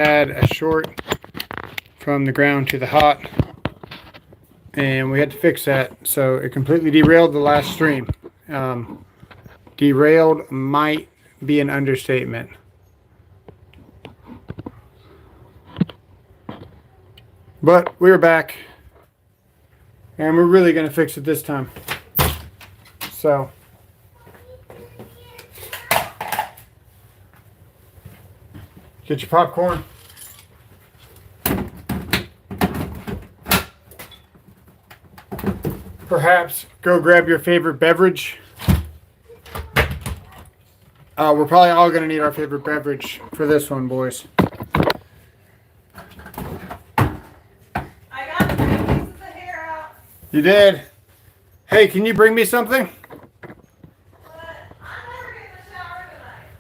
Add a short from the ground to the hot, and we had to fix that. So it completely derailed the last stream. Derailed might be an understatement. But we're back, and we're really going to fix it this time. So get your popcorn. Perhaps go grab your favorite beverage. We're probably all going to need our favorite beverage for this one, boys. You did? Hey, can you bring me something?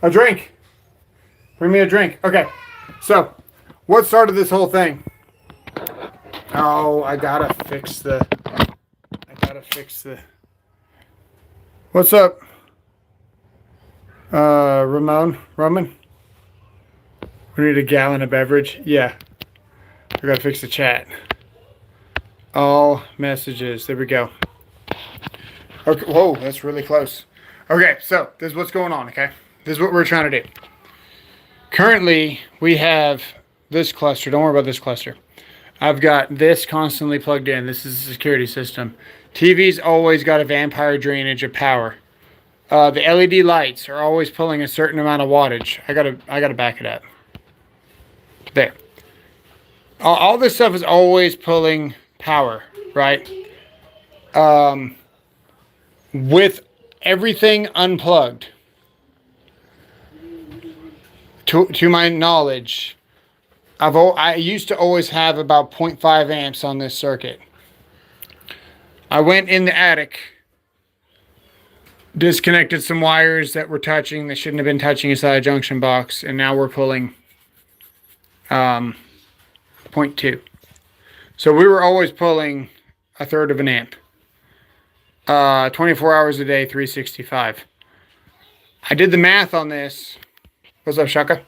A drink. Bring me a drink. Okay. So, what started this whole thing? Oh, I gotta fix the... What's up? Roman? We need a gallon of beverage? Yeah. I gotta fix the chat. All messages. There we go. Okay. Whoa, that's really close. Okay, so this is what's going on, okay? This is what we're trying to do. Currently, we have this cluster. Don't worry about this cluster. I've got this constantly plugged in. This is a security system. TV's always got a vampire drainage of power. The LED lights are always pulling a certain amount of wattage. I gotta back it up. There. All this stuff is always pulling power, right? With everything unplugged, to my knowledge, I used to always have about 0.5 amps on this circuit. I went in the attic, disconnected some wires that were touching that shouldn't have been touching inside a junction box, and now we're pulling 0.2. So we were always pulling a third of an amp. 24 hours a day, 365. I did the math on this. What's up, Shaka?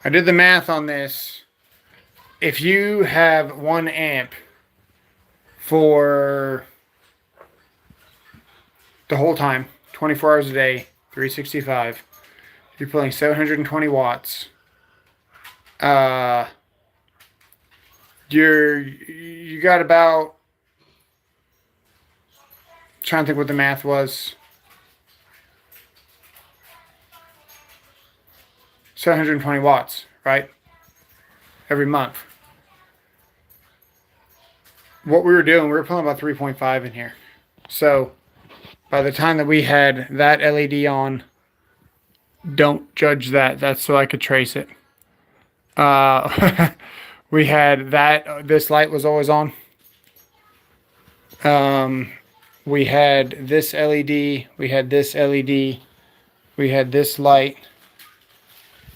I did the math on this. If you have 1 amp for the whole time, 24 hours a day, 365, you're pulling 720 watts. You got about, trying to think what the math was, 720 watts, right? Every month. What we were doing, we were pulling about 3.5 in here. So by the time that we had that LED on, don't judge that. That's so I could trace it. We had that, this light was always on. We had this LED, we had this LED, we had this light,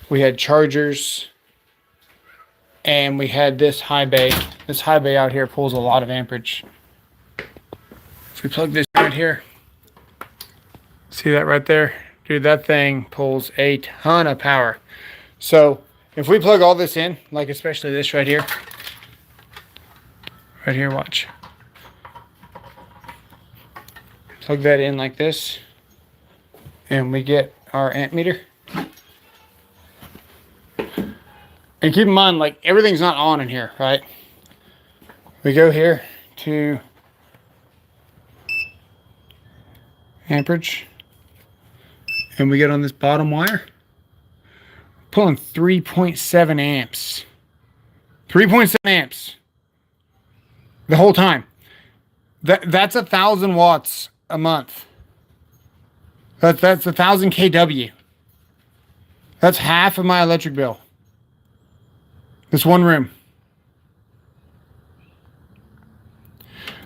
we had chargers, and we had this high bay. This high bay out here pulls a lot of amperage. If we plug this right here, see that right there? Dude, that thing pulls a ton of power. So if we plug all this in, like especially this right here, watch. Plug that in like this, and we get our amp meter. And keep in mind, like, everything's not on in here, right? We go here to amperage, and we get on this bottom wire, pulling 3.7 amps. 3.7 amps the whole time. That's 1,000 watts a month. That's 1,000 kW. That's half of my electric bill. This one room.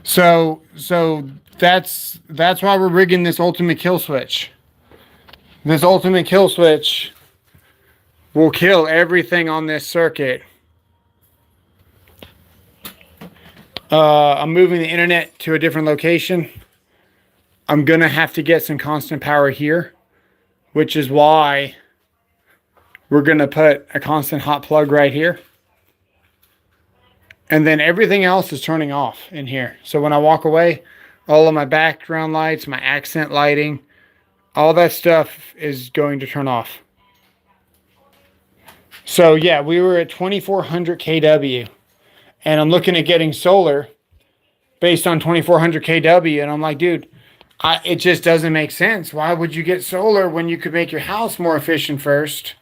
So that's why we're rigging this ultimate kill switch. This ultimate kill switch will kill everything on this circuit. I'm moving the internet to a different location. I'm gonna have to get some constant power here, which is why we're going to put a constant hot plug right here. And then everything else is turning off in here. So when I walk away, all of my background lights, my accent lighting, all that stuff is going to turn off. So yeah, we were at 2400 kW. And I'm looking at getting solar based on 2400 kW. And I'm like, dude, it just doesn't make sense. Why would you get solar when you could make your house more efficient first?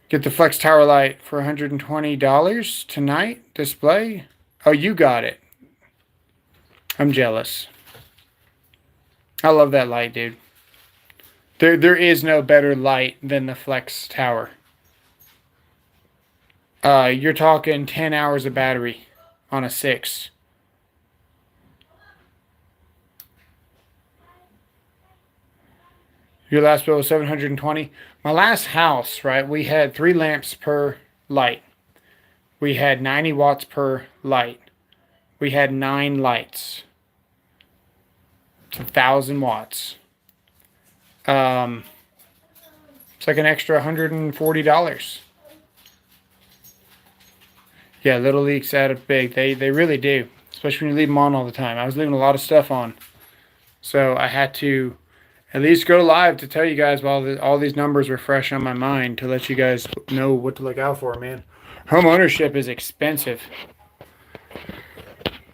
Get the Flex Tower light for $120 tonight. Display. Oh, you got it. I'm jealous. I love that light, dude. There is no better light than the Flex Tower. You're talking 10 hours of battery on a 6. Your last bill was $720. My last house, right, we had 3 lamps per light. We had 90 watts per light. We had 9 lights. It's 1,000 watts. It's like an extra $140. Yeah, little leaks add up big. They really do, especially when you leave them on all the time. I was leaving a lot of stuff on, so I had to at least go live to tell you guys while all these numbers were fresh on my mind, to let you guys know what to look out for, man. Home ownership is expensive.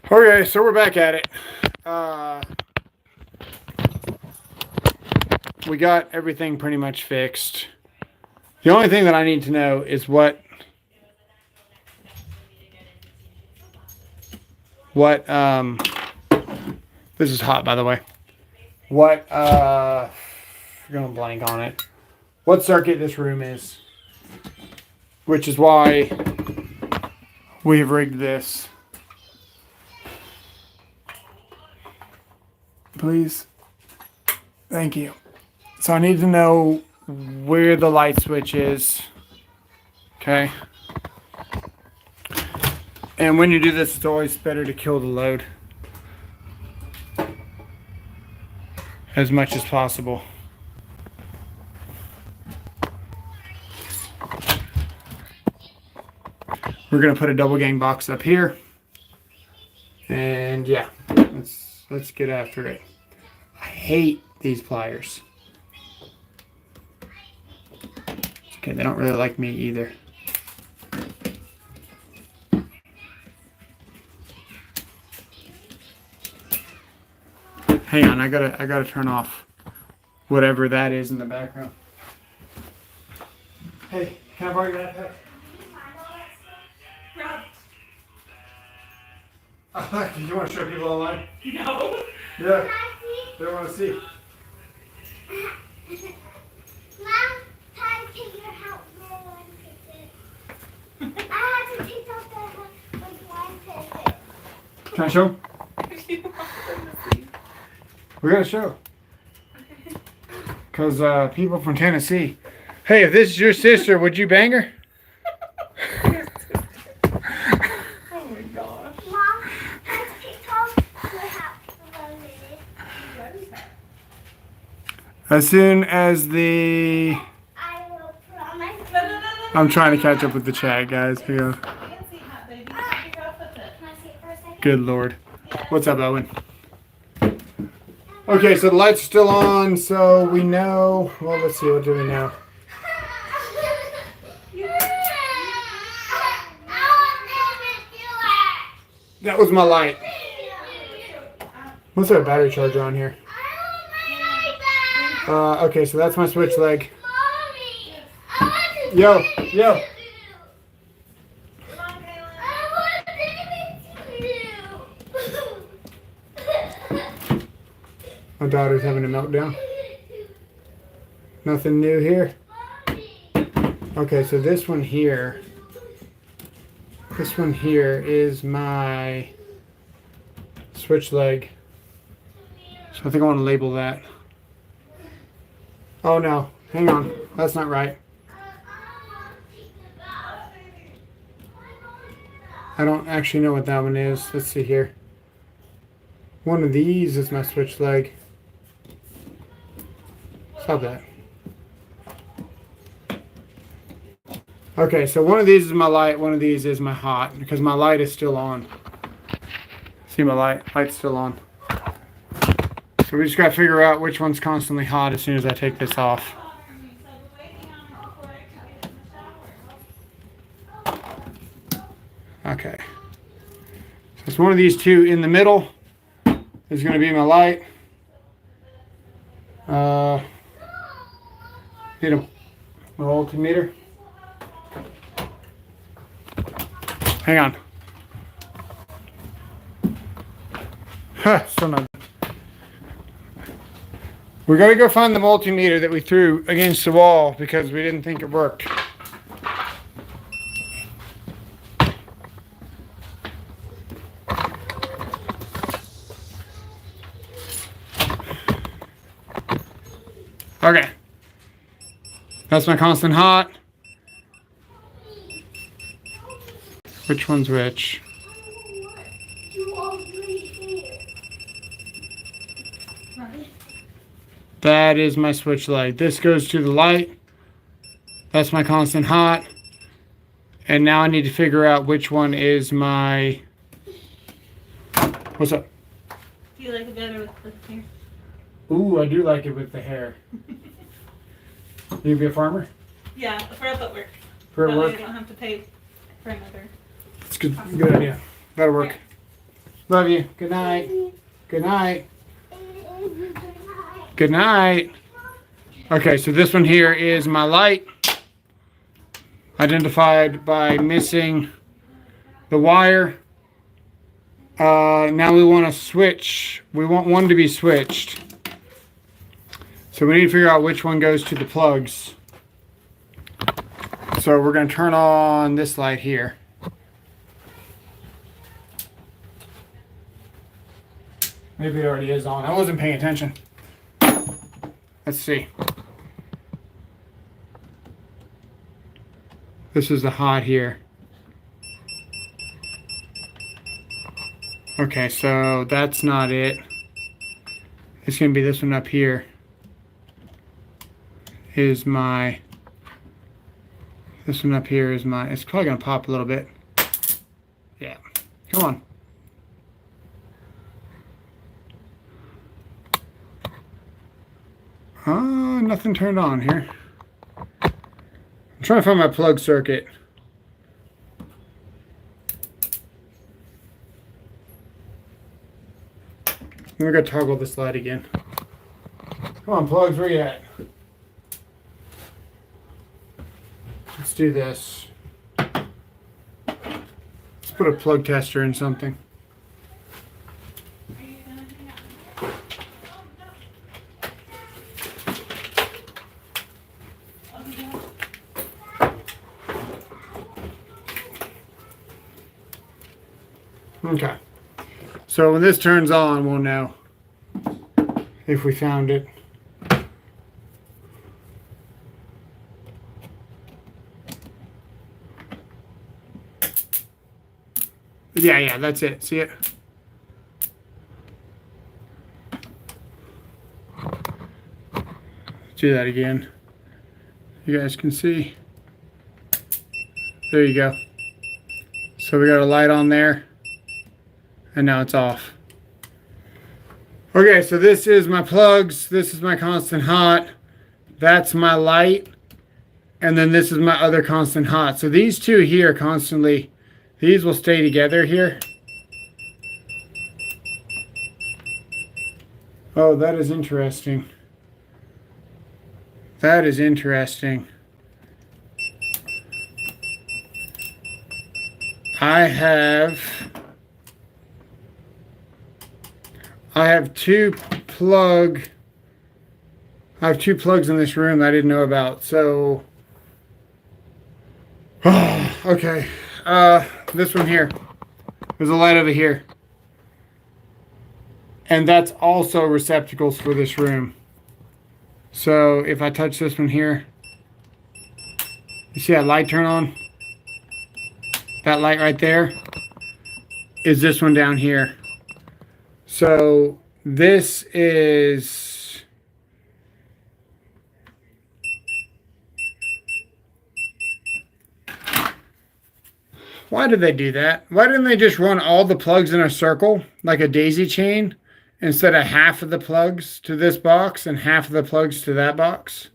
Okay, so we're back at it. We got everything pretty much fixed. The only thing that I need to know is what this is hot, by the way. What I'm gonna blank on it. What circuit this room is, which is why we've rigged this. Please. Thank you. So I need to know where the light switch is. Okay. And when you do this, it's always better to kill the load as much as possible. We're gonna put a double gang box up here, and yeah, let's get after it. I hate these pliers. Okay, they don't really like me either. Hang on, I gotta turn off whatever that is in the background. Hey, can I borrow your iPad? Do you want to show people online? No. Yeah, they want to see. Mom, time to take your house and fix it. I have to take off the blanket. Can I show 'em? We're gonna show. Because people from Tennessee. Hey, if this is your sister, would you bang her? Oh my gosh. Mom, time to take off your house for 1 minute. As soon as the... I will promise. No. I'm trying to catch up with the chat, guys. Here you go. Fancy hot baby. Take off with it. Can I see it for a second? Good Lord. What's up, Owen? Okay, so the lights are still on, so we know... Well, let's see, what do we know? That was my light. What's our battery charger on here? Okay, so that's my switch leg. Yo. My daughter's having a meltdown. Nothing new here. Okay, so this one here is my switch leg. So I think I want to label that. Oh no, hang on. That's not right. I don't actually know what that one is. Let's see here. One of these is my switch leg. Stop that. Okay, so one of these is my light, one of these is my hot, because my light is still on. See my light's still on. So we just gotta figure out which one's constantly hot as soon as I take this off. Okay. So it's one of these two in the middle is gonna be my light. Hit him. My multimeter. Hang on. Huh, still not. We gotta go find the multimeter that we threw against the wall because we didn't think it worked. Okay. That's my constant hot. Which one's which? That is my switch light. This goes to the light. That's my constant hot. And now I need to figure out which one is my... What's up? Do you like it better with the hair? Ooh, I do like it with the hair. You be a farmer? Yeah, for a footwork. For That way work? I don't have to pay for another. It's good. Good idea. That'll work. Love you. Good night. Good night. Good night. Okay, so this one here is my light. Identified by missing the wire. Now we want to switch. We want one to be switched. So we need to figure out which one goes to the plugs. So we're going to turn on this light here. Maybe it already is on. I wasn't paying attention. Let's see. This is the hot here. Okay, so that's not it. It's going to be this one up here. Is my... This one up here is my... It's probably going to pop a little bit. Yeah. Come on. Nothing turned on here. I'm trying to find my plug circuit. We're going to toggle this light again. Come on, plugs, where you at? Let's do this. Let's put a plug tester in something. Okay. So when this turns on, we'll know if we found it. Yeah, that's it. See it? Do that again. You guys can see. There you go. So we got a light on there. And now it's off. Okay, so this is my plugs. This is my constant hot. That's my light. And then this is my other constant hot. So these two here constantly, these will stay together here. Oh, that is interesting. That is interesting. I have two plugs in this room I didn't know about. So, okay. This one here. There's a light over here. And that's also receptacles for this room. So if I touch this one here, you see that light turn on? That light right there is this one down here. So this is Why did they do that? Why didn't they just run all the plugs in a circle like a daisy chain instead of half of the plugs to this box and half of the plugs to that box?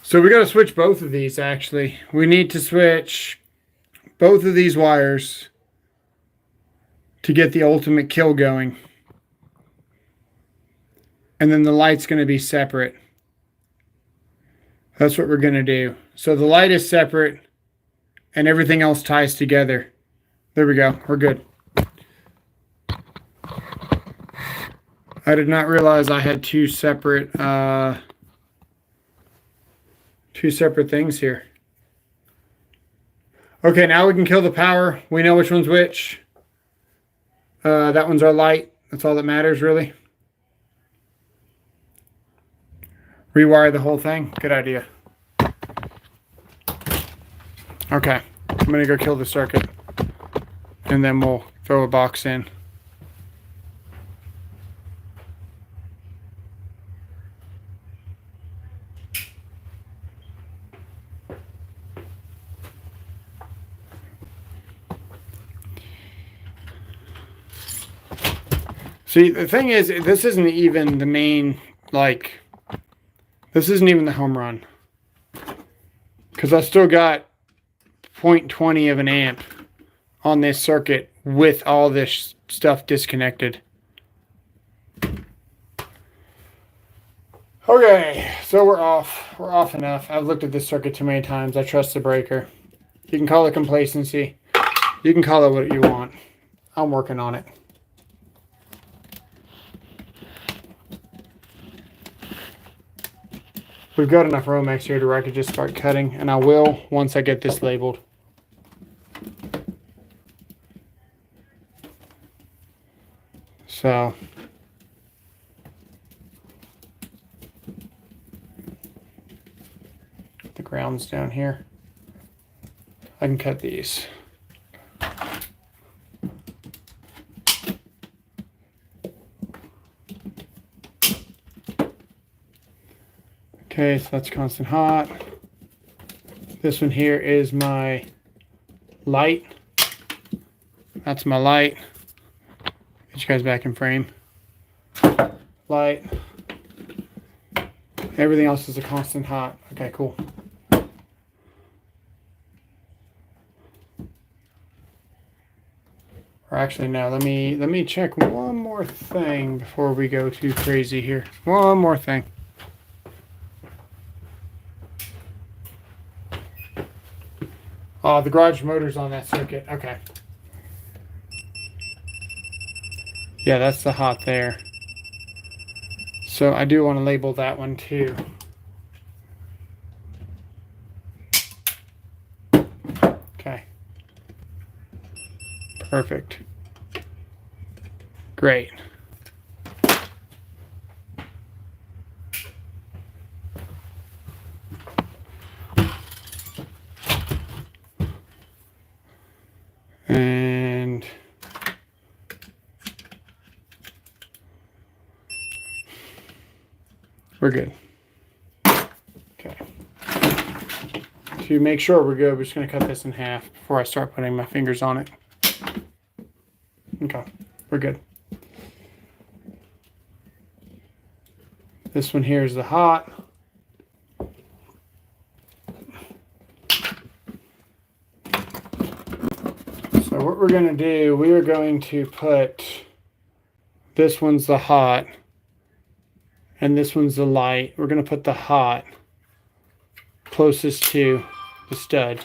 So we got to switch both of these actually. We need to switch both of these wires to get the ultimate kill going. And then the light's going to be separate. That's what we're going to do. So the light is separate and everything else ties together. There we go. We're good. I did not realize I had two separate things here. Okay, now we can kill the power. We know which one's which. That one's our light. That's all that matters, really. Rewire the whole thing. Good idea. Okay, I'm going to go kill the circuit. And then we'll throw a box in. See, the thing is, this isn't even the main, like, this isn't even the home run. Because I still got 0.20 of an amp on this circuit with all this stuff disconnected. Okay, so we're off. We're off enough. I've looked at this circuit too many times. I trust the breaker. You can call it complacency. You can call it what you want. I'm working on it. We've got enough Romex here to where I could just start cutting, and I will once I get this labeled. So, the ground's down here. I can cut these. Okay, so that's constant hot. This one here is my light. That's my light. Get you guys back in frame. Light. Everything else is a constant hot. Okay, cool. Or actually, no, let me check one more thing before we go too crazy here. One more thing. Oh, the garage motor's on that circuit. Okay. Yeah, that's the hot there. So I do want to label that one too. Okay. Perfect. Great. And we're good. Okay. To make sure we're good, we're just going to cut this in half before I start putting my fingers on it. Okay, we're good. This one here is the hot. So what we're going to do, we are going to put, this one's the hot, and this one's the light. We're going to put the hot closest to the stud.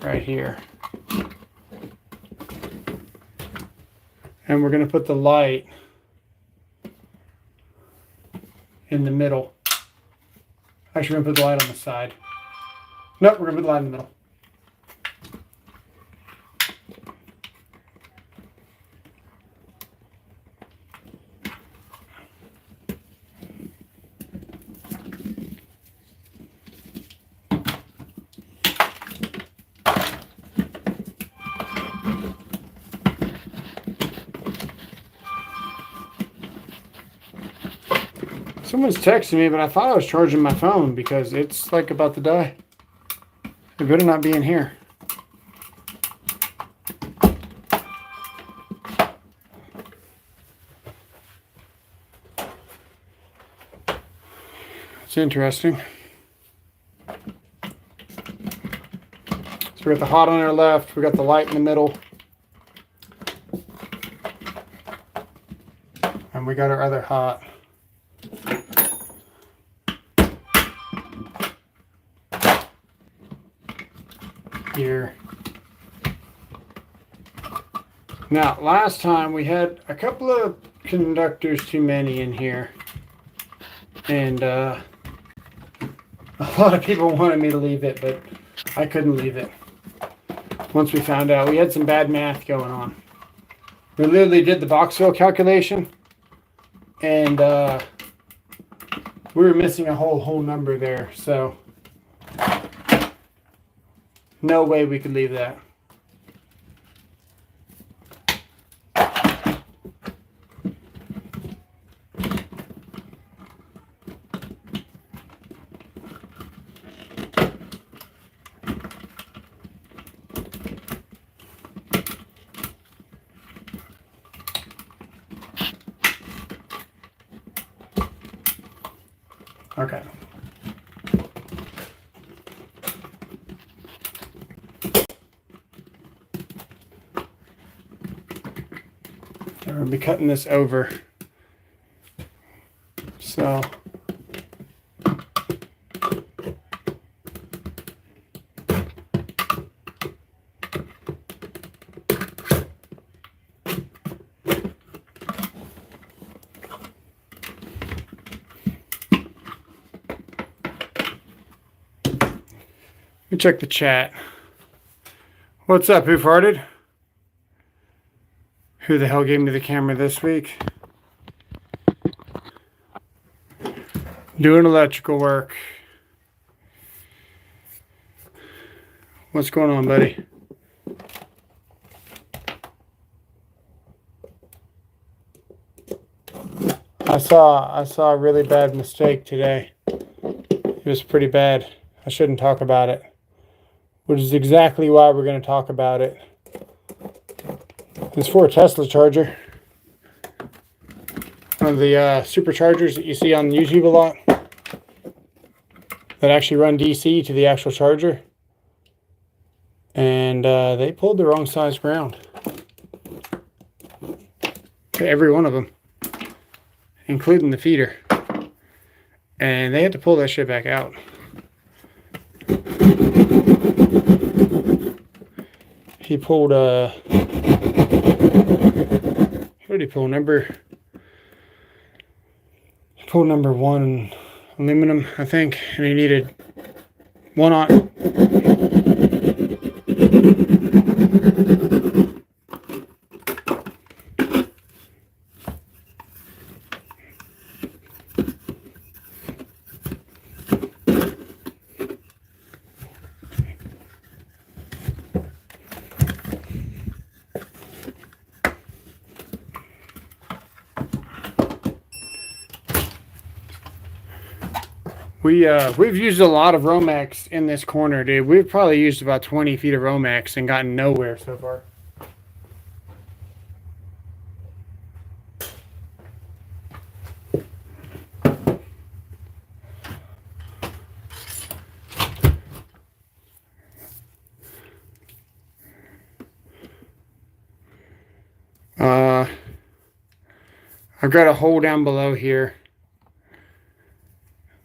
Right here. And we're going to put the light in the middle. Actually, we're going to put the light on the side. Nope, we're going to put the light in the middle. Someone's texting me, but I thought I was charging my phone because it's like about to die. It better not be in here. It's interesting. So we got the hot on our left, we got the light in the middle, and we got our other hot. Here. Now, last time we had a couple of conductors too many in here, and a lot of people wanted me to leave it, but I couldn't leave it. Once we found out, we had some bad math going on. We literally did the box fill calculation, and we were missing a whole number there, so no way we could leave that. Okay. I'm going to be cutting this over. So let me check the chat. What's up? Who farted? Who the hell gave me the camera this week? Doing electrical work. What's going on, buddy? I saw a really bad mistake today. It was pretty bad. I shouldn't talk about it. Which is exactly why we're going to talk about it. It's for a Tesla charger. One of the superchargers that you see on YouTube a lot. That actually run DC to the actual charger. And they pulled the wrong size ground. To every one of them. Including the feeder. And they had to pull that shit back out. He pulled what did he pull? He pulled number 1 aluminum, I think, and he needed 1 on. We've used a lot of Romex in this corner, dude. We've probably used about 20 feet of Romex and gotten nowhere so far. I've got a hole down below here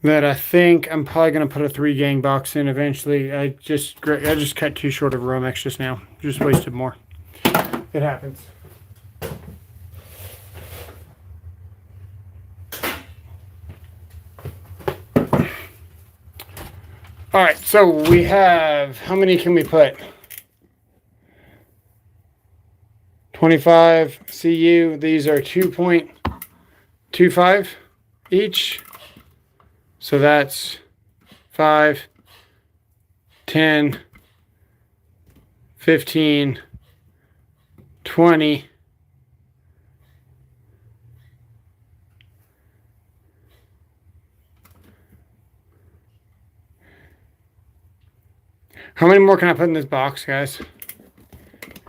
that I think I'm probably going to put a 3-gang box in eventually. I just cut too short of Romex just now. Just wasted more. It happens. All right, so we have, how many can we put? 25 CU. These are 2.25 each. So that's 5, 10, 15, 20, 25, How many more can I put in this box, guys?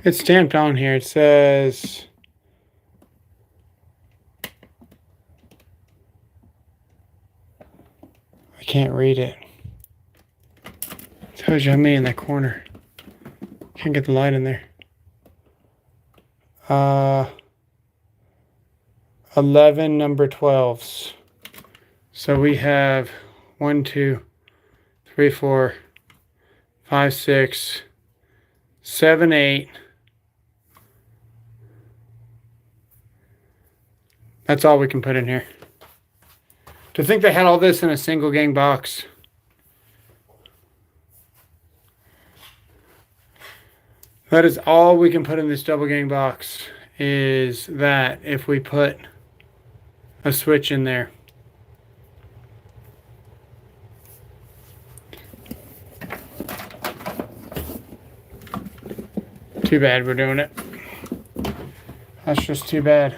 It's stamped on here. It says... I can't read it. It tells you how many in that corner. Can't get the light in there. 11 number 12s. So we have 1, 2, 3, 4, 5, 6, 7, 8. That's all we can put in here. To think they had all this in a single gang box. That is all we can put in this double gang box, is that if we put a switch in there. Too bad we're doing it. That's just too bad.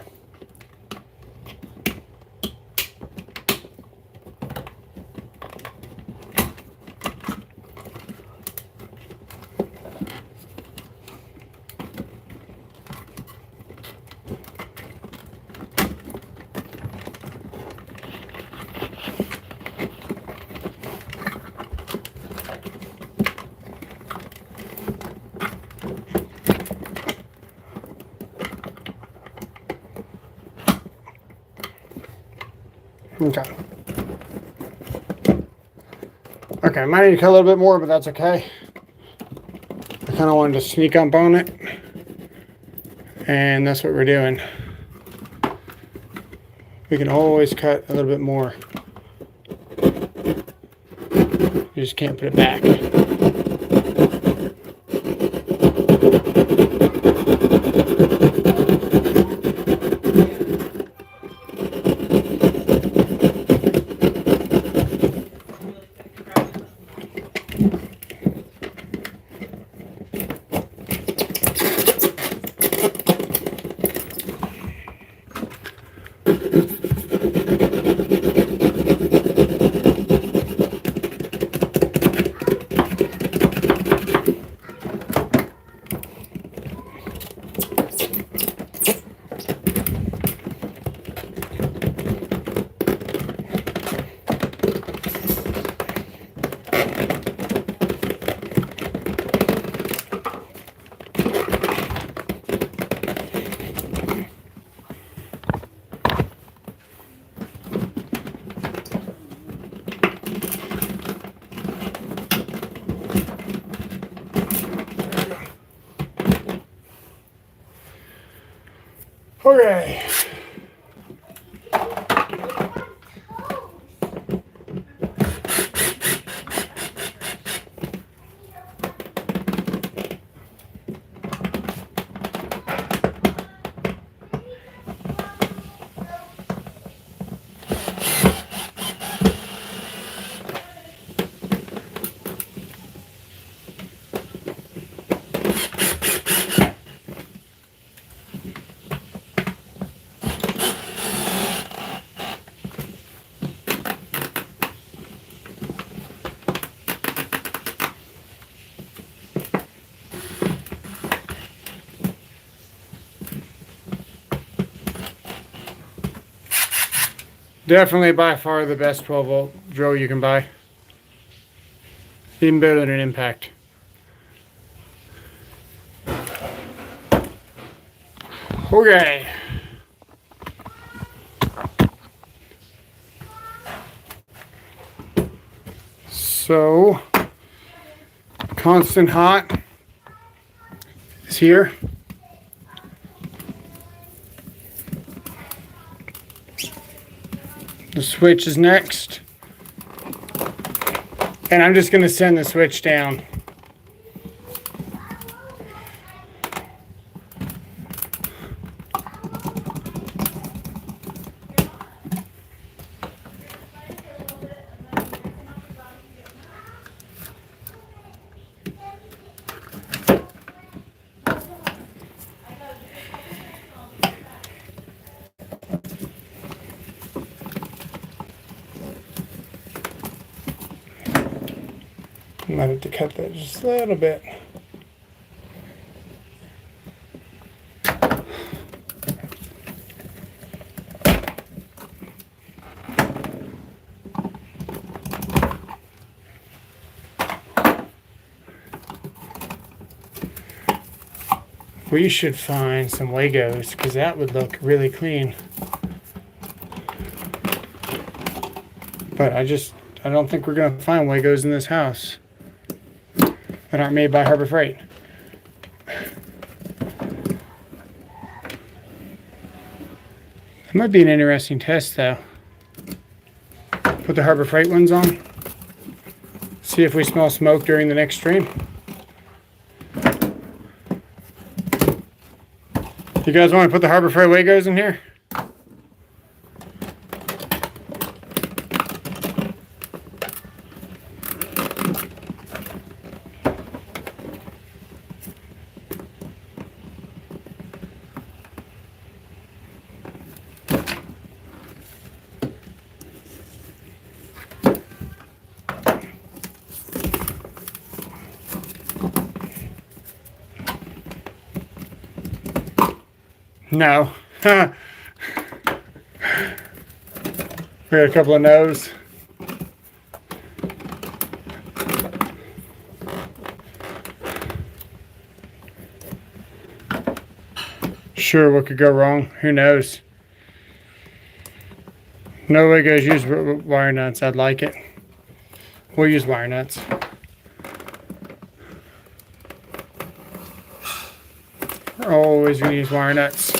Okay. Okay, I might need to cut a little bit more, but that's okay. I kind of wanted to sneak up on it. And that's what we're doing. We can always cut a little bit more. You just can't put it back. Okay. Definitely by far the best 12 volt drill you can buy. Even better than an impact. Okay. So, constant hot is here. The switch is next. And I'm just going to send the switch down. Might have to cut that just a little bit. We should find some Legos because that would look really clean. But I don't think we're going to find Legos in this house that aren't made by Harbor Freight. That might be an interesting test though. Put the Harbor Freight ones on. See if we smell smoke during the next stream. You guys want to put the Harbor Freight Legos in here? No. We got a couple of no's. Sure, what could go wrong? Who knows? No Legos use wire nuts. I'd like it. We'll use wire nuts. We're always going to use wire nuts.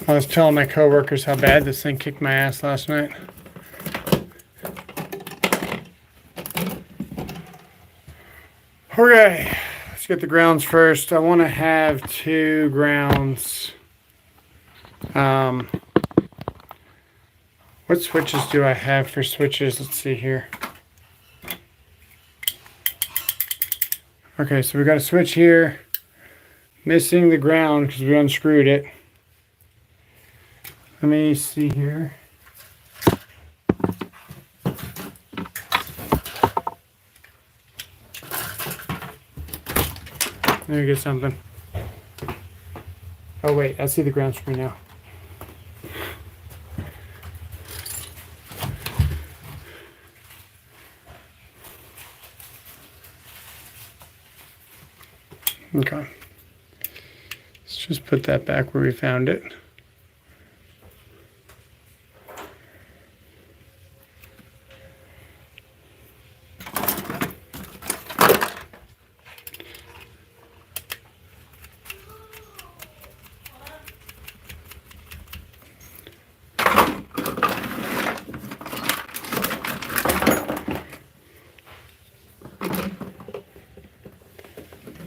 I was telling my coworkers how bad this thing kicked my ass last night. Okay, let's get the grounds first. I want to have 2 grounds. What switches do I have for switches? Let's see here. Okay, so we got a switch here. Missing the ground because we unscrewed it. Let me see here. Let me get something. Oh wait, I see the ground screw now. Okay. Let's just put that back where we found it.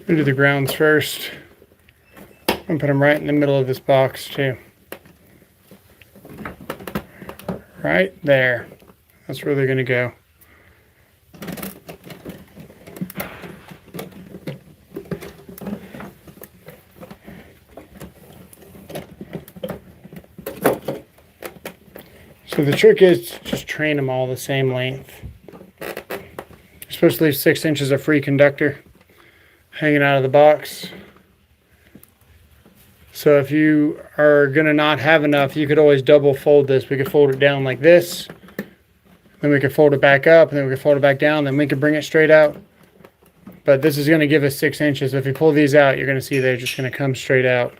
We'll do the grounds first. I'm gonna put them right in the middle of this box too. Right there. That's where they're gonna go. So the trick is to just train them all the same length. You're supposed to leave 6 inches of free conductor hanging out of the box. So if you are gonna not have enough, you could always double fold this. We could fold it down like this, then we could fold it back up, and then we could fold it back down, then we could bring it straight out. But this is gonna give us 6 inches. If you pull these out, you're gonna see they're just gonna come straight out.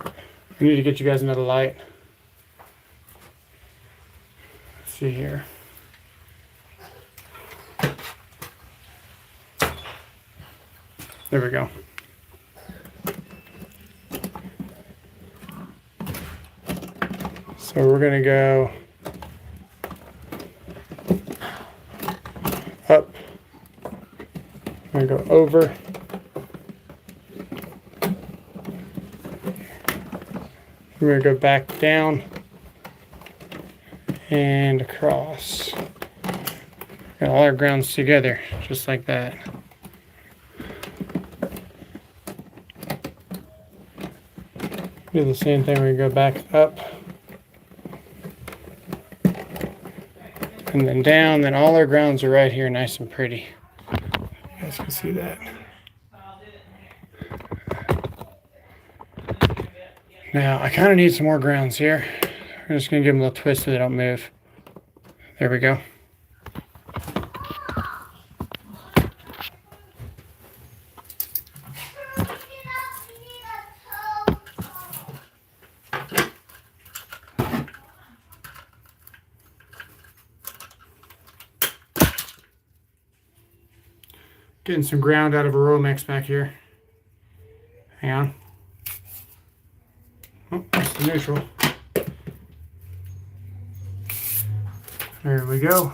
I need to get you guys another light. Let's see here. There we go. So we're going to go up. We're going to go over. We're going to go back down and across. Got all our grounds together, just like that. Do the same thing. We're gonna go back up and then down. Then all our grounds are right here, nice and pretty. You guys can see that. Now I kind of need some more grounds here. We're just gonna give them a little twist so they don't move. There we go. Getting some ground out of a Romex back here. Hang on. Oh, that's the neutral. There we go.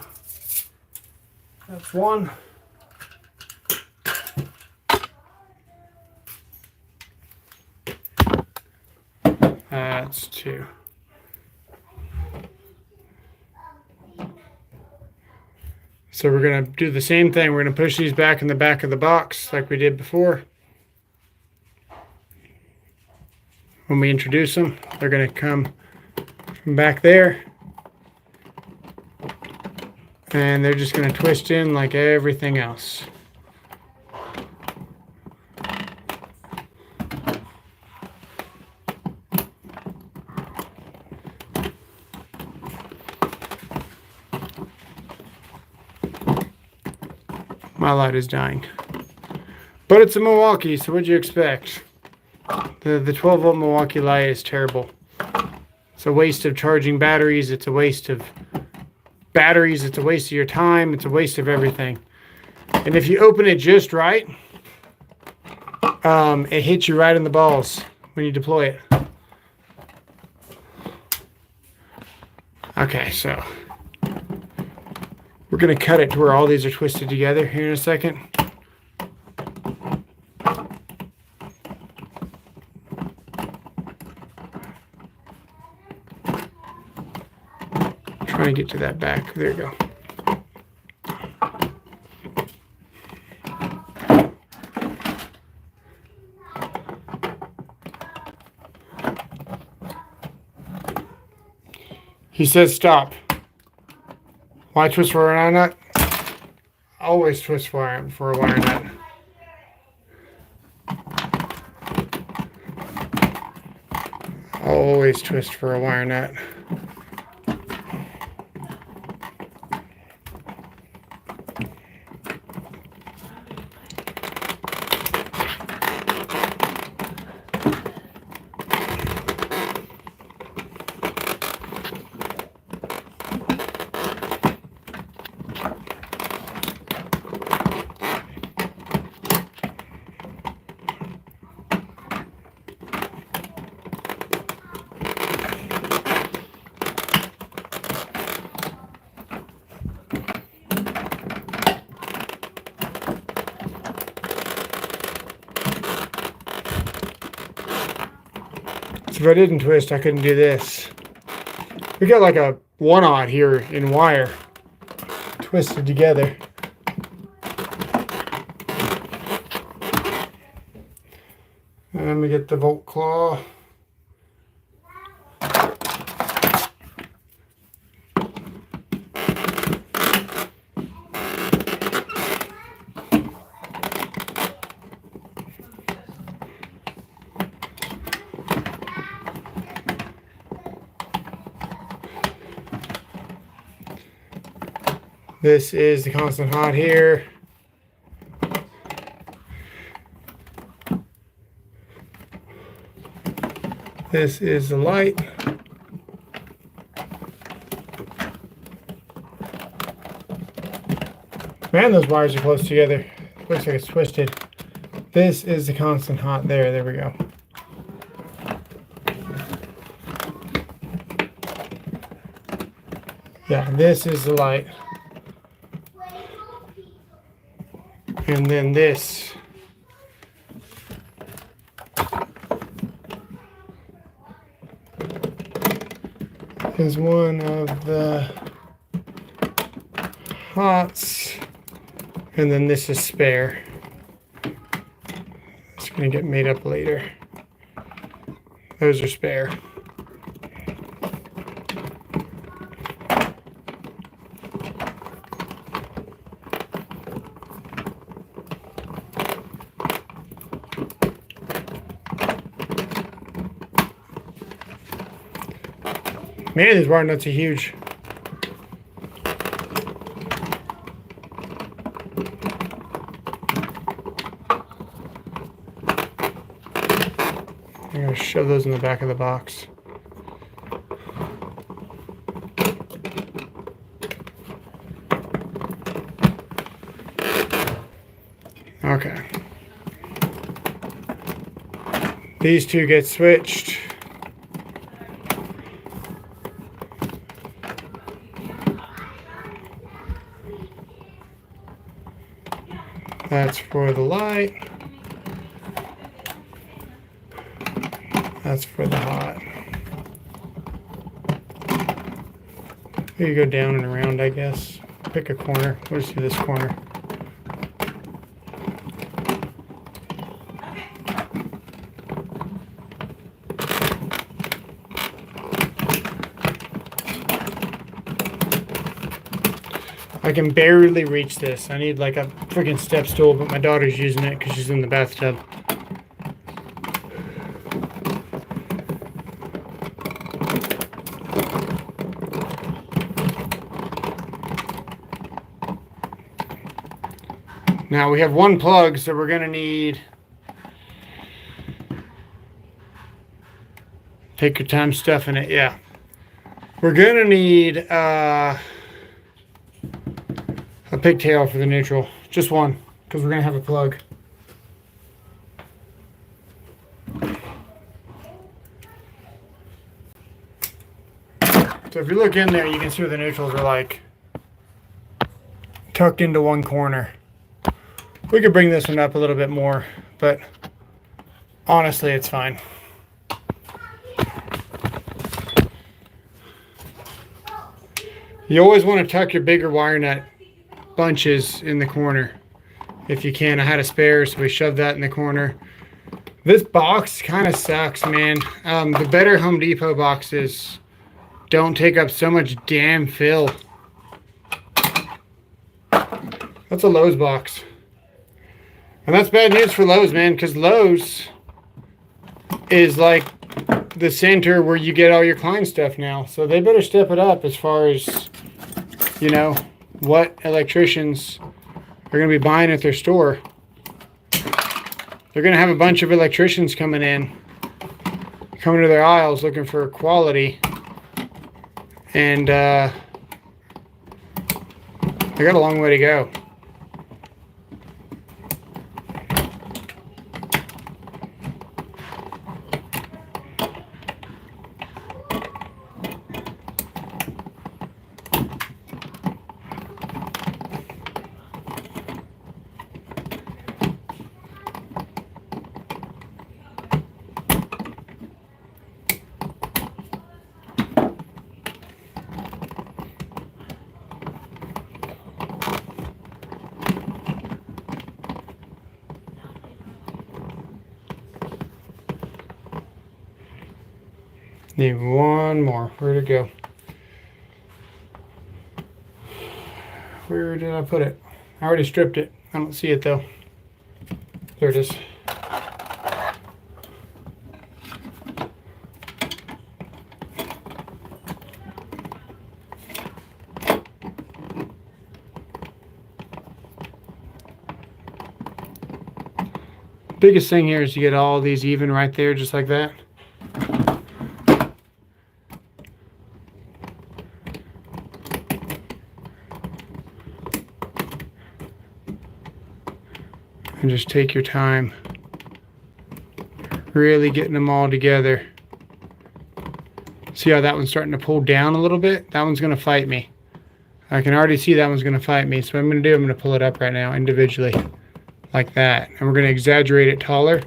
That's one. That's two. So we're going to do the same thing. We're going to push these back in the back of the box like we did before. When we introduce them, they're going to come from back there. And they're just going to twist in like everything else. My light is dying. But it's a Milwaukee, so what'd you expect? The 12 volt Milwaukee light is terrible. It's a waste of charging batteries. It's a waste of batteries. It's a waste of your time. It's a waste of everything. And if you open it just right, it hits you right in the balls when you deploy it. Okay, so we're going to cut it to where all these are twisted together here in a second. Trying to get to that back. There you go. He says stop. Why twist for a wire nut? Always twist for a wire nut. Always twist for a wire nut. If I didn't twist, I couldn't do this. We got like a 1/0 here in wire twisted together. And let me get the volt claw. This is the constant hot here. This is the light. Man, those wires are close together. Looks like it's twisted. This is the constant hot there. There we go. Yeah, this is the light. And then this is one of the hots, and then this is spare. It's going to get made up later. Those are spare. Man, these wire nuts are huge. I'm going to shove those in the back of the box. Okay. These two get switched. That's for the light. That's for the hot. You go down and around, I guess. Pick a corner. We'll just do this corner. I can barely reach this. I need like a freaking step stool, but my daughter's using it because she's in the bathtub. Now we have one plug, so we're gonna need, take your time stuffing it, yeah. We're gonna need a pigtail for the neutral, just one, because we're gonna have a plug. So if you look in there, you can see where the neutrals are like tucked into one corner. We could bring this one up a little bit more, but honestly, it's fine. You always want to tuck your bigger wire nut bunches in the corner if you can. I had a spare, so we shoved that in the corner. This box kind of sucks, man. The better Home Depot boxes don't take up so much damn fill. That's a Lowe's box. And that's bad news for Lowe's, man, because Lowe's is like the center where you get all your Klein stuff now. So they better step it up as far as, you know, what electricians are going to be buying at their store. They're going to have a bunch of electricians coming to their aisles looking for quality. And they got a long way to go. Need one more. Where'd it go? Where did I put it? I already stripped it. I don't see it though. There it is. Biggest thing here is to get all these even right there, just like that. And just take your time really getting them all together. See how that one's starting to pull down a little bit? That one's going to fight me. I can already see that one's going to fight me. So what I'm going to do, I'm going to pull it up right now individually like that. And we're going to exaggerate it taller.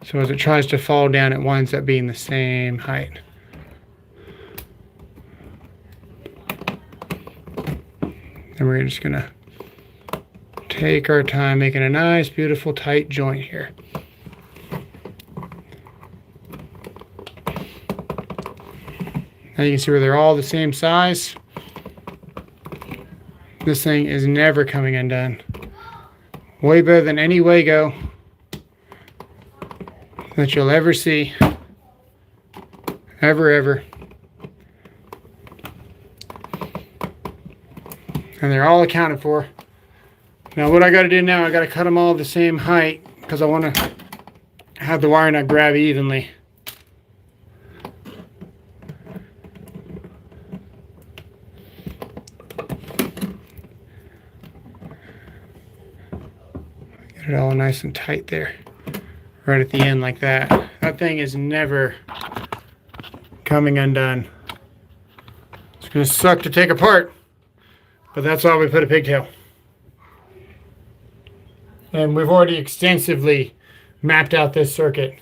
So as it tries to fall down, it winds up being the same height. And we're just going to take our time making a nice, beautiful, tight joint here. Now you can see where they're all the same size. This thing is never coming undone. Way better than any Wago that you'll ever see. Ever. And they're all accounted for. Now what I got to do now, I got to cut them all the same height because I want to have the wire not grab evenly. Get it all nice and tight there. Right at the end like that. That thing is never coming undone. It's going to suck to take apart, but that's why we put a pigtail. And we've already extensively mapped out this circuit.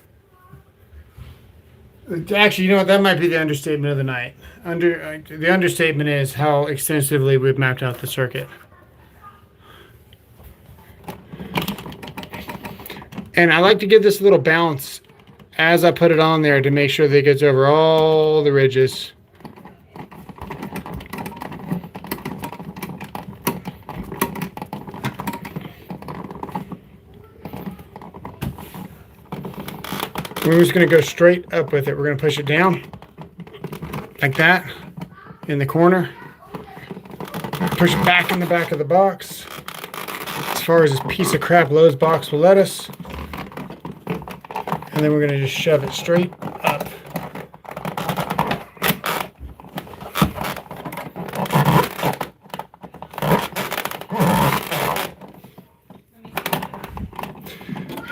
Actually, you know what? That might be the understatement of the night. The understatement is how extensively we've mapped out the circuit. And I like to give this a little bounce as I put it on there to make sure that it gets over all the ridges. We're just going to go straight up with it. We're going to push it down like that in the corner. Push it back in the back of the box as far as this piece of crap Lowe's box will let us. And then we're going to just shove it straight up.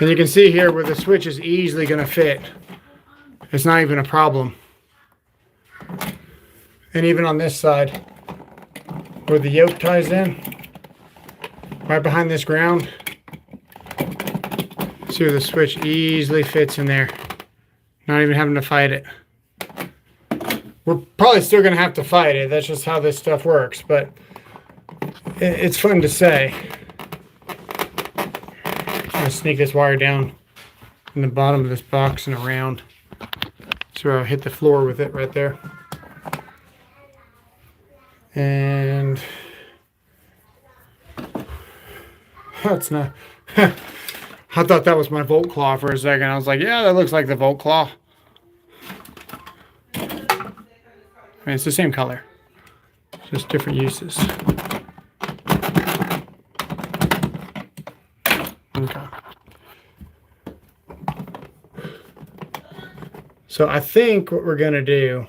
And you can see here where the switch is easily going to fit. It's not even a problem. And even on this side, where the yoke ties in, right behind this ground, see where the switch easily fits in there. Not even having to fight it. We're probably still going to have to fight it. That's just how this stuff works. But it's fun to say. I'm going to sneak this wire down in the bottom of this box and around. So I'll hit the floor with it right there. And that's not... I thought that was my volt claw for a second. I was like, yeah, that looks like the volt claw. I mean, it's the same color. Just different uses. Okay. So I think what we're going to do,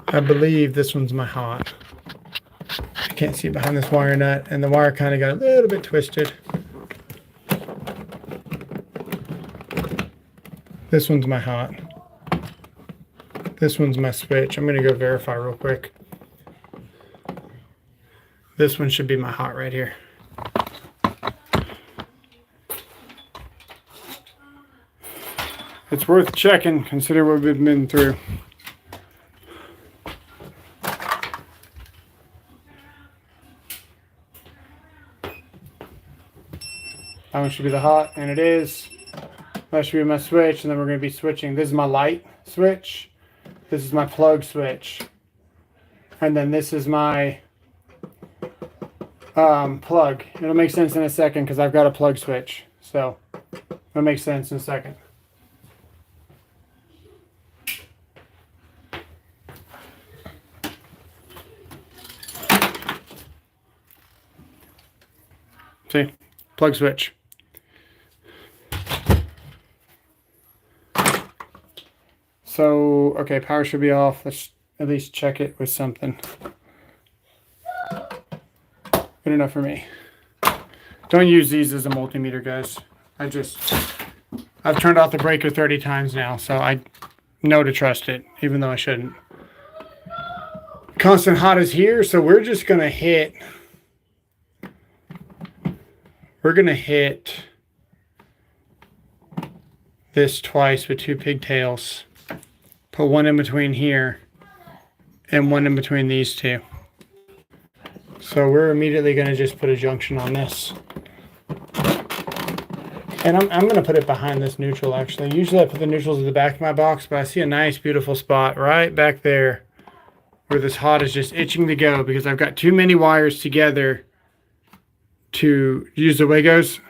I believe this one's my hot. I can't see behind this wire nut, and the wire kind of got a little bit twisted. This one's my hot. This one's my switch. I'm going to go verify real quick. This one should be my hot right here. It's worth checking, consider what we've been through. That one should be the hot, and it is. That should be my switch, and then we're going to be switching. This is my light switch. This is my plug switch. And then this is my plug. It'll make sense in a second because I've got a plug switch. So it'll make sense in a second. See? Plug switch. So, okay, power should be off. Let's at least check it with something. Good enough for me. Don't use these as a multimeter, guys. I've turned off the breaker 30 times now, so I know to trust it, even though I shouldn't. Constant hot is here, so we're just going to hit... We're going to hit this twice with two pigtails. Put one in between here and one in between these two. So we're immediately going to just put a junction on this. And I'm going to put it behind this neutral, actually. Usually I put the neutrals at the back of my box, but I see a nice, beautiful spot right back there where this hot is just itching to go because I've got too many wires together to use the Wagos.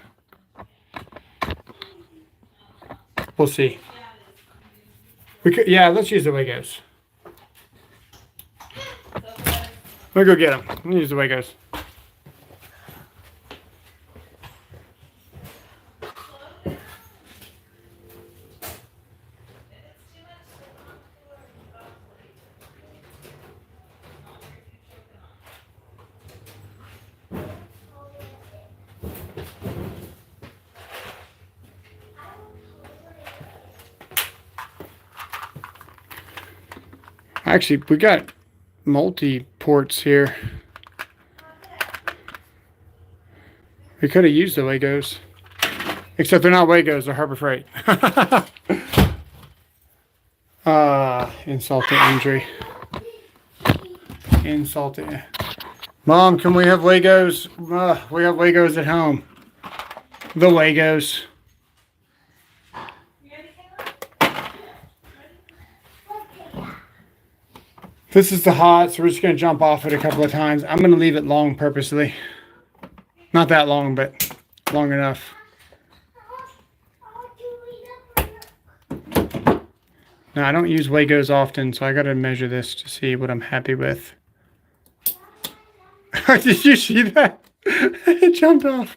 We'll see. We could, yeah, let's use the Wagos. We'll go get them. We'll use the Wagos. Actually, we got multi-ports here. We could have used the Wagos. Except they're not Wagos, they're Harbor Freight. Insult to injury. Insult to... Mom, can we have Wagos? We have Wagos at home. The Wagos. This is the hot, so we're just going to jump off it a couple of times. I'm going to leave it long purposely. Not that long, but long enough. Now, I don't use Wagos often, so I got to measure this to see what I'm happy with. Did you see that? It jumped off.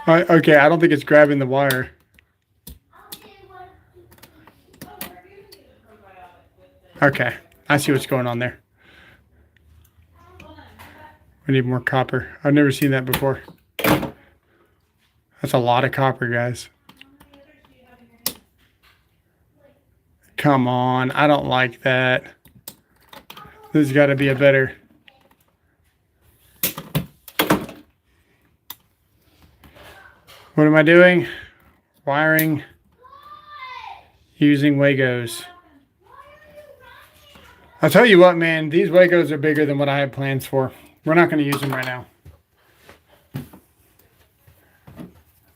Okay, I don't think it's grabbing the wire. Okay, I see what's going on there. We need more copper. I've never seen that before. That's a lot of copper, guys. Come on, I don't like that. There's got to be a better... What am I doing? Wiring using Wagos. I'll tell you what, man, these Wagos are bigger than what I had plans for. We're not going to use them right now.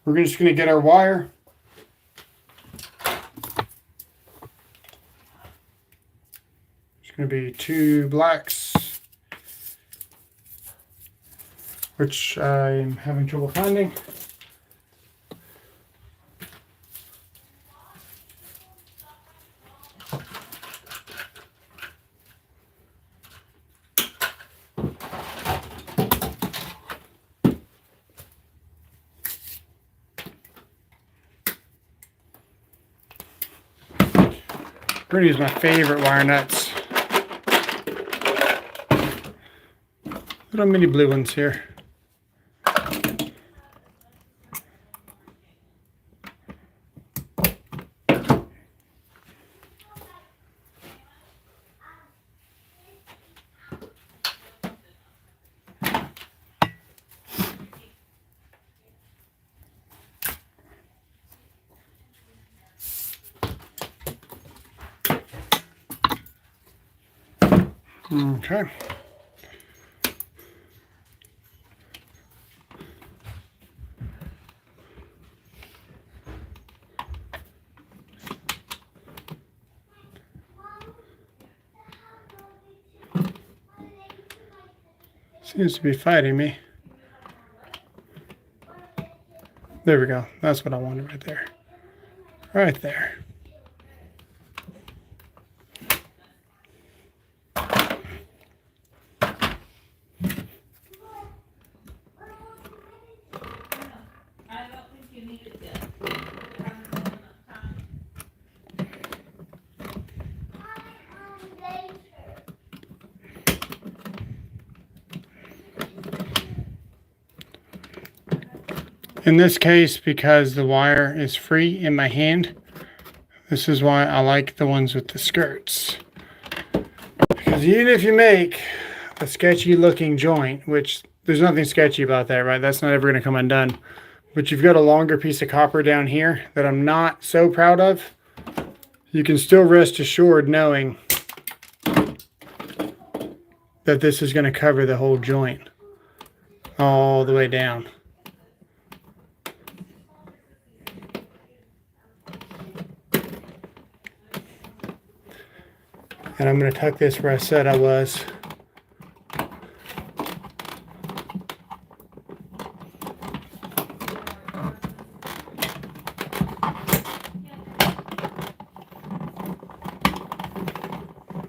We're just going to get our wire. It's going to be 2 blacks, which I'm having trouble finding. We're going to use my favorite wire nuts. Little mini blue ones here. Okay. Seems to be fighting me. There we go. That's what I wanted right there. Right there. In this case, because the wire is free in my hand, this is why I like the ones with the skirts. Because even if you make a sketchy looking joint, which there's nothing sketchy about that, right? That's not ever going to come undone. But you've got a longer piece of copper down here that I'm not so proud of. You can still rest assured knowing that this is going to cover the whole joint all the way down. And I'm going to tuck this where I said I was.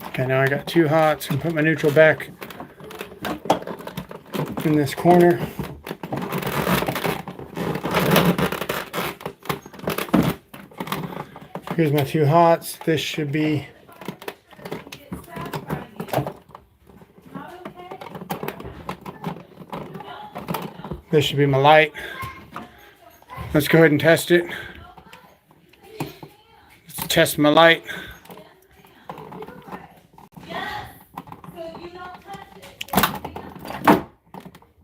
Okay, now I got two hots and put my neutral back in this corner. Here's my two hots. This should be my light. Let's go ahead and test it. Let's test my light.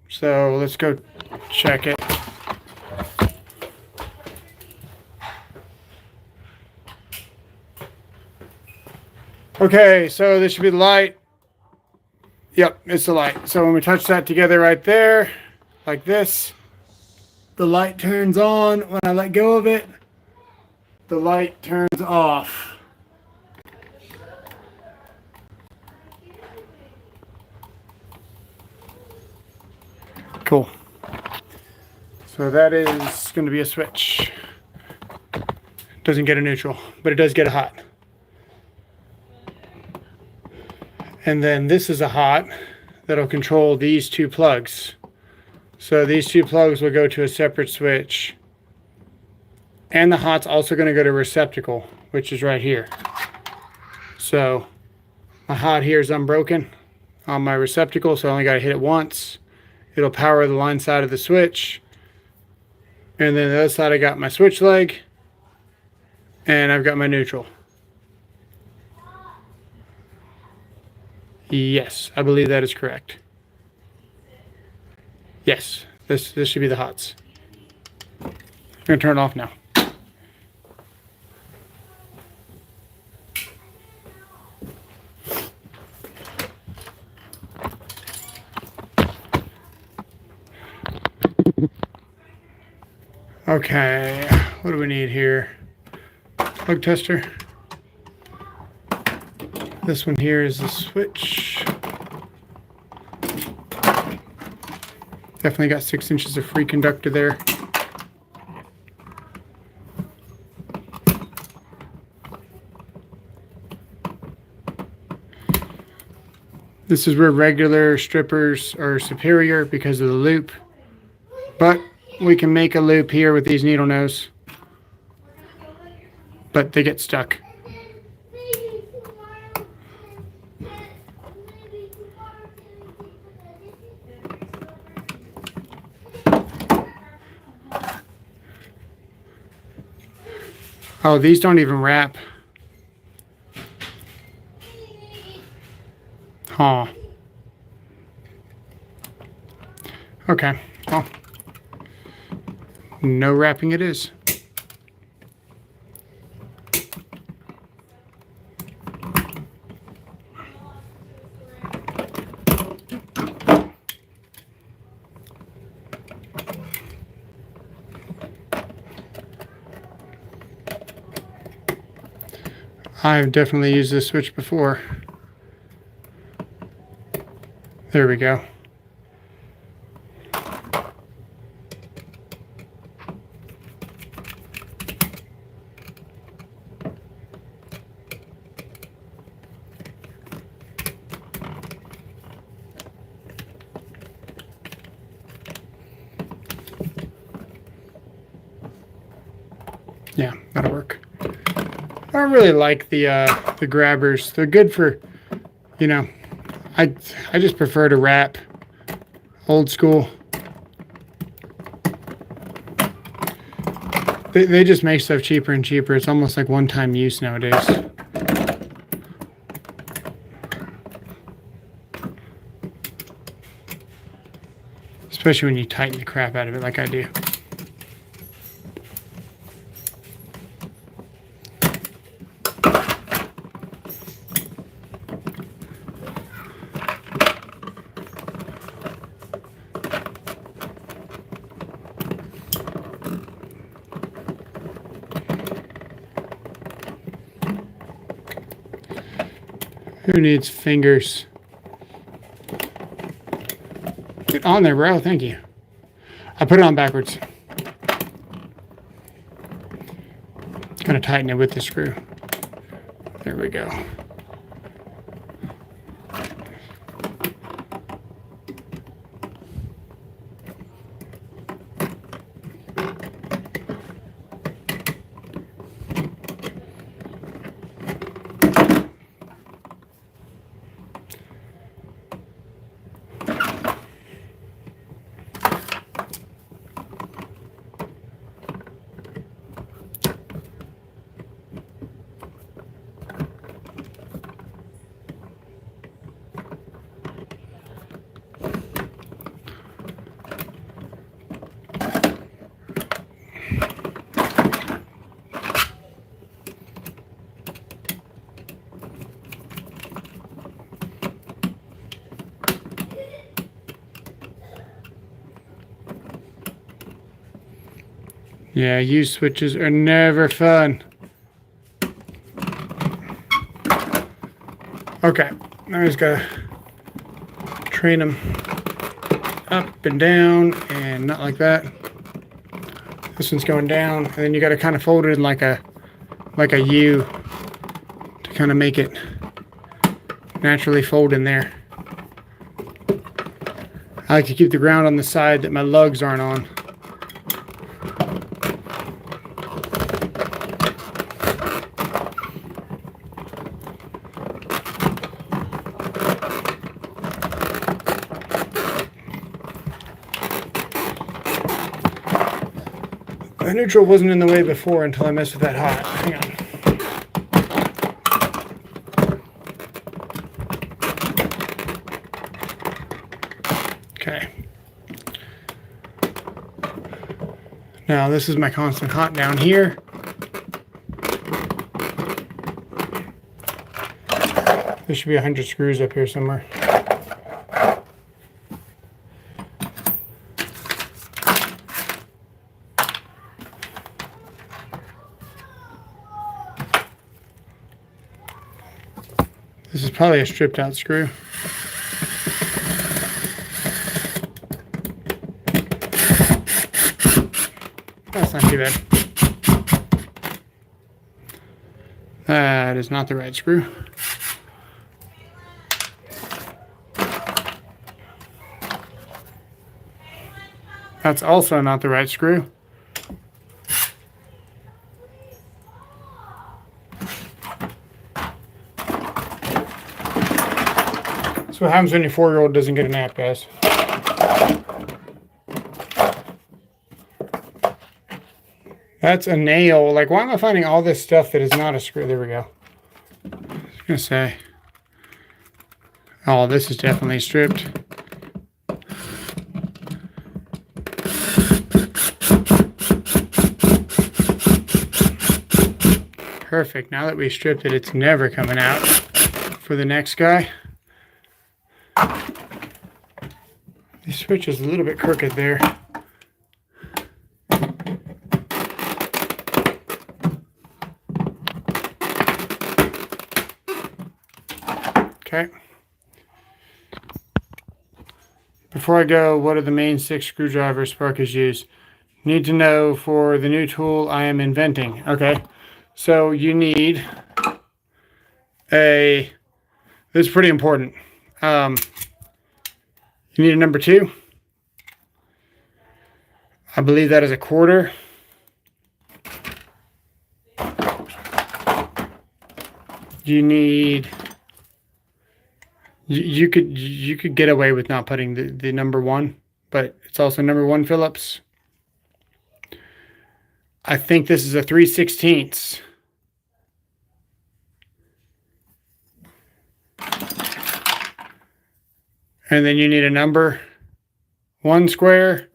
So let's go check it. Okay, so this should be the light. Yep, it's the light. So when we touch that together right there, like this, the light turns on. When I let go of it, the light turns off. Cool. So that is going to be a switch. Doesn't get a neutral, but it does get a hot. And then this is a hot that'll control these two plugs. So these two plugs will go to a separate switch. And the hot's also going to go to a receptacle, which is right here. So my hot here is unbroken on my receptacle, so I only got to hit it once. It'll power the line side of the switch. And then the other side I got my switch leg. And I've got my neutral. Yes, I believe that is correct. Yes, this should be the hots. I'm going to turn it off now. Okay, what do we need here? Plug tester. This one here is the switch. Definitely got 6 inches of free conductor there. This is where regular strippers are superior because of the loop. But we can make a loop here with these needle nose. But they get stuck. Oh, these don't even wrap. Huh. Okay. Well, no wrapping it is. I've definitely used this switch before. There we go. Yeah, that'll work. I don't really like the grabbers. They're good for, you know, I just prefer to wrap old school. They just make stuff cheaper and cheaper. It's almost like one-time use nowadays. Especially when you tighten the crap out of it like I do. Who needs fingers? Get on there, bro. Thank you. I put it on backwards. Kind of tighten it with the screw. There we go. Yeah, used switches are never fun. Okay, now I just gotta train them up and down and not like that. This one's going down, and then you gotta kind of fold it in like a U to kind of make it naturally fold in there. I like to keep the ground on the side that my lugs aren't on. The neutral wasn't in the way before until I messed with that hot. Hang on. Okay. Now this is my constant hot down here. There should be 100 screws up here somewhere. This is probably a stripped out screw. That's not too bad. That is not the right screw. That's also not the right screw. That's what happens when your 4-year-old doesn't get a nap, guys. That's a nail. Like, why am I finding all this stuff that is not a screw? There we go. I was gonna say. Oh, this is definitely stripped. Perfect. Now that we stripped it, it's never coming out for the next guy. The switch is a little bit crooked there. Okay. Before I go, what are the main 6 screwdrivers Sparkers use? Need to know for the new tool I am inventing. Okay. So you need this is pretty important. You need a number 2. I believe that is a 1/4. You need, you could get away with not putting the number 1, but it's also number 1 Phillips. I think this is a 3/16. And then you need a number 1 square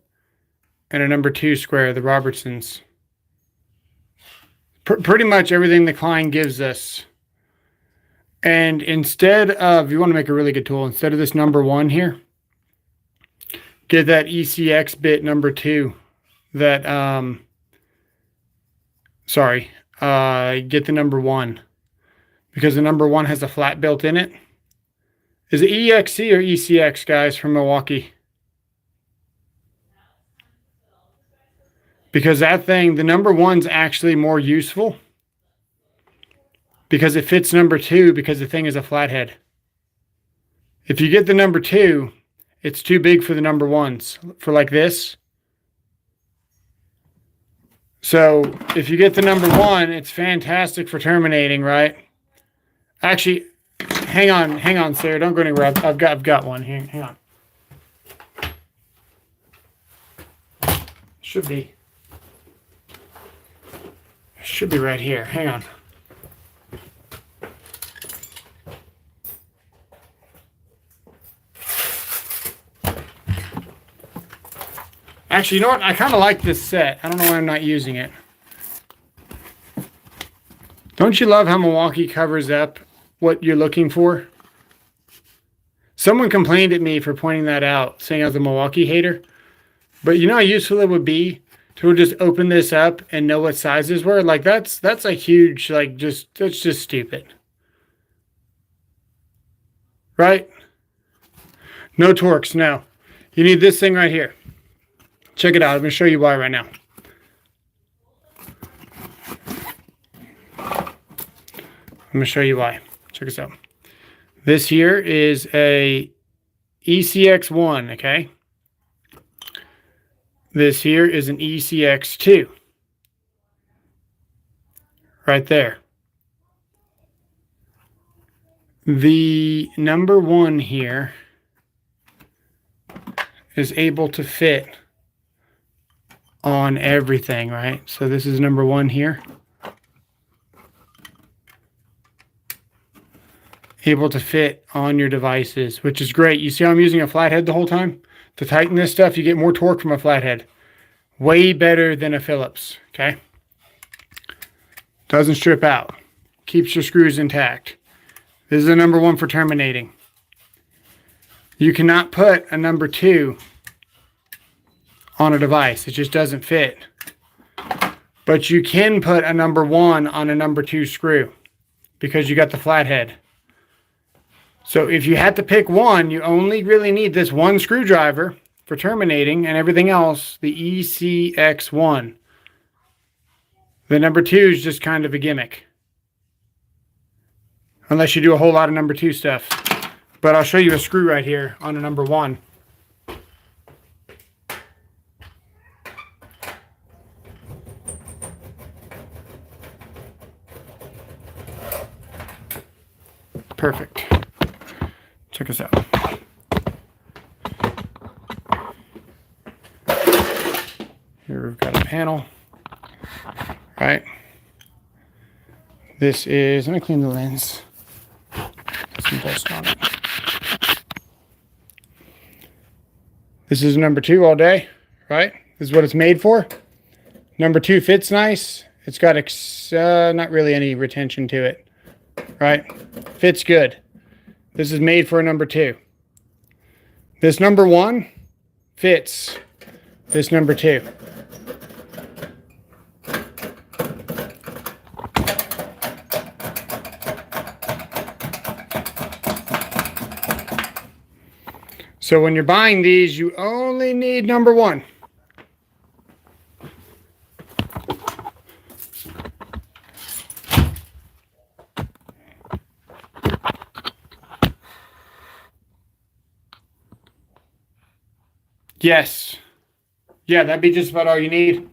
and a number 2 square, the Robertsons. Pretty much everything the Klein gives us. And instead of, you want to make a really good tool, instead of this number 1 here, get that ECX bit number 2. That, get the number 1. because the number 1 has a flat built in it. Is it EXC or ECX, guys, from Milwaukee? Because that thing, the number 1's actually more useful because it fits number 2 because the thing is a flathead. If you get the number 2, it's too big for the number 1s, for like this. So if you get the number 1, it's fantastic for terminating, right? Actually, hang on, Sarah. Don't go anywhere. I've got one here. Hang on. Should be right here. Hang on. Actually, you know what? I kind of like this set. I don't know why I'm not using it. Don't you love how Milwaukee covers up what you're looking for? Someone complained at me for pointing that out, saying I was a Milwaukee hater. But you know how useful it would be to just open this up and know what sizes were? Like that's a huge, like that's just stupid. Right? No Torx, no. You need this thing right here. Check it out. I'm going to show you why right now. I'm going to show you why. Check this out. This here is a ECX1, okay? This here is an ECX2. Right there. The number 1 here is able to fit on everything, right? So this is number 1 here. Able to fit on your devices, which is great. You see how I'm using a flathead the whole time? To tighten this stuff, you get more torque from a flathead. Way better than a Phillips, okay? Doesn't strip out. Keeps your screws intact. This is the number 1 for terminating. You cannot put a number 2 on a device. It just doesn't fit. But you can put a number 1 on a number 2 screw because you got the flathead. So if you had to pick one, you only really need this one screwdriver for terminating, and everything else, the ECX1. The number 2 is just kind of a gimmick. Unless you do a whole lot of number 2 stuff. But I'll show you a screw right here on a number 1. Perfect. Check this out. Here we've got a panel, right? This is, let me clean the lens. Put some dust on it. This is number 2 all day, right? This is what it's made for. Number 2 fits nice. It's got not really any retention to it, right? Fits good. This is made for a number 2. This number 1 fits this number 2. So when you're buying these, you only need number 1. Yes. Yeah, that'd be just about all you need.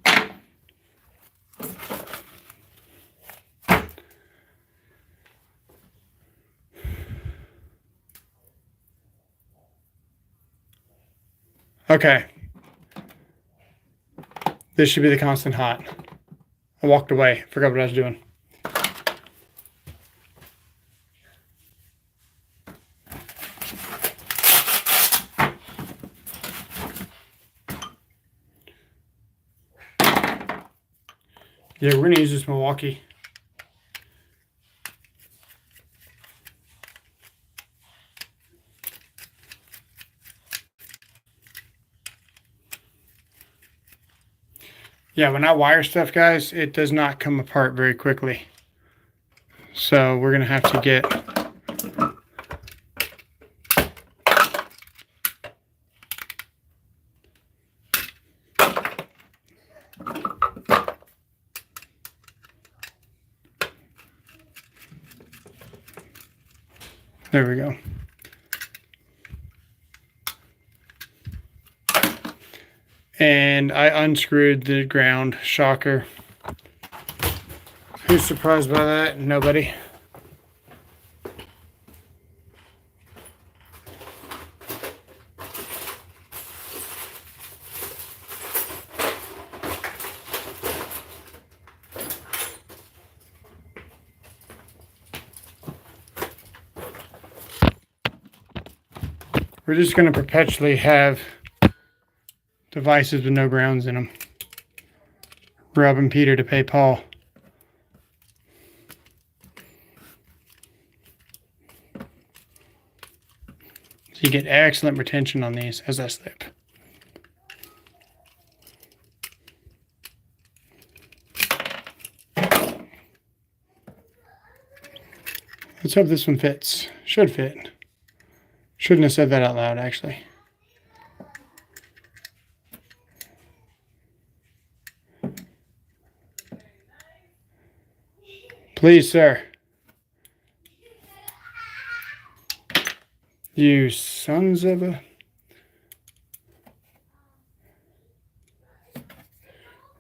Okay. This should be the constant hot. I walked away. Forgot what I was doing. Yeah, we're going to use this Milwaukee. Yeah, when I wire stuff, guys, it does not come apart very quickly. So we're going to have to get there we go. And I unscrewed the ground. Shocker. Who's surprised by that? Nobody. We're just going to perpetually have devices with no grounds in them. Robbing Peter to pay Paul. So you get excellent retention on these as I slip. Let's hope this one fits. Should fit. Shouldn't have said that out loud, actually. Please, sir. You sons of a...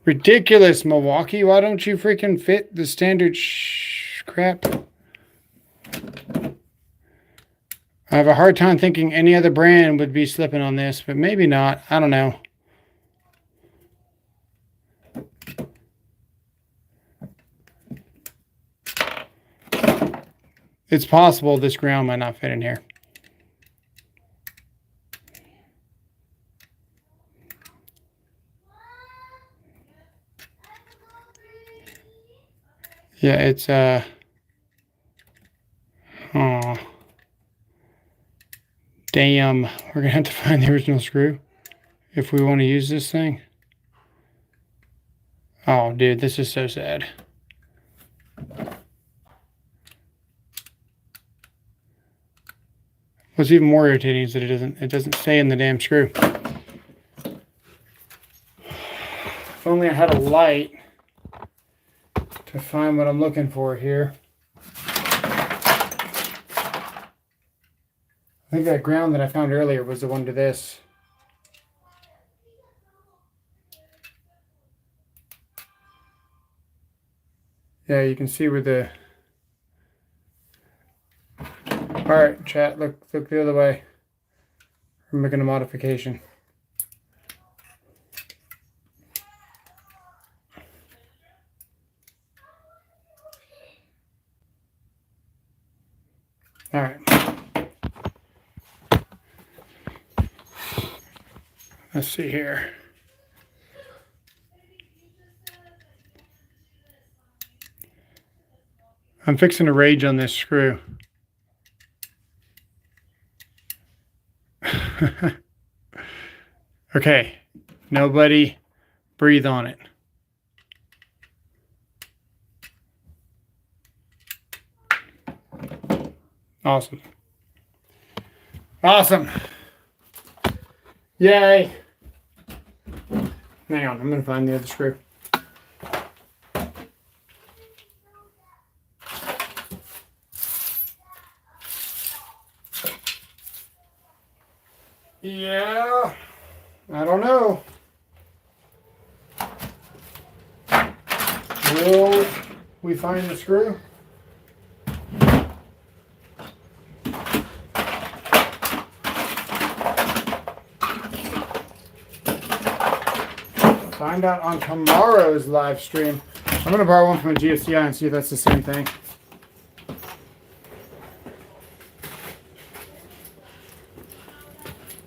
Ridiculous, Milwaukee. Why don't you freaking fit the standard crap? I have a hard time thinking any other brand would be slipping on this, but maybe not. I don't know. It's possible this ground might not fit in here. Yeah, it's oh. Damn, we're gonna have to find the original screw if we want to use this thing. Oh, dude, this is so sad. What's even more irritating is that it doesn't stay in the damn screw. If only I had a light to find what I'm looking for here. I think that ground that I found earlier was the one to this. Yeah, you can see where the... Alright, chat, look the other way. We're making a modification. Alright. Let's see here. I'm fixing to rage on this screw. Okay, nobody breathe on it. Awesome. Awesome. Yay. Hang on, I'm going to find the other screw. Yeah, I don't know. Will we find the screw? Find out on tomorrow's live stream. I'm going to borrow one from a GFCI and see if that's the same thing.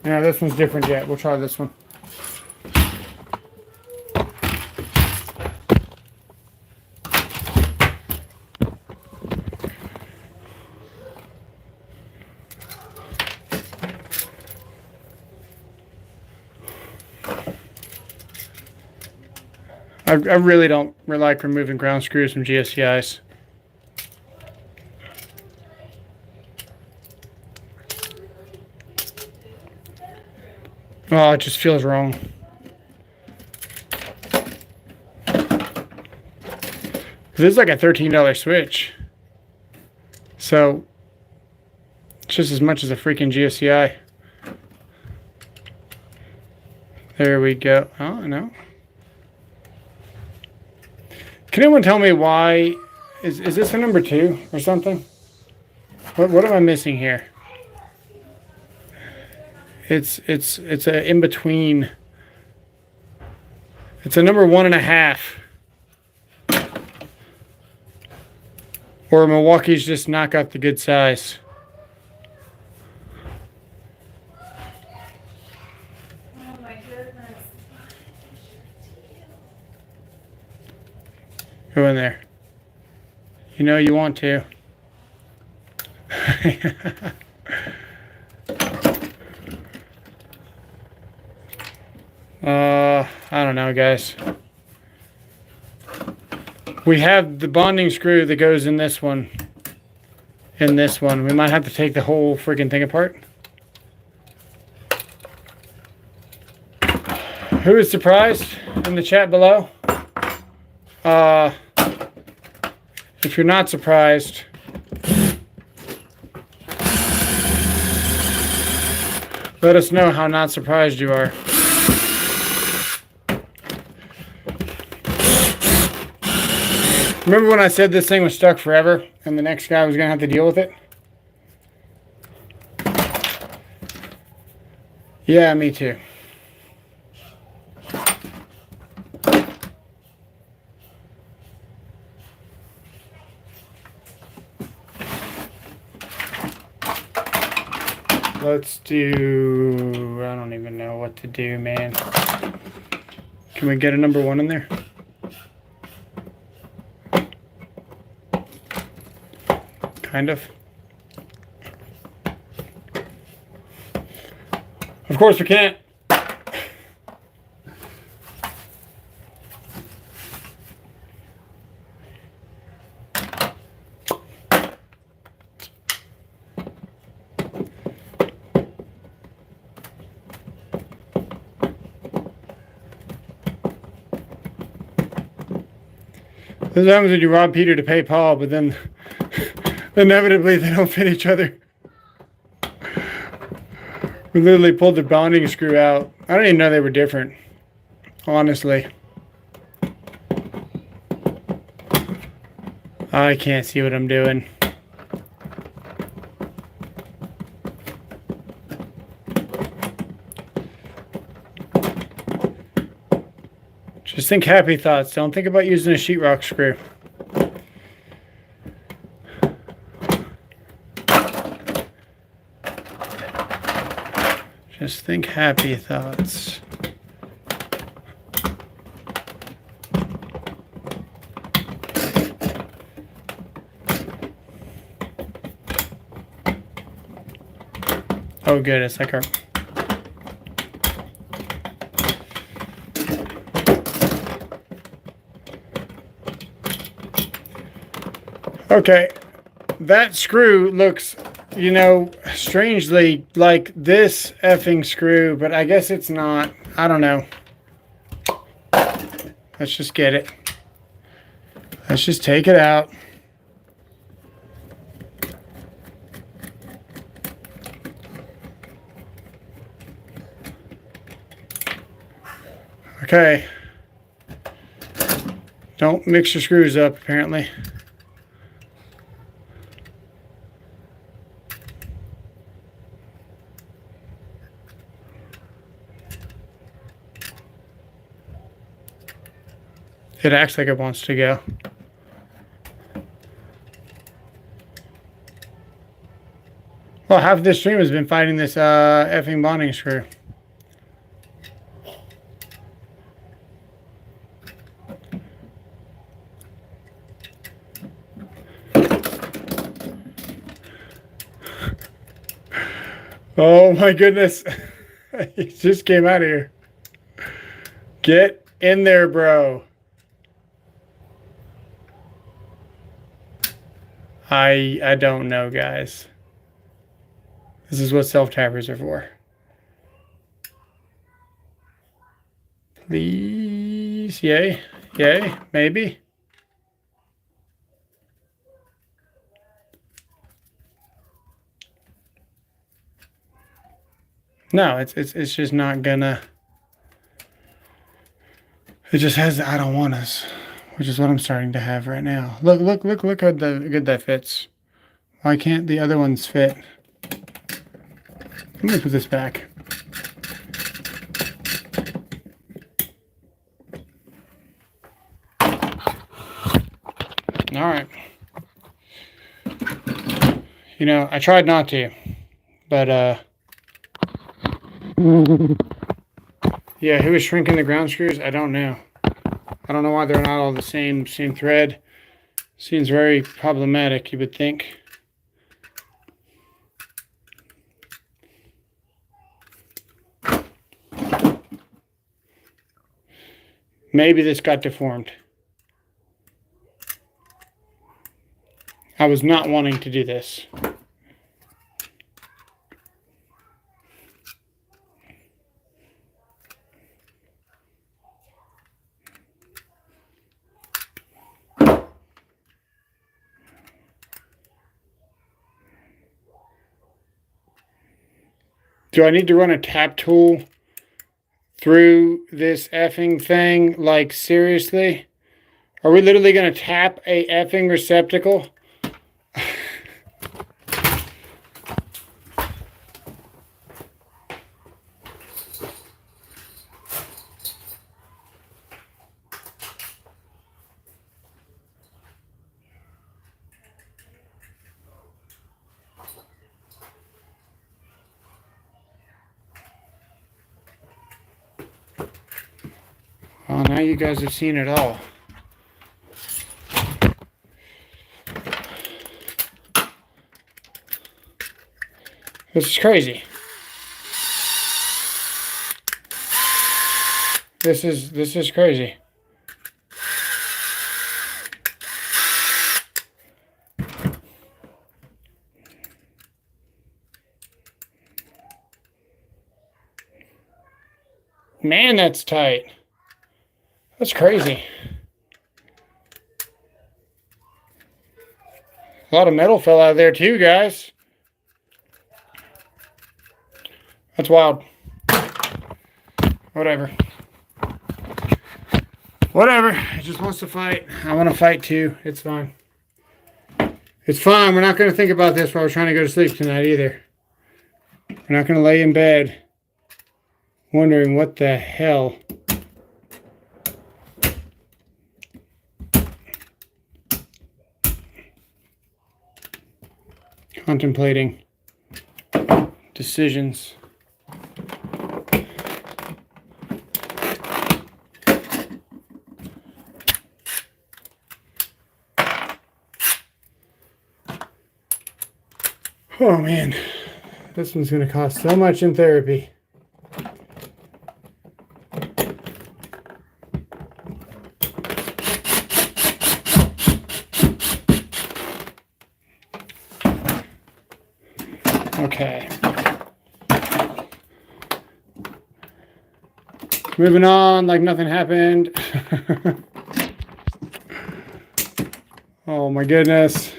Yeah, this one's different yet. We'll try this one. I really don't like removing ground screws from GSCIs. Oh, it just feels wrong. This is like a $13 switch. So, it's just as much as a freaking GSCI. There we go. Oh, no. Can anyone tell me why? Is this a number 2 or something? What am I missing here? It's a in between. It's a number 1.5. Or Milwaukee's just not got the good size. Oh my goodness. Go in there. You know you want to. I don't know, guys. We have the bonding screw that goes in this one. In this one. We might have to take the whole freaking thing apart. Who is surprised in the chat below? If you're not surprised, let us know how not surprised you are. Remember when I said this thing was stuck forever and the next guy was going to have to deal with it? Yeah, me too. Let's do... I don't even know what to do, man. Can we get a number 1 in there? Kind of. Of course we can't. This happens when you rob Peter to pay Paul, but then inevitably they don't fit each other. We literally pulled the bonding screw out. I didn't even know they were different, honestly. I can't see what I'm doing. Just think happy thoughts. Don't think about using a sheetrock screw. Just think happy thoughts. Oh, good. It's like our... Okay, that screw looks, you know, strangely like this effing screw, but I guess it's not. I don't know. Let's just get it. Let's just take it out. Okay. Don't mix your screws up, apparently. It acts like it wants to go. Well, half of this stream has been fighting this effing bonding screw. Oh my goodness. He just came out of here. Get in there, bro. I don't know, guys. This is what self-tappers are for. Please. Yay. Yay. Maybe. No, it's just not gonna. It just has the I don't want us, which is what I'm starting to have right now. Look how good that fits. Why can't the other ones fit? Let me put this back. All right. You know, I tried not to, but yeah, who was shrinking the ground screws? I don't know. I don't know why they're not all the same thread. Seems very problematic, you would think. Maybe this got deformed. I was not wanting to do this. Do I need to run a tap tool through this effing thing? Like, seriously? Are we literally going to tap a effing receptacle? Well, now you guys have seen it all. This is crazy. This is crazy. Man, that's tight. That's crazy. A lot of metal fell out of there too, guys. That's wild. Whatever. Whatever. It just wants to fight. I want to fight too. It's fine. It's fine. We're not going to think about this while we're trying to go to sleep tonight either. We're not going to lay in bed wondering what the hell. Contemplating decisions. Oh man, this one's going to cost so much in therapy. Okay. Moving on like nothing happened. Oh my goodness.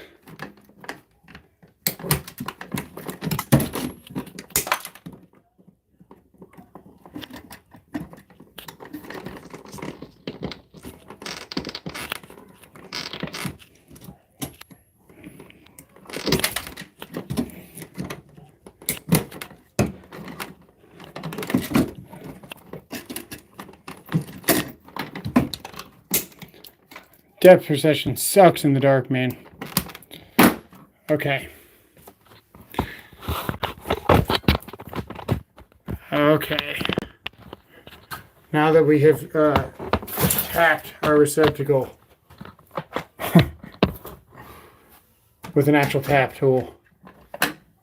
Depth perception sucks in the dark, man. Okay. Okay. Now that we have tapped our receptacle with an actual tap tool,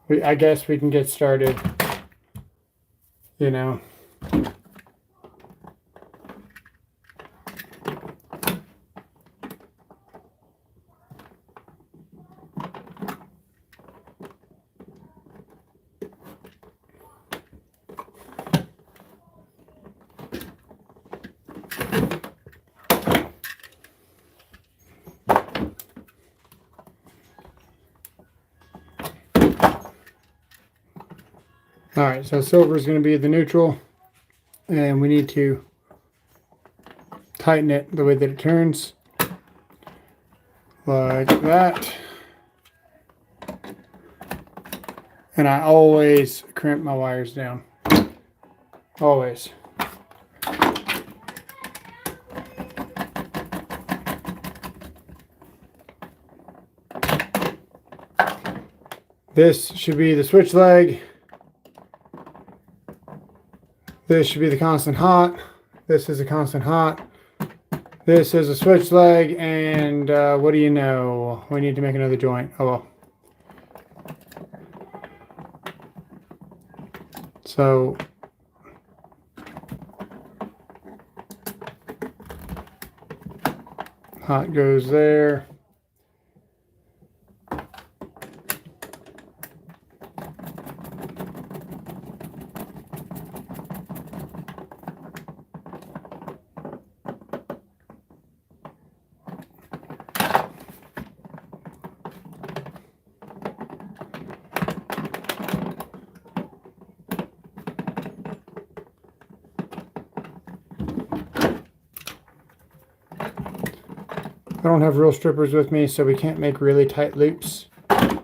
I guess we can get started, you know. All right, so silver is going to be the neutral, and we need to tighten it the way that it turns, like that. And I always crimp my wires down, always. This should be the switch leg. This should be the constant hot. This is a constant hot. This is a switch leg, and what do you know? We need to make another joint. Oh well. So hot goes there. I don't have real strippers with me, so we can't make really tight loops. So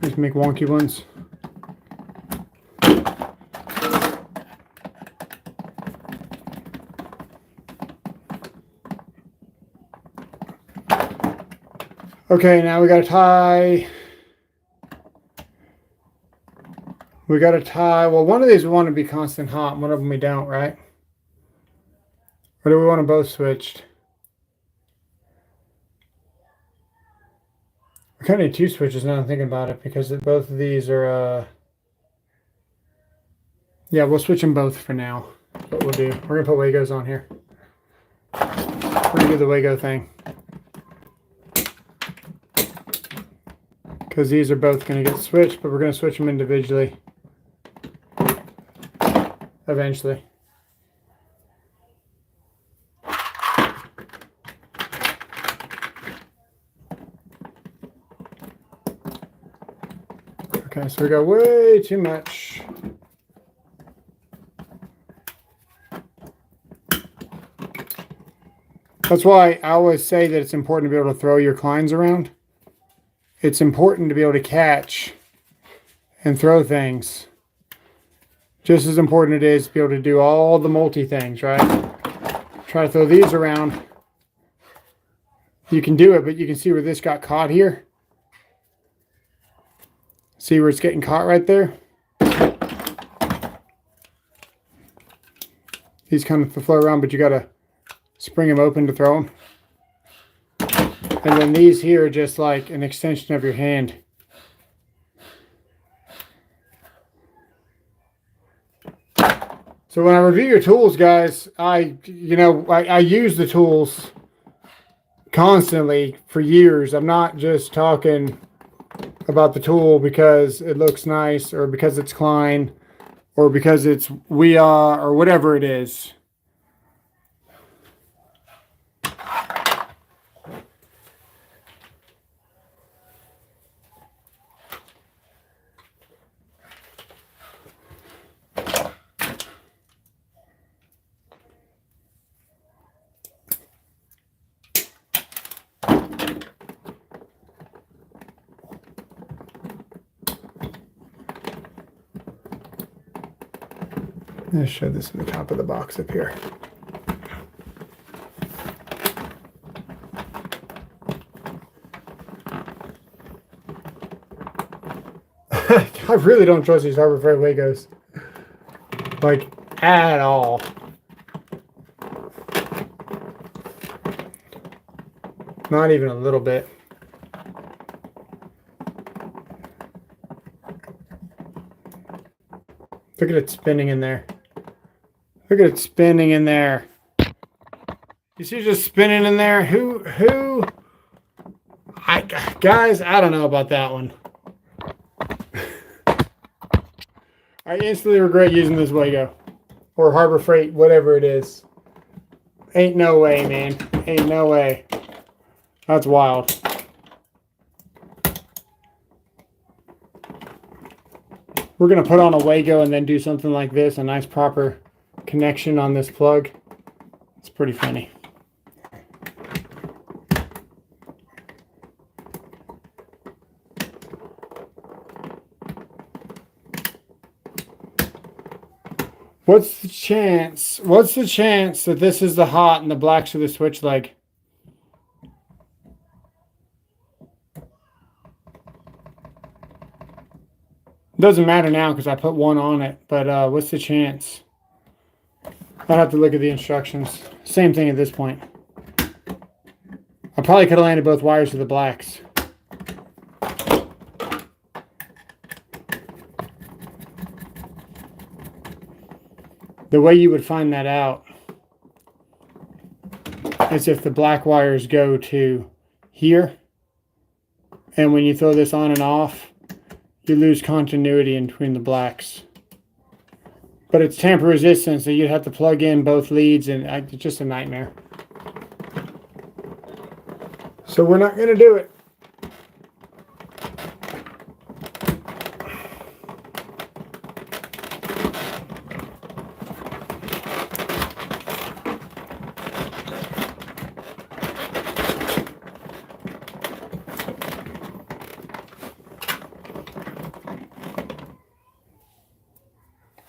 we can make wonky ones. Okay, now we gotta tie. We gotta tie. Well, one of these we want to be constant hot, one of them we don't, right? Or do we want them both switched? We kind of need two switches now I'm thinking about it, because both of these are, yeah, we'll switch them both for now. That's what we'll do. We're going to put Wagos on here. We're going to do the Wago thing. Because these are both going to get switched, but we're going to switch them individually. Eventually. Okay, so we got way too much. That's why I always say that it's important to be able to throw your clines around. It's important to be able to catch and throw things. Just as important it is to be able to do all the multi things, right? Try to throw these around. You can do it, but you can see where this got caught here. See where it's getting caught right there? These kind of flow around, but you gotta spring them open to throw them. And then these here are just like an extension of your hand. So when I review your tools, guys, I use the tools constantly for years. I'm not just talking about the tool because it looks nice, or because it's Klein, or because it's WEA, or whatever it is. Let's show this in the top of the box up here. I really don't trust these Harbor Freight Wagos. Like, at all. Not even a little bit. Look at it spinning in there. Look at it spinning in there. You see it just spinning in there? Guys, I don't know about that one. I instantly regret using this Wago. Or Harbor Freight, whatever it is. Ain't no way, man. Ain't no way. That's wild. we're going to put on a Wago and then do something like this, a nice proper connection on this plug. It's pretty funny. What's the chance that this is the hot and the black's are the switch leg? Doesn't matter now because I put one on it, but what's the chance? I'll have to look at the instructions. Same thing at this point. I probably could have landed both wires to the blacks. The way you would find that out is if the black wires go to here, and when you throw this on and off, you lose continuity in between the blacks. But it's tamper resistant, so you'd have to plug in both leads, and it's just a nightmare. So we're not going to do it.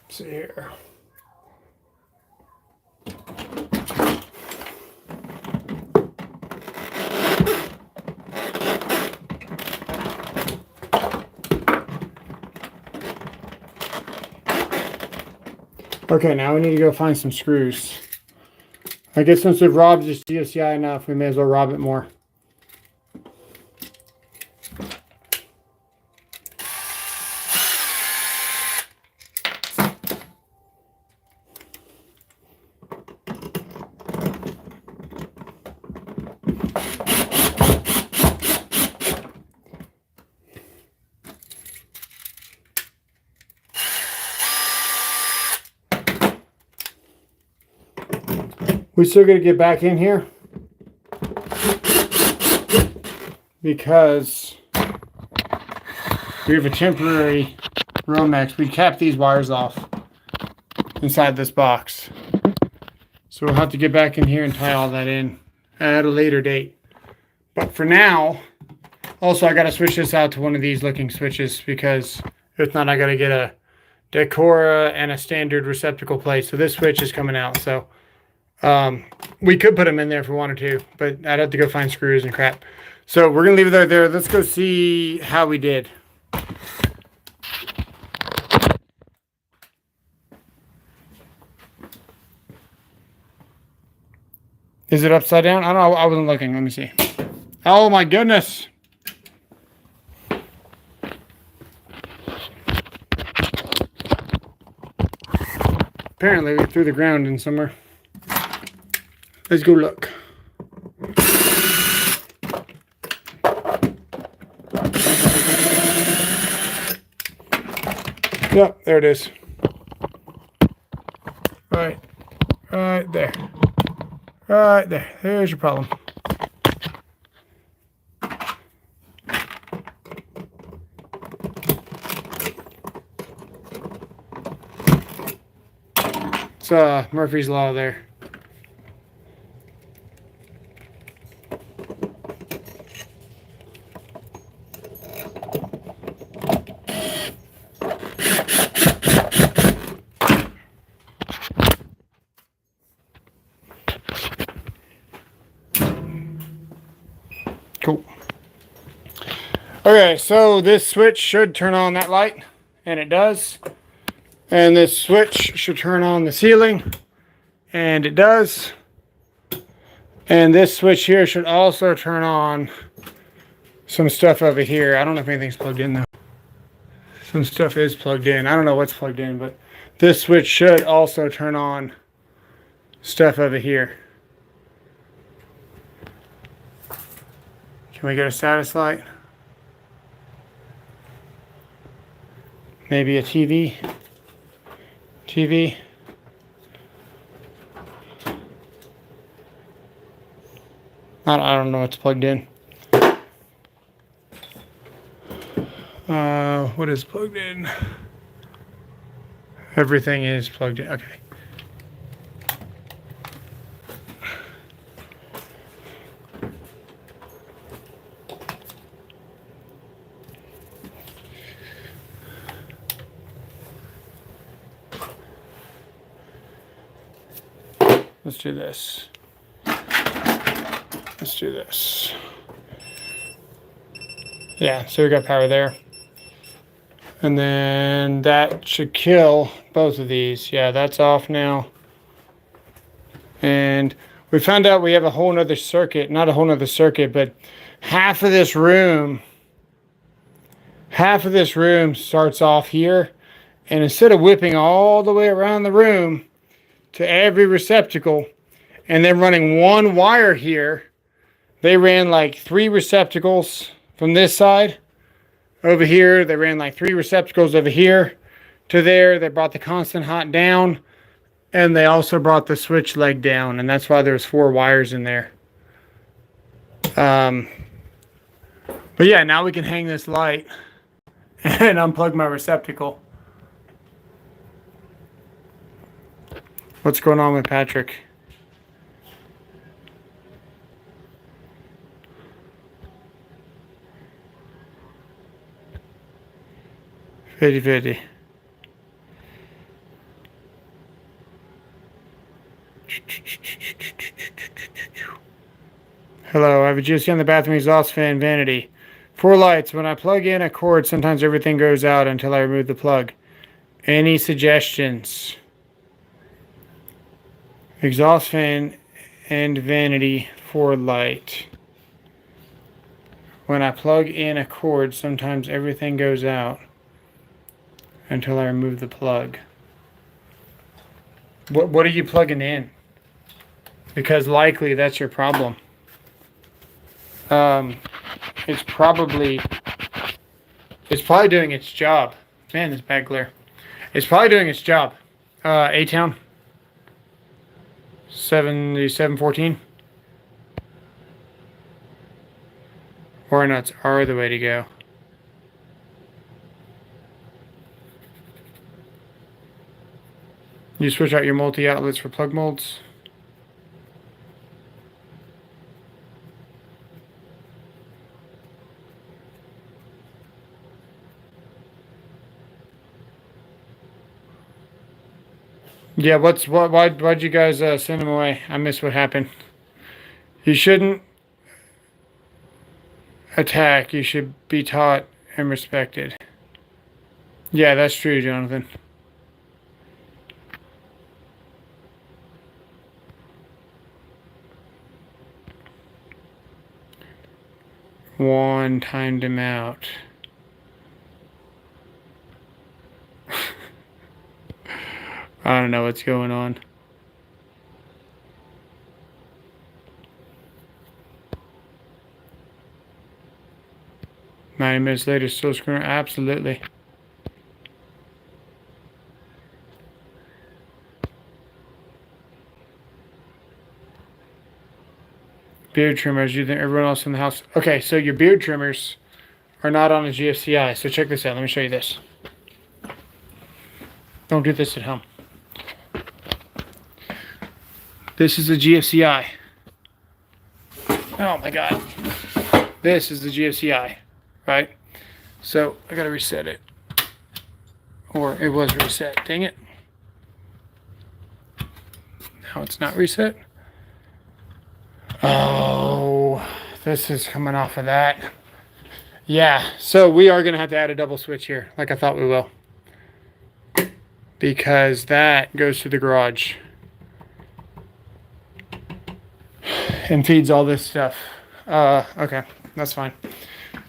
See here. Okay, now we need to go find some screws. I guess since we've robbed this GFCI enough, we may as well rob it more. We still got to get back in here because we have a temporary Romex. We capped these wires off inside this box. So we'll have to get back in here and tie all that in at a later date. But for now, also I got to switch this out to one of these looking switches because if not, I got to get a Decora and a standard receptacle plate. So this switch is coming out. So we could put them in there if we wanted to, but I'd have to go find screws and crap. So we're going to leave it there. Let's go see how we did. Is it upside down? I don't know. I wasn't looking. Let me see. Oh my goodness. Apparently we threw the ground in somewhere. Let's go look. Yep, there it is. Right there. Right there. There's your problem. It's Murphy's Law there. Cool. Okay, so this switch should turn on that light, and it does. And this switch should turn on the ceiling, and it does. And this switch here should also turn on some stuff over here. I don't know if anything's plugged in though. Some stuff is plugged in. I don't know what's plugged in, but this switch should also turn on stuff over here. Can we get a status light? Maybe a TV? TV? I don't know what's plugged in. What is plugged in? Everything is plugged in. Okay. Let's do this. Let's do this. Yeah, so we got power there. And then that should kill both of these. Yeah, that's off now. And we found out we have a whole nother circuit. Not a whole nother circuit, but half of this room starts off here. And instead of whipping all the way around the room to every receptacle and then running one wire here, they ran like 3 receptacles from this side over here. They ran like 3 receptacles over here to there. They brought the constant hot down, and they also brought the switch leg down, and that's why there's 4 wires in there. But yeah, now we can hang this light and unplug my receptacle. What's going on with Patrick? Fifty. Hello, I have a GSC on the bathroom exhaust fan vanity. 4 lights. When I plug in a cord, sometimes everything goes out until I remove the plug. Any suggestions? Exhaust fan and vanity 4 light. When I plug in a cord, sometimes everything goes out until I remove the plug. What are you plugging in? Because likely that's your problem. It's probably doing its job. Man, this bad glare. It's probably doing its job. A-Town 7714. Or nuts are the way to go. You switch out your multi-outlets for plug molds. Yeah, why'd you guys send him away? I missed what happened. You shouldn't attack. You should be taught and respected. Yeah, that's true, Jonathan. One timed him out. I don't know what's going on. "90 minutes later, still screwing." Absolutely. Beard trimmers. You think everyone else in the house? Okay, so your beard trimmers are not on a GFCI. So check this out. Let me show you this. Don't do this at home. This is the GFCI. Oh my God. This is the GFCI, right? So I gotta reset it. Or it was reset. Dang it. Now it's not reset. Oh, this is coming off of that. Yeah, so we are gonna have to add a double switch here, like I thought we will. Because that goes to the garage and feeds all this stuff. Okay, that's fine.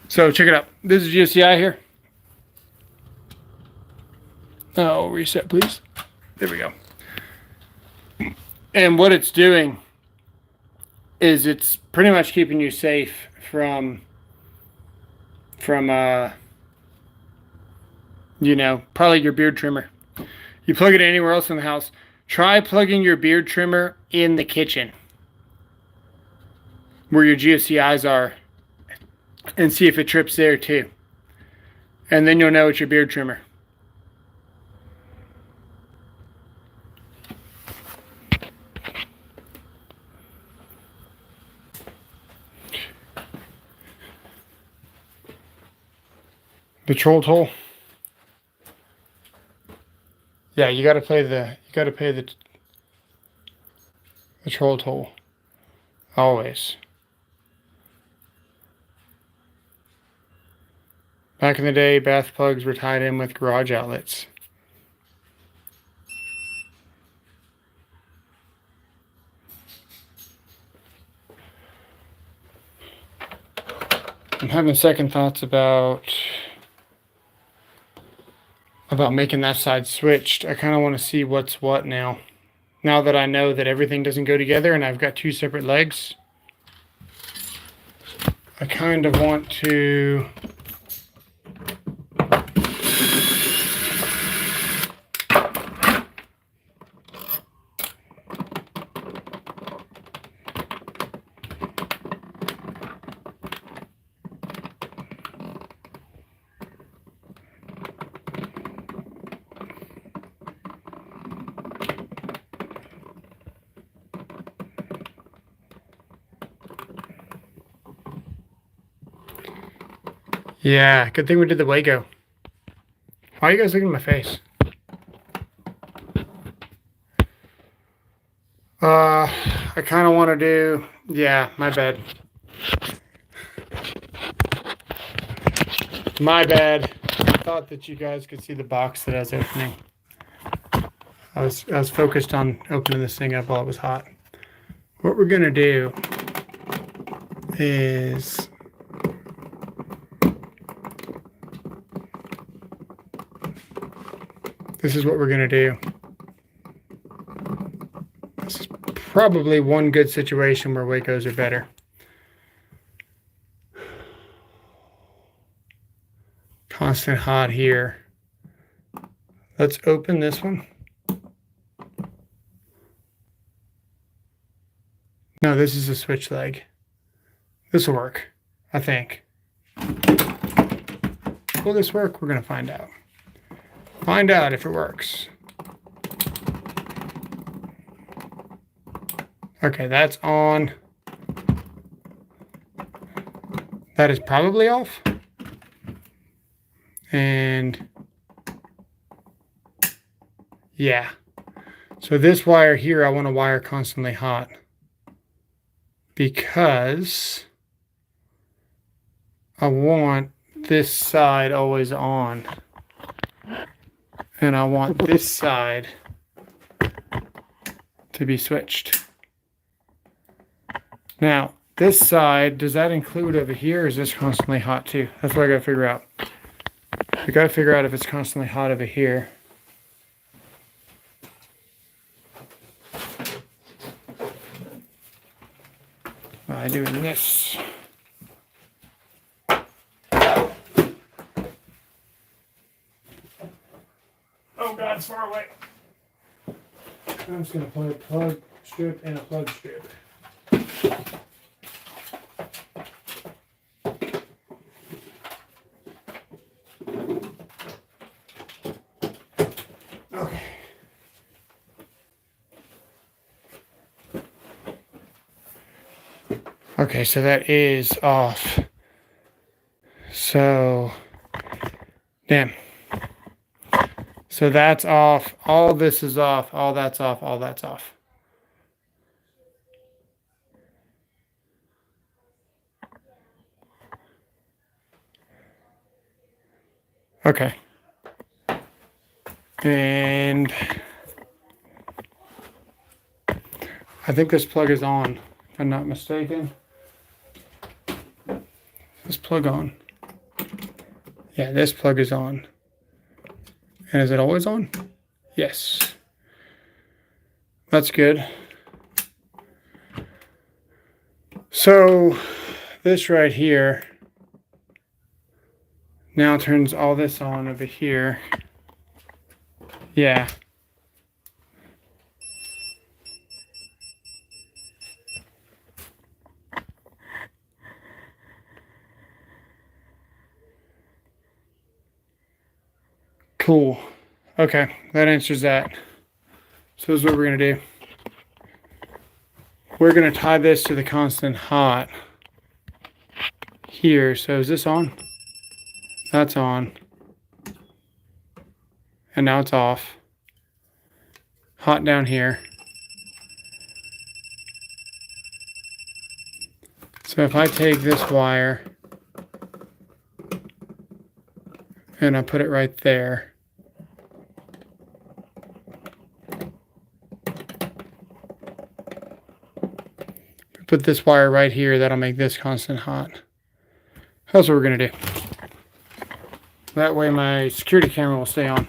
So check it out. This is GFCI here. Oh, reset, please. There we go. And what it's doing is it's pretty much keeping you safe from you know, probably your beard trimmer. You plug it anywhere else in the house. Try plugging your beard trimmer in the kitchen where your GFCIs are and see if it trips there too. And then you'll know it's your beard trimmer. The troll tool. Yeah, you gotta pay the troll tool. Always. Back in the day, bath plugs were tied in with garage outlets. I'm having second thoughts about making that side switched. I kind of want to see what's what now. Now that I know that everything doesn't go together and I've got two separate legs, I kind of want to yeah, good thing we did the Wago. Why are you guys looking at my face? I kind of want to do, yeah, my bad. My bad. I thought that you guys could see the box that I was opening. I was focused on opening this thing up while it was hot. What we're gonna do is this is what we're gonna do. This is probably one good situation where Wacos are better. Constant hot here. Let's open this one. No, this is a switch leg. This will work, I think. Will this work? We're gonna find out. Find out if it works. Okay, that's on. That is probably off. And yeah. So this wire here, I want to wire constantly hot because I want this side always on. And I want this side to be switched. Now, this side, does that include over here, or is this constantly hot too? That's what I gotta figure out. I gotta figure out if it's constantly hot over here. By doing this. Oh God, it's far away. I'm just gonna plug a plug strip and a plug strip. Okay. Okay, so that is off. So, damn. So that's off. All this is off. All that's off. All that's off. Okay. And I think this plug is on, if I'm not mistaken. This plug on. Yeah, this plug is on. And is it always on? Yes. That's good. So this right here now turns all this on over here. Yeah. Cool. Okay, that answers that. So this is what we're gonna do. We're gonna tie this to the constant hot here. So is this on? That's on. And now it's off. Hot down here. So if I take this wire and I put it right there. Put this wire right here, that'll make this constant hot. That's what we're gonna do. That way my security camera will stay on.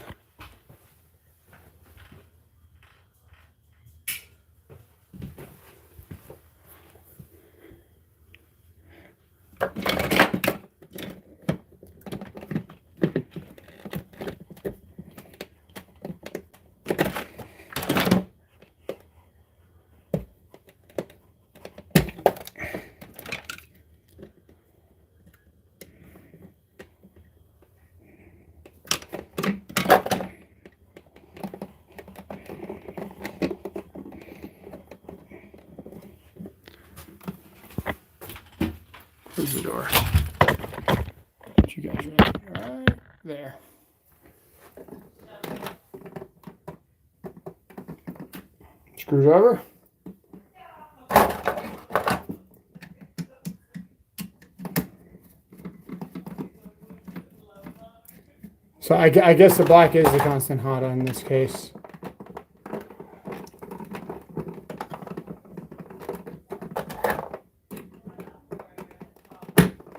Close the door. Put you guys right there. Screwdriver. So I guess the black is the constant hot in this case.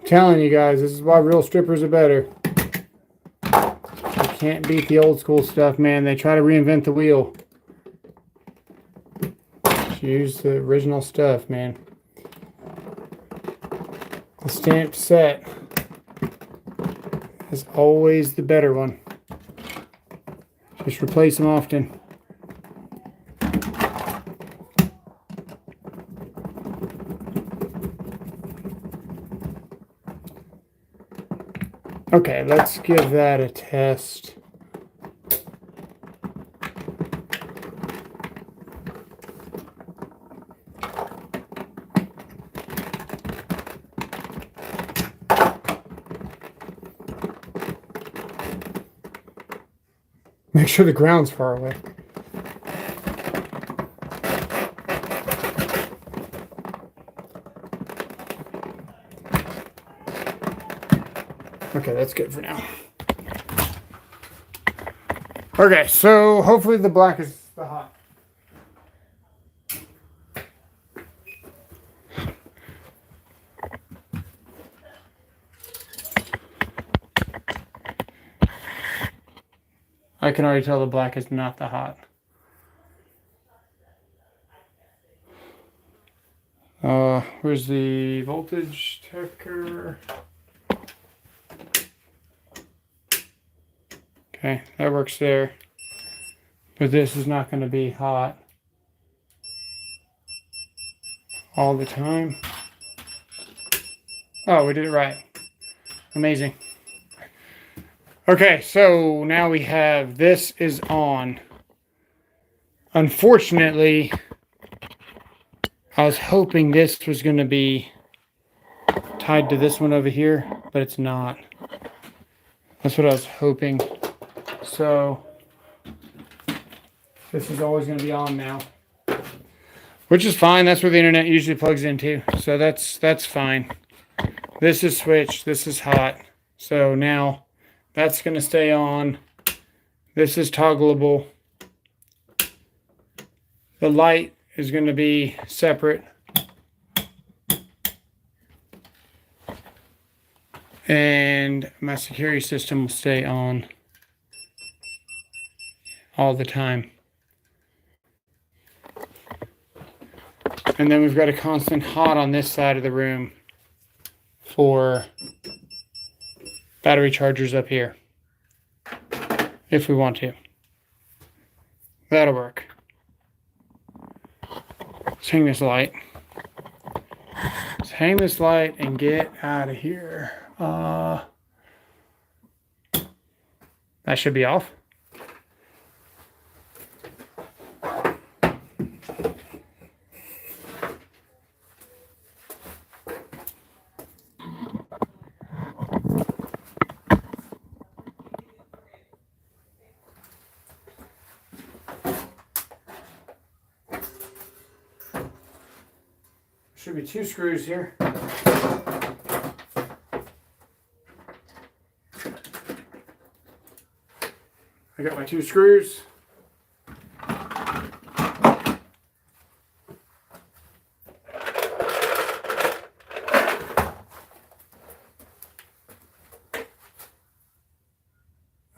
Telling you guys, this is why real strippers are better. You can't beat the old school stuff, man. They try to reinvent the wheel. Just use the original stuff, man. The stamp set is always the better one. Just replace them often. Okay, let's give that a test. Make sure the ground's far away. Okay, that's good for now. Okay, so hopefully the black is the hot. I can already tell the black is not the hot. Where's the voltage checker? Okay, that works there. But this is not going to be hot all the time. Oh, we did it right. Amazing. Okay, so now we have this is on. Unfortunately, I was hoping this was going to be tied to this one over here, but it's not. That's what I was hoping. So this is always going to be on now, which is fine. That's where the internet usually plugs into. So that's fine. This is switched. This is hot. So now that's going to stay on. This is toggleable. The light is going to be separate. And my security system will stay on all the time. And then we've got a constant hot on this side of the room for battery chargers up here, if we want to. That'll work. Let's hang this light. Let's hang this light and get out of here. That should be off. should be 2 screws here. I got my 2 screws.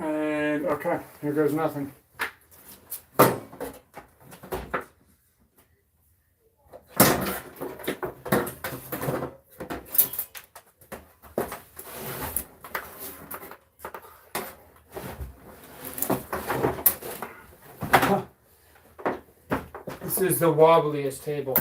And okay, here goes nothing. This is the wobbliest table.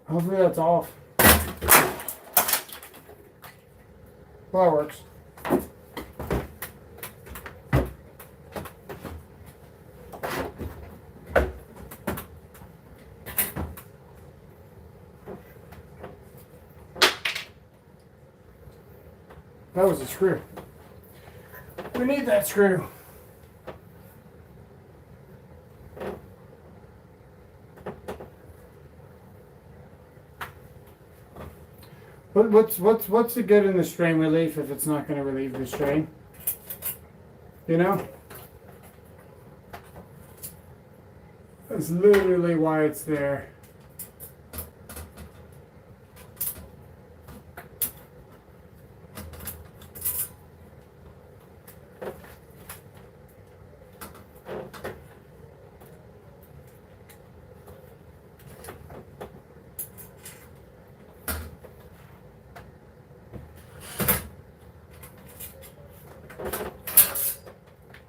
Hopefully that's off. Well, that works. That was a screw. We need that screw. What's the good in the strain relief if it's not going to relieve the strain? You know? That's literally why it's there.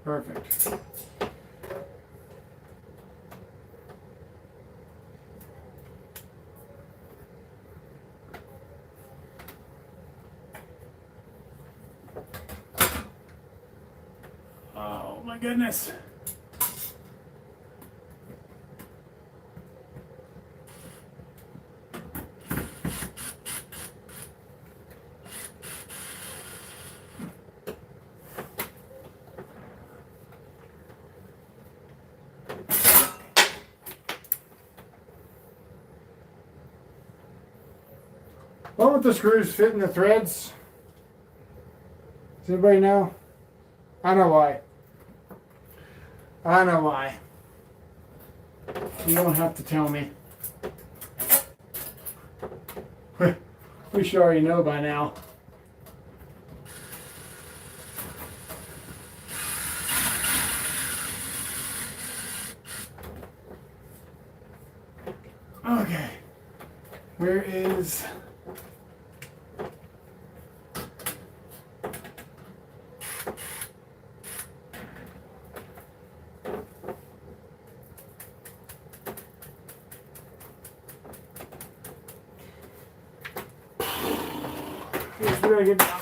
Perfect. Oh my goodness. Why won't the screws fit in the threads? Does anybody know? I know why. I know why. You don't have to tell me. We should already know by now. Okay. Where is... Here's where I get down.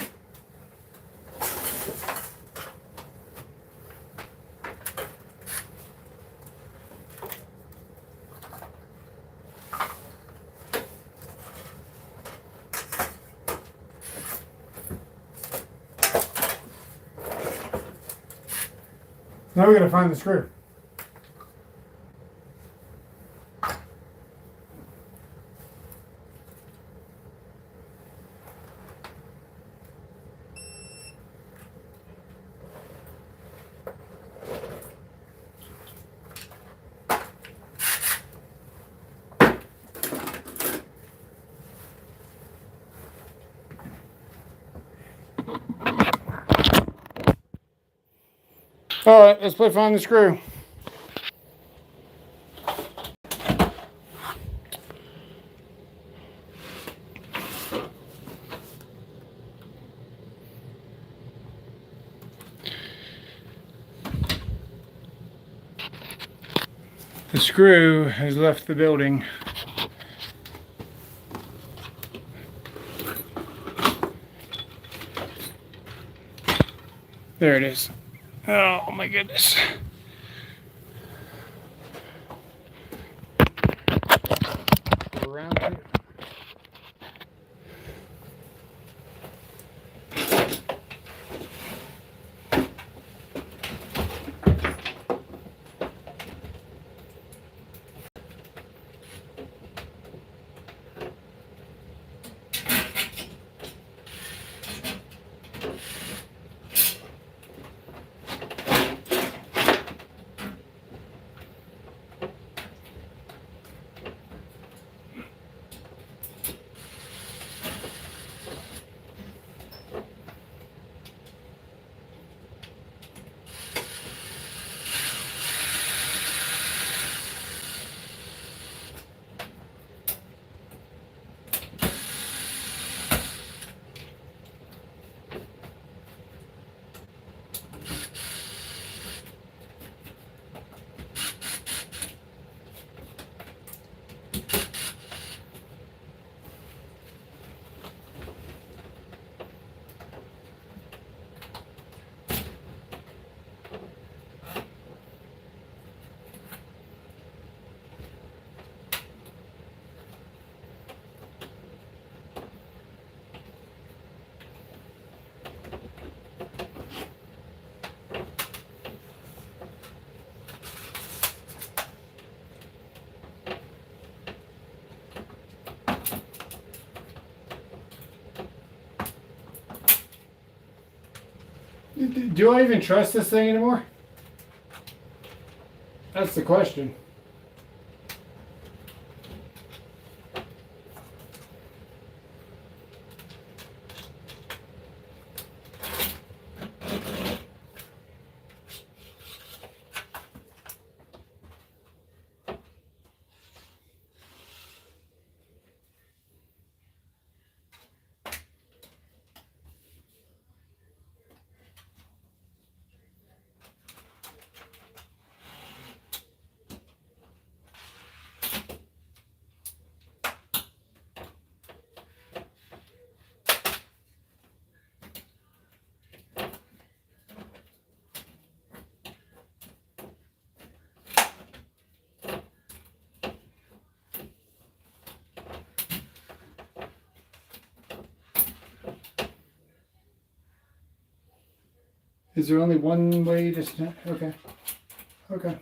Now we gotta find the screw. All right, let's play find the screw. The screw has left the building. There it is. Oh my goodness. Go around here. Do I even trust this thing anymore? That's the question. Is there only one way to snap? Okay. Okay.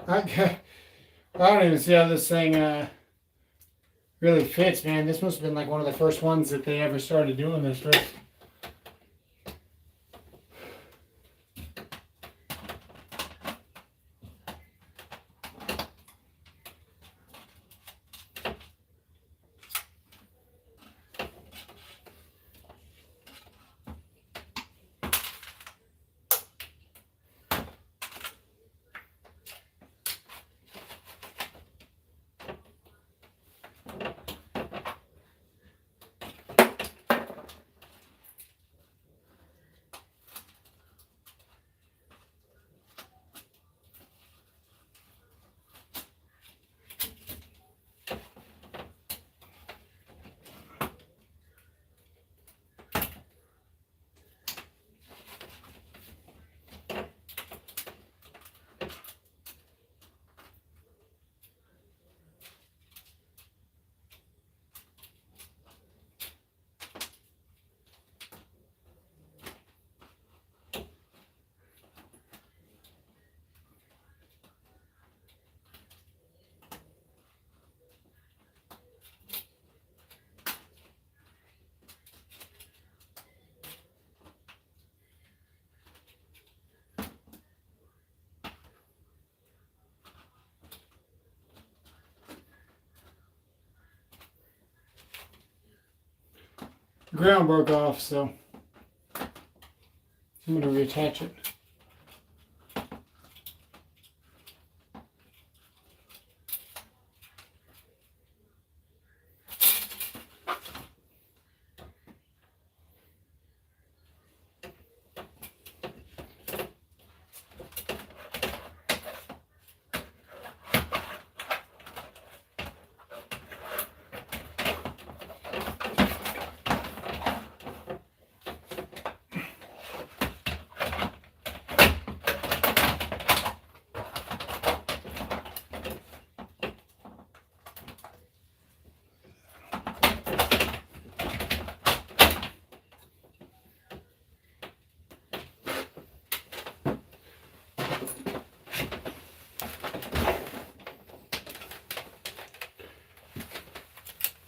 I don't even see how this thing really fits, man. This must have been like one of the first ones that they ever started doing this with. ground broke off, so I'm going to reattach it.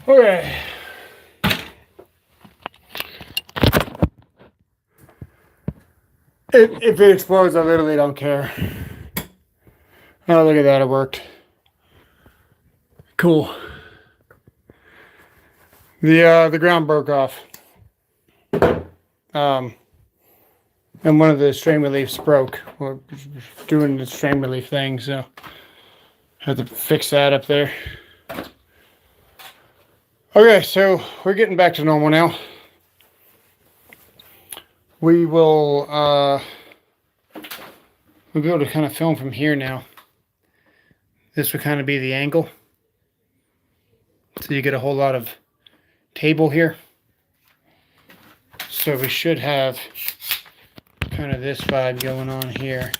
Okay. If it explodes, I literally don't care. Oh, look at that, it worked. Cool. The ground broke off. And one of the strain reliefs broke. We're doing the strain relief thing, so had to fix that up there. Okay, so we're getting back to normal now. We will we'll be able to kind of film from here now. This would kind of be the angle. So you get a whole lot of table here. So we should have kind of this vibe going on here.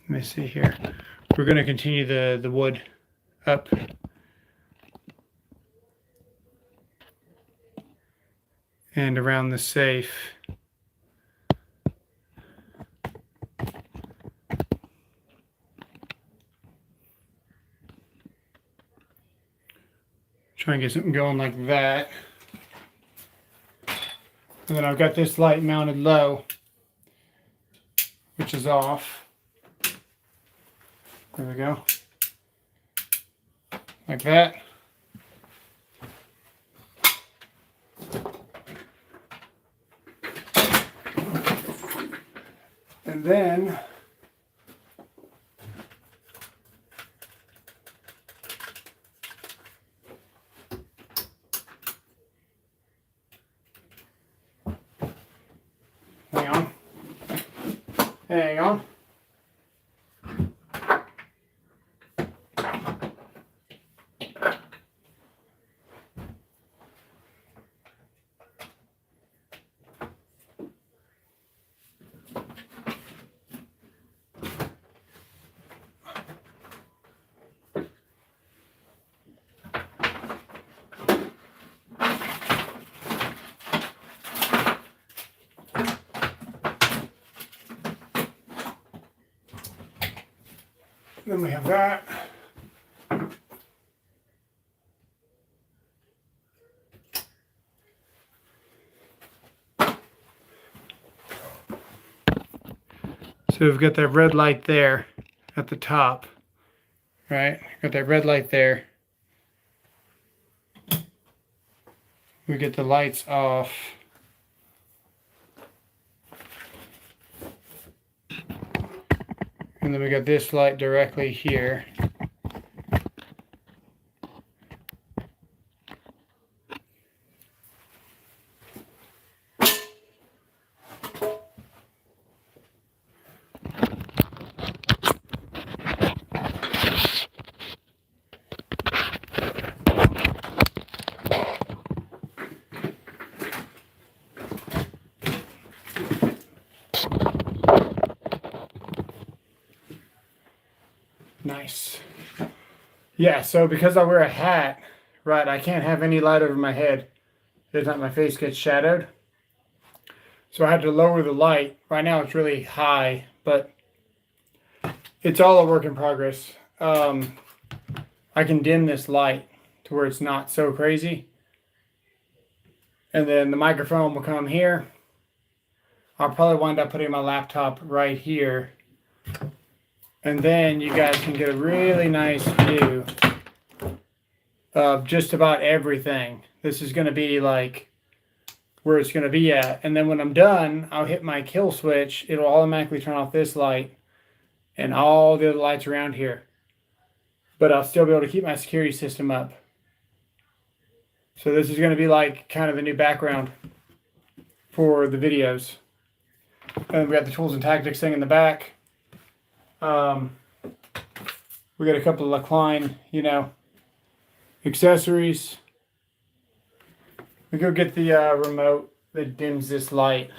Let me see here. We're going to continue the wood up. And around the safe. Try and get something going like that. And then I've got this light mounted low, which is off. There we go. Like that. And then hang on. Then we have that. So we've got that red light there at the top, right? Got that red light there. We get the lights off. And then we got this light directly here. Nice. Yeah, so because I wear a hat, right, I can't have any light over my head. It's not my face gets shadowed. So I had to lower the light. Right now it's really high, but it's all a work in progress. I can dim this light to where it's not so crazy. And then the microphone will come here. I'll probably wind up putting my laptop right here. And then you guys can get a really nice view of just about everything. This is going to be like where it's going to be at. And then when I'm done, I'll hit my kill switch. It'll automatically turn off this light and all the other lights around here. But I'll still be able to keep my security system up. So this is going to be like kind of a new background for the videos. And we got the tools and tactics thing in the back. We got a couple of Klein, accessories. We go get the remote that dims this light.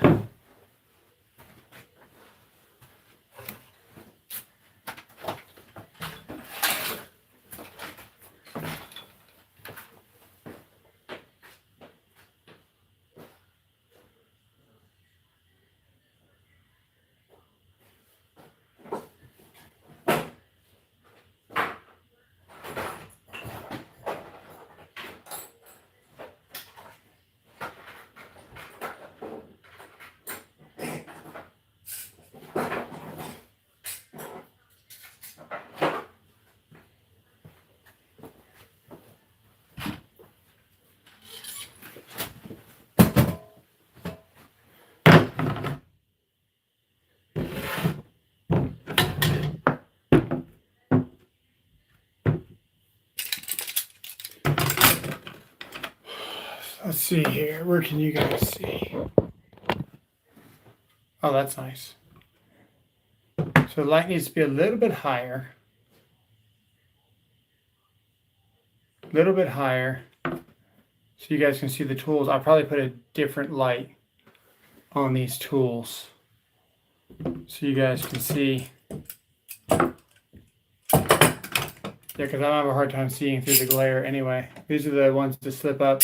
Let's see here. Where can you guys see? Oh, that's nice. So the light needs to be a little bit higher. A little bit higher. So you guys can see the tools. I'll probably put a different light on these tools. So you guys can see. Yeah, because I have a hard time seeing through the glare anyway. These are the ones that slip up.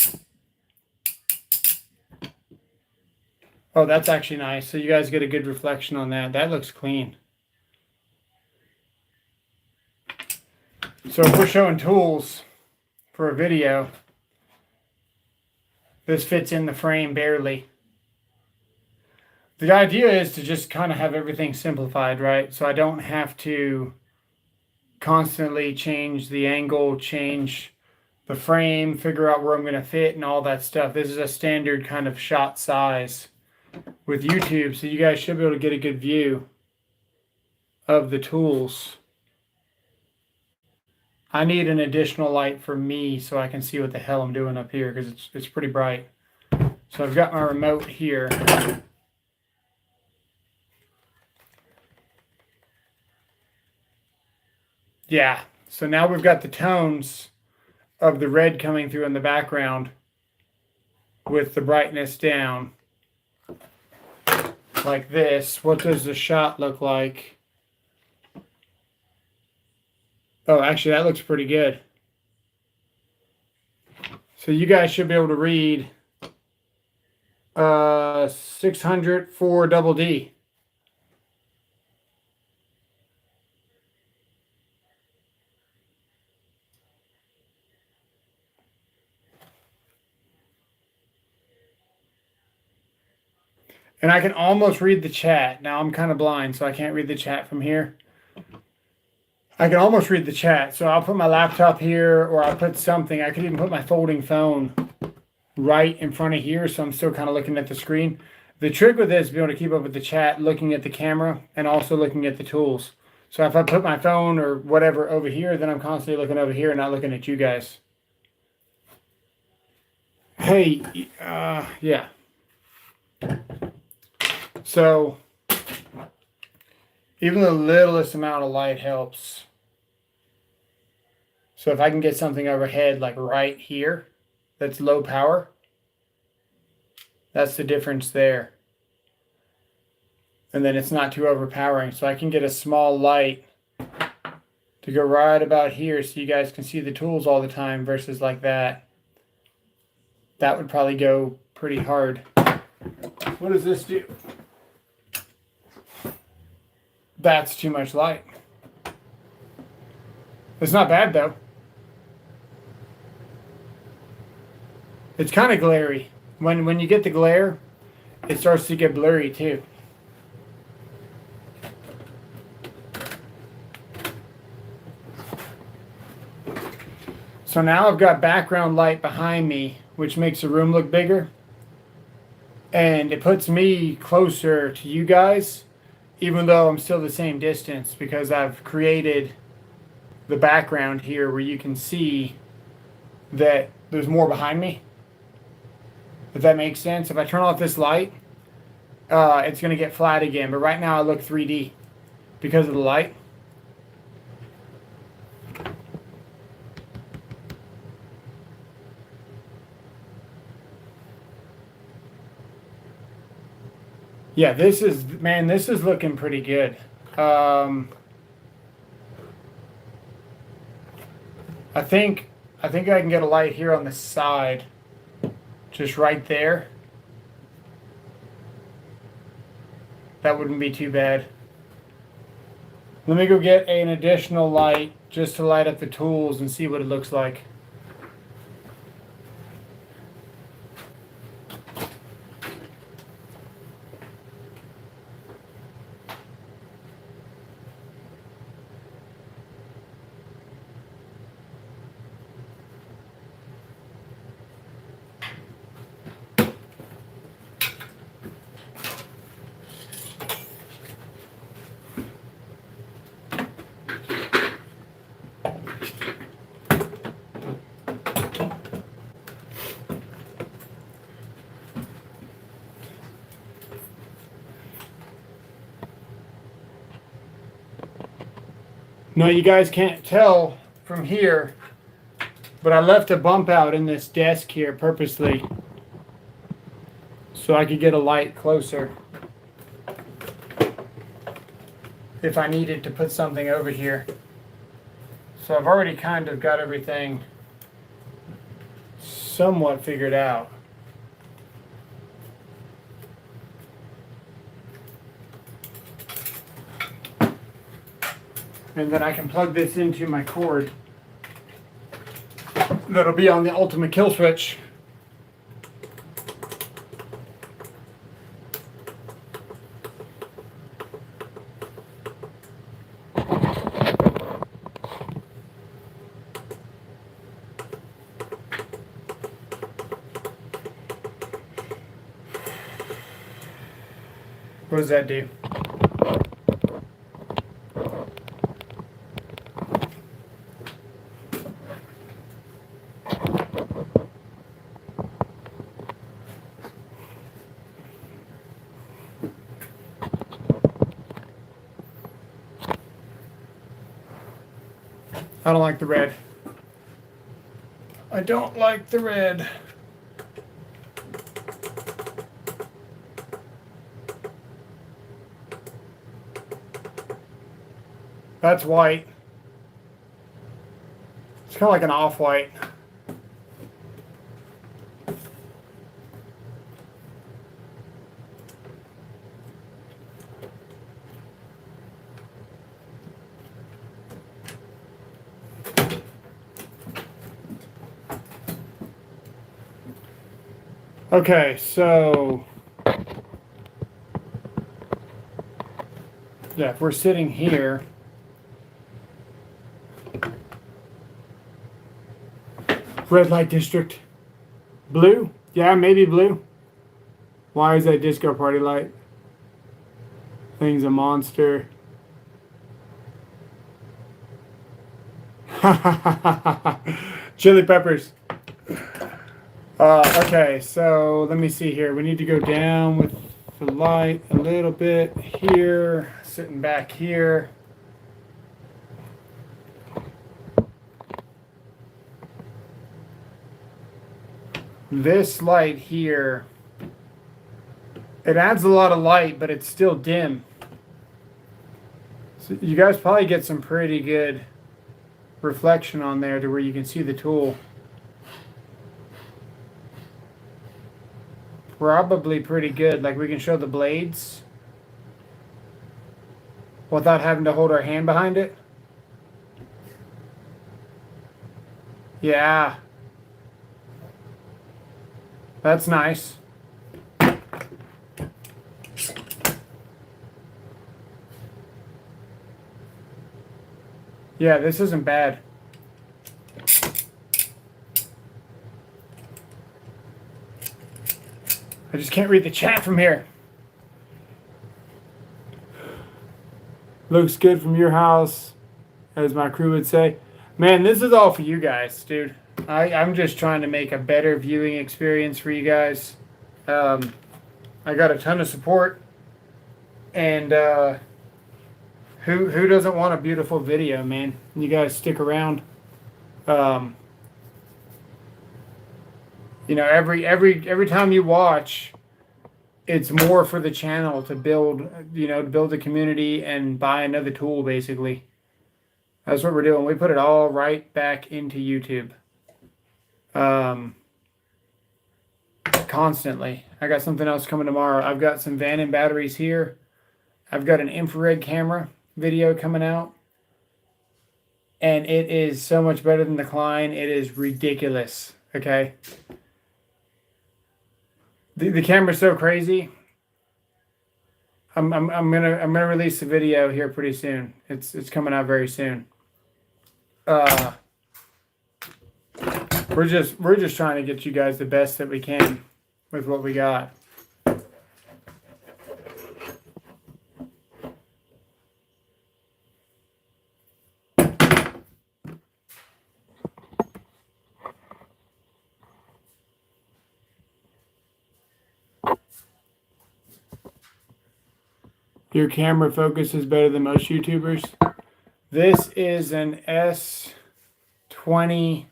Oh, that's actually nice. So you guys get a good reflection on that. That looks clean. So if we're showing tools for a video, this fits in the frame barely. The idea is to just kind of have everything simplified, right? So I don't have to constantly change the angle, change the frame, figure out where I'm going to fit and all that stuff. This is a standard kind of shot size with YouTube, so you guys should be able to get a good view of the tools. I need an additional light for me so I can see what the hell I'm doing up here because it's pretty bright. So I've got my remote here. Yeah, so now we've got the tones of the red coming through in the background with the brightness down. Like this. What does the shot look like? Oh, actually, that looks pretty good. So you guys should be able to read 600 for double D. And I can almost read the chat. Now I'm kind of blind, so I can't read the chat from here. I can almost read the chat. So I'll put my laptop here, or I'll put something. I could even put my folding phone right in front of here, so I'm still kind of looking at the screen. The trick with this is being able to keep up with the chat, looking at the camera, and also looking at the tools. So if I put my phone or whatever over here, then I'm constantly looking over here and not looking at you guys. Hey, yeah. So, even the littlest amount of light helps. So if I can get something overhead, like right here, that's low power, that's the difference there. And then it's not too overpowering. So I can get a small light to go right about here so you guys can see the tools all the time versus like that. That would probably go pretty hard. What does this do? That's too much light. It's not bad though. It's kind of glary. When you get the glare, it starts to get blurry too. So now I've got background light behind me, which makes the room look bigger. And it puts me closer to you guys, even though I'm still the same distance, because I've created the background here where you can see that there's more behind me. If that makes sense. If I turn off this light, it's going to get flat again. But right now I look 3D because of the light. Yeah, this is looking pretty good. I think I can get a light here on the side, just right there. That wouldn't be too bad. Let me go get an additional light just to light up the tools and see what it looks like. No, you guys can't tell from here, but I left a bump out in this desk here purposely so I could get a light closer if I needed to put something over here. So I've already kind of got everything somewhat figured out. And then I can plug this into my cord that'll be on the ultimate kill switch. What does that do? I don't like the red. I don't like the red. That's white. It's kind of like an off-white. Okay, so yeah, if we're sitting here, red light district, blue, yeah, maybe blue. Why is that disco party light? Thing's a monster. Chili peppers. Okay, so let me see here. We need to go down with the light a little bit here, sitting back here. This light here, it adds a lot of light, but it's still dim. So you guys probably get some pretty good reflection on there to where you can see the tool. Probably pretty good. Like we can show the blades without having to hold our hand behind it. Yeah. That's nice. Yeah, this isn't bad. I just can't read the chat from here. Looks good from your house, as my crew would say. Man, this is all for you guys, dude. I'm just trying to make a better viewing experience for you guys. I got a ton of support, and who doesn't want a beautiful video, man? You guys stick around. You know, every time you watch, it's more for the channel to build, you know, to build a community and buy another tool, basically. That's what we're doing. We put it all right back into YouTube. Constantly. I got something else coming tomorrow. I've got some Vanon batteries here. I've got an infrared camera video coming out. And it is so much better than the Klein. It is ridiculous. Okay. The camera's so crazy. I'm gonna release the video here pretty soon. It's coming out very soon. We're just trying to get you guys the best that we can with what we got. Your camera focus is better than most YouTubers. This is an S20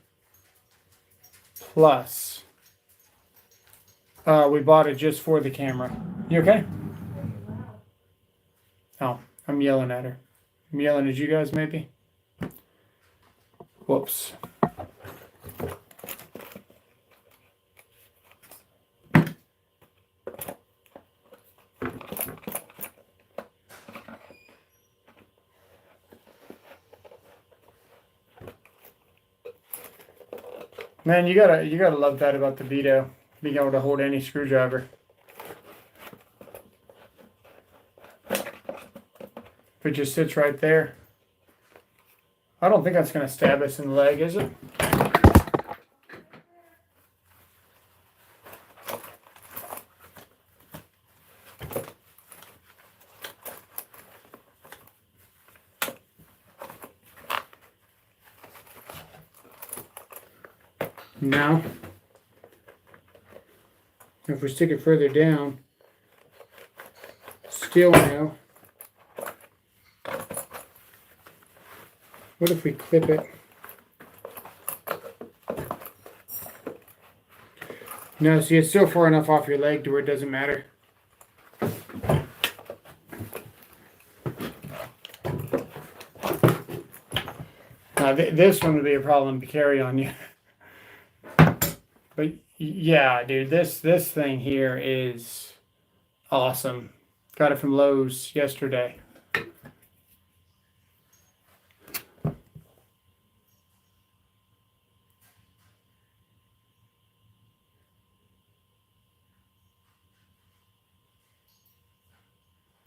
Plus. We bought it just for the camera. You okay? Oh, I'm yelling at her. I'm yelling at you guys, maybe? Whoops. Man, you gotta love that about the Vito, being able to hold any screwdriver. If it just sits right there. I don't think that's gonna stab us in the leg, is it? Now, if we stick it further down, still no. What if we clip it? No, see, it's still far enough off your leg to where it doesn't matter. Now, this one would be a problem to carry on you. But yeah, dude, this thing here is awesome. Got it from Lowe's yesterday.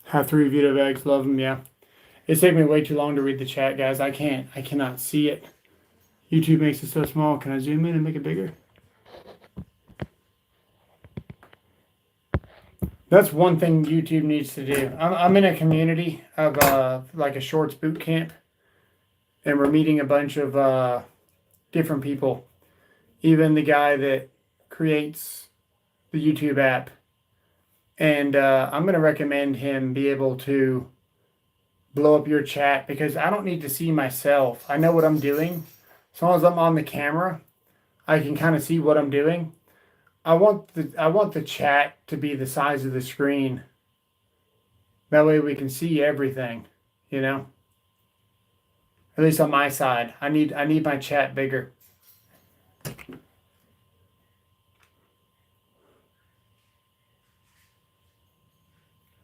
Have 3 Vito bags, love them, yeah. It's taking me way too long to read the chat, guys. I cannot see it. YouTube makes it so small. Can I zoom in and make it bigger? That's one thing YouTube needs to do. I'm in a community of like a shorts boot camp, and we're meeting a bunch of different people. Even the guy that creates the YouTube app. And I'm going to recommend him be able to blow up your chat, because I don't need to see myself. I know what I'm doing. As long as I'm on the camera, I can kind of see what I'm doing. I want the chat to be the size of the screen. That way we can see everything, you know? At least on my side. I need my chat bigger.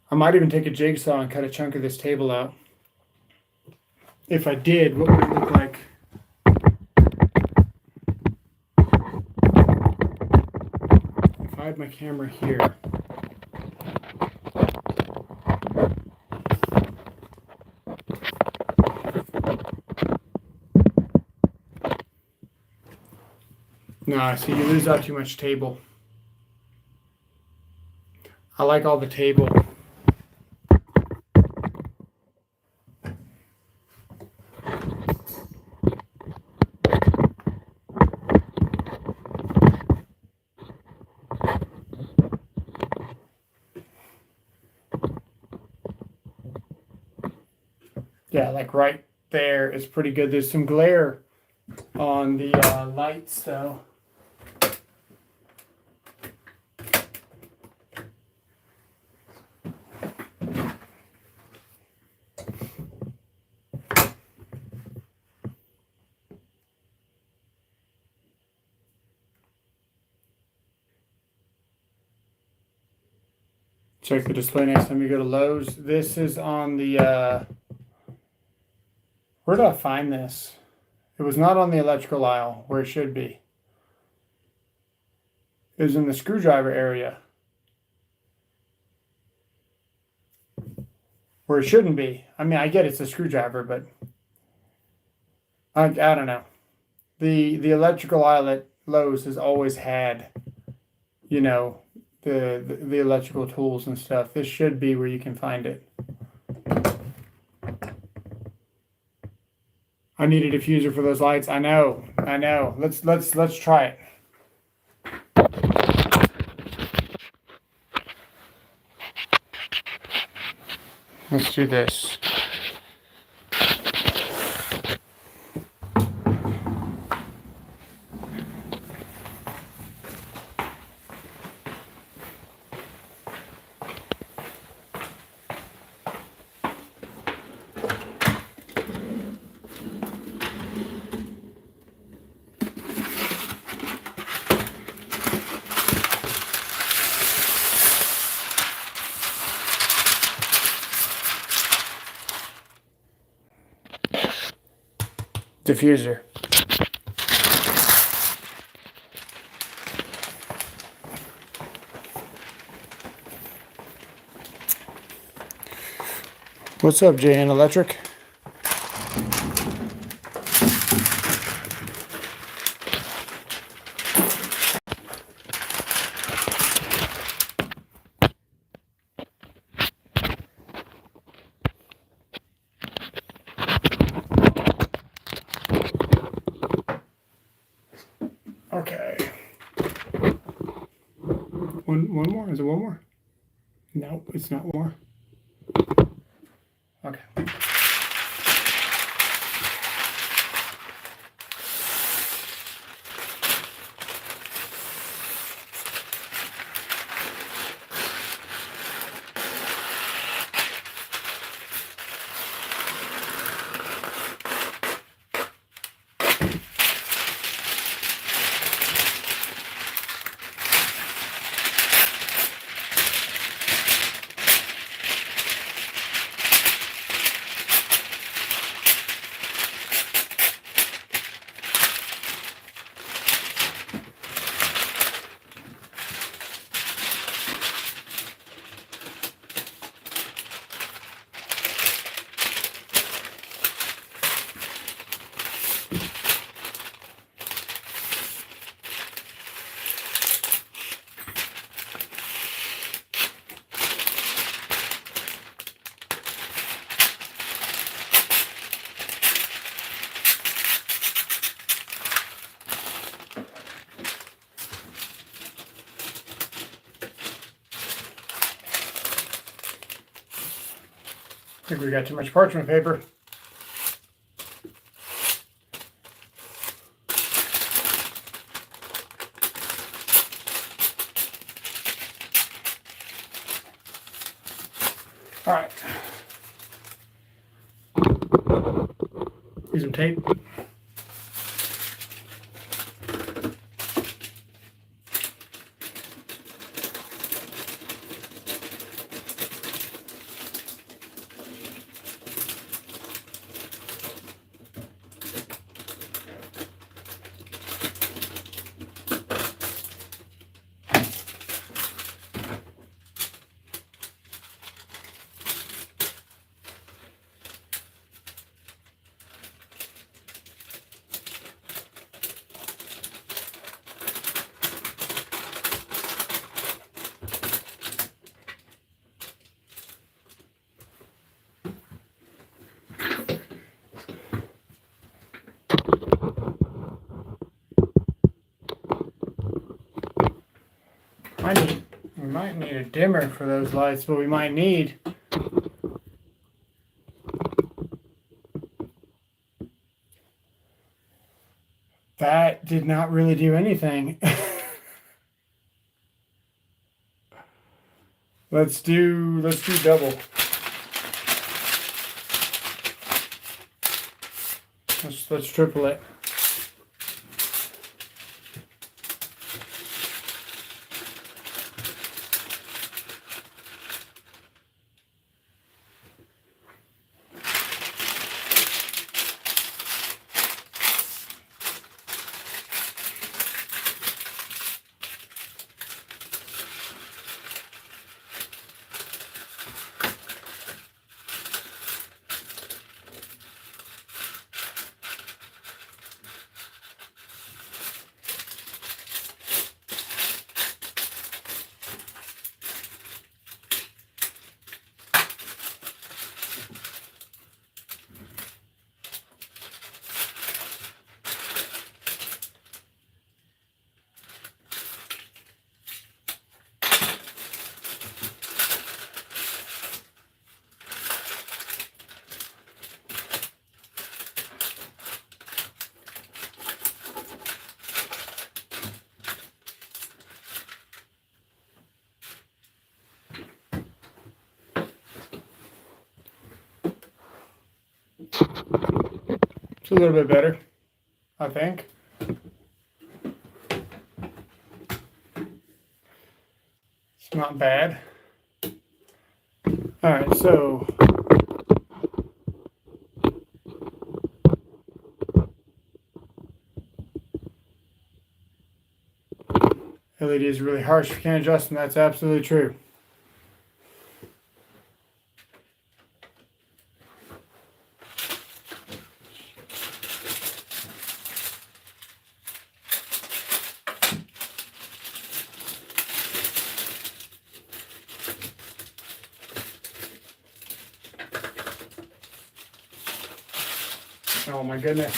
I might even take a jigsaw and cut a chunk of this table out. If I did, what would it look like? If I had my camera here. No, see, you lose out too much table. I like all the table. Yeah, like right there is pretty good. There's some glare on the lights though. Check the display next time you go to Lowe's. This is on the, where did I find this? It was not on the electrical aisle where it should be. It was in the screwdriver area. Where it shouldn't be. I mean, I get it's a screwdriver, but I don't know. The electrical aisle at Lowe's has always had, you know, the electrical tools and stuff. This should be where you can find it. I need a diffuser for those lights. I know. Let's try it. Let's do this. Diffuser. What's up, JN Electric? Okay. One more? Is it one more? No, it's not one more. Okay. I think we got too much parchment paper. All right. Use some tape. We might need a dimmer for those lights, but we might need. That did not really do anything. Let's do double. Let's triple it. It's a little bit better, I think. It's not bad. All right, so LED is really harsh. You can't adjust them. That's absolutely true. Oh my goodness.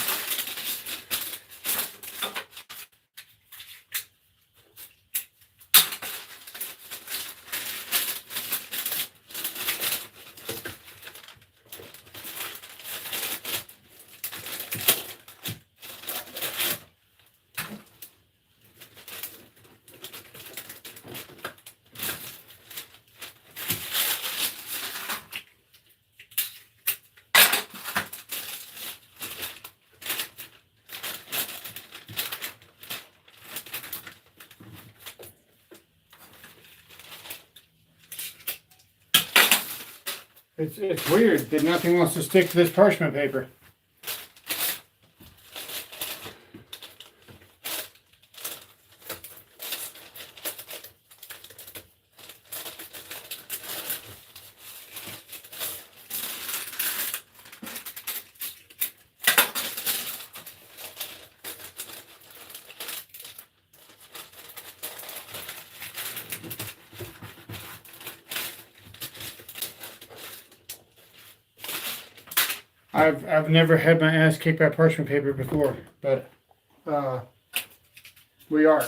It's weird that nothing wants to stick to this parchment paper. I've never had my ass kicked by parchment paper before, but we are.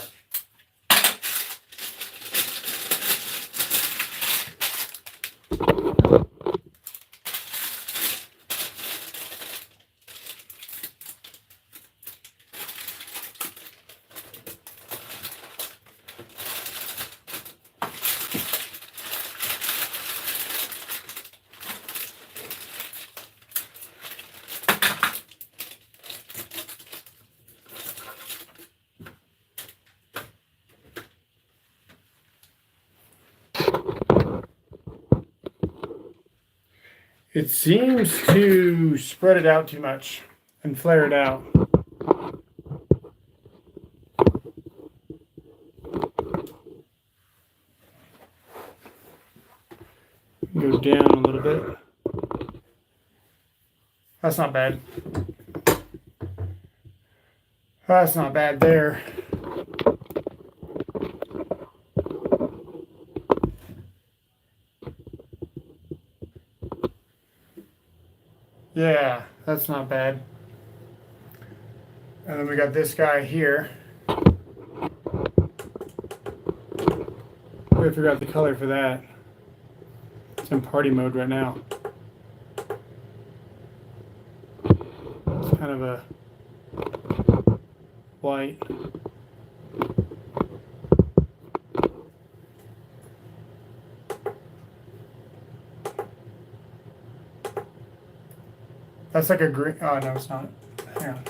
It seems to spread it out too much and flare it out. Go down a little bit. That's not bad. That's not bad there. Yeah, that's not bad. And then we got this guy here. gotta figure out the color for that. It's in party mode right now. It's kind of a white. That's like a green. Oh, no, it's not. Hang on.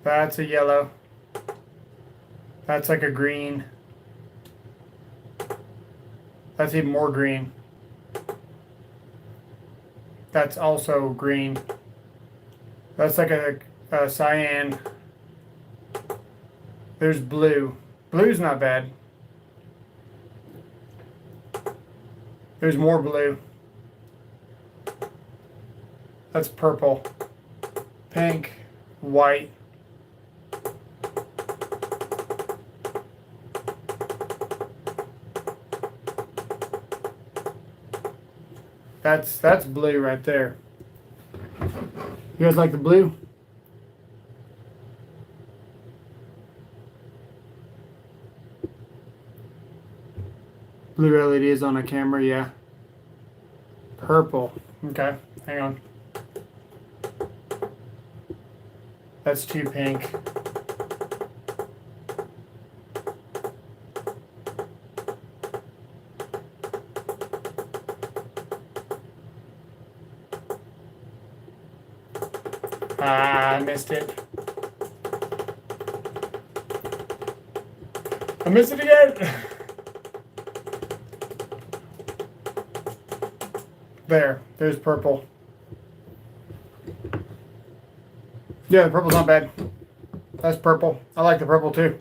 That's a yellow. That's like a green. That's even more green. That's also green. That's like a cyan. There's blue. Blue's not bad. There's more blue. That's purple. Pink. White. That's blue right there. You guys like the blue? Blue LEDs on a camera, yeah. Purple. Okay, hang on. That's too pink. Ah, I missed it. I missed it again. There's purple. Yeah, the purple's not bad. That's purple. I like the purple too.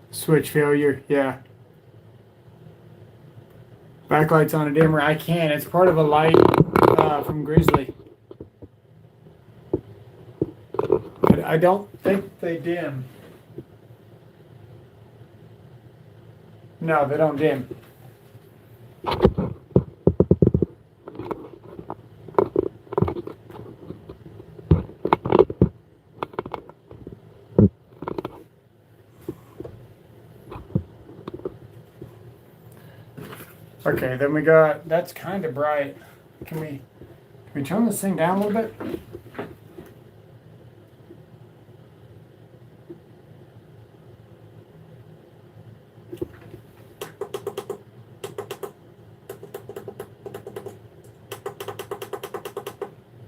Switch failure, yeah. Backlight's on a dimmer. I can. It's part of a light from Grizzly. I don't think they dim. No, they don't dim. Okay, then we got, that's kind of bright. Can we turn this thing down a little bit?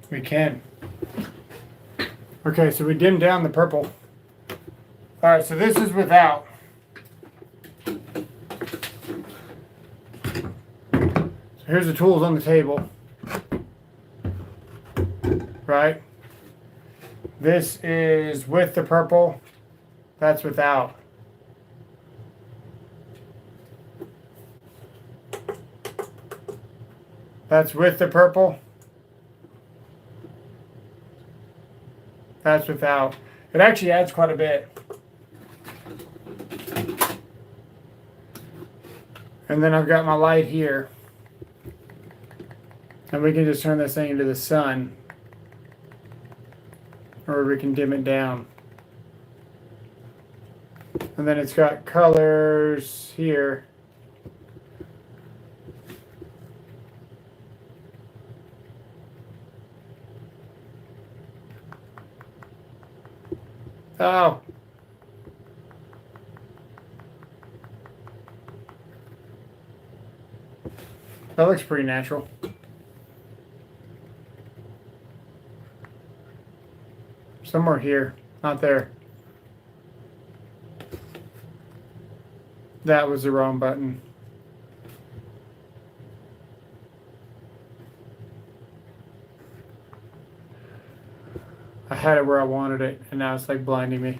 We can. Okay, so we dimmed down the purple. All right, so this is without. So here's the tools on the table. Right? This is with the purple. That's without. That's with the purple. That's without. It actually adds quite a bit. And then I've got my light here. And we can just turn this thing into the sun. Or we can dim it down. And then it's got colors here. Oh. That looks pretty natural. Somewhere here, not there. That was the wrong button. I had it where I wanted it, and now it's like blinding me.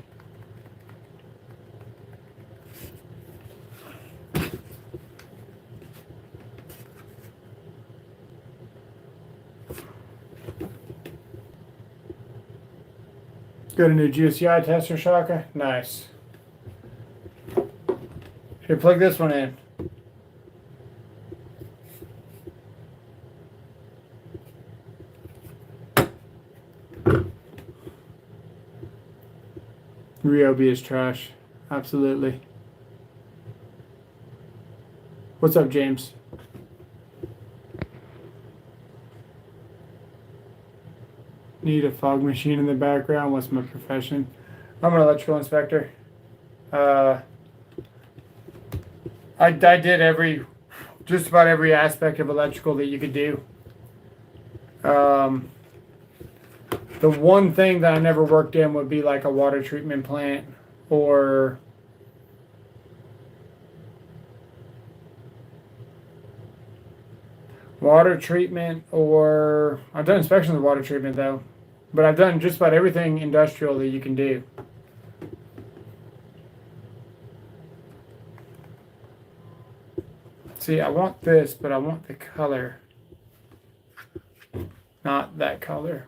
Got a new GSCI tester, Shaka. Nice. Here, plug this one in. Ryobi is trash. Absolutely. What's up, James? Need a fog machine in the background. What's my profession? I'm an electrical inspector. I did just about every aspect of electrical that you could do. The one thing that I never worked in would be like a water treatment plant or I've done inspections of water treatment though, but I've done just about everything industrial that you can do. See, I want this, but I want the color, not that color.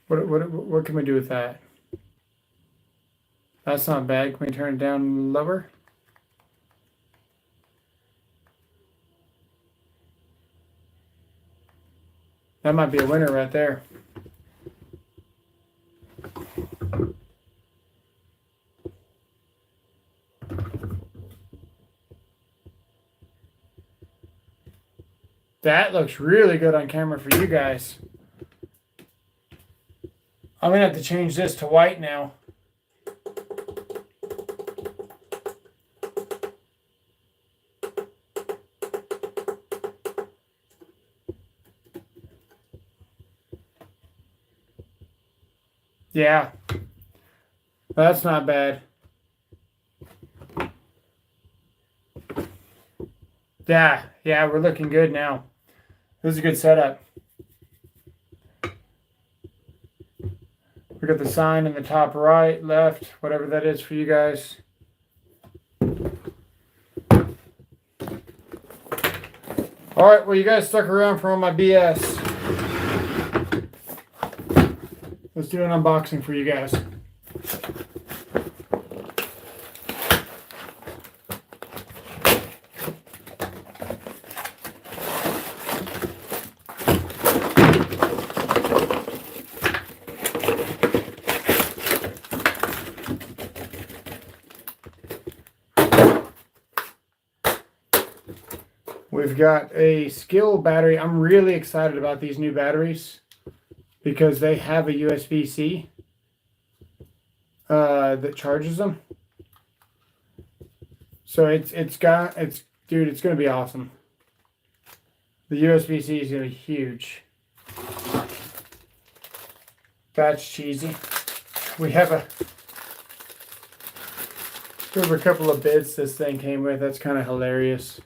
What can we do with that? That's not bad. Can we turn it down lower? That might be a winner right there. That looks really good on camera for you guys. I'm gonna have to change this to white now. Yeah, that's not bad. Yeah, we're looking good now. This is a good setup. We got the sign in the top right, left, whatever that is for you guys. All right, well, you guys stuck around for all my BS. Let's do an unboxing for you guys. We've got a Skill battery. I'm really excited about these new batteries because they have a USB-C that charges them. So it's going to be awesome. The USB-C is going to be huge. That's cheesy. We have a couple of bits this thing came with. That's kind of hilarious.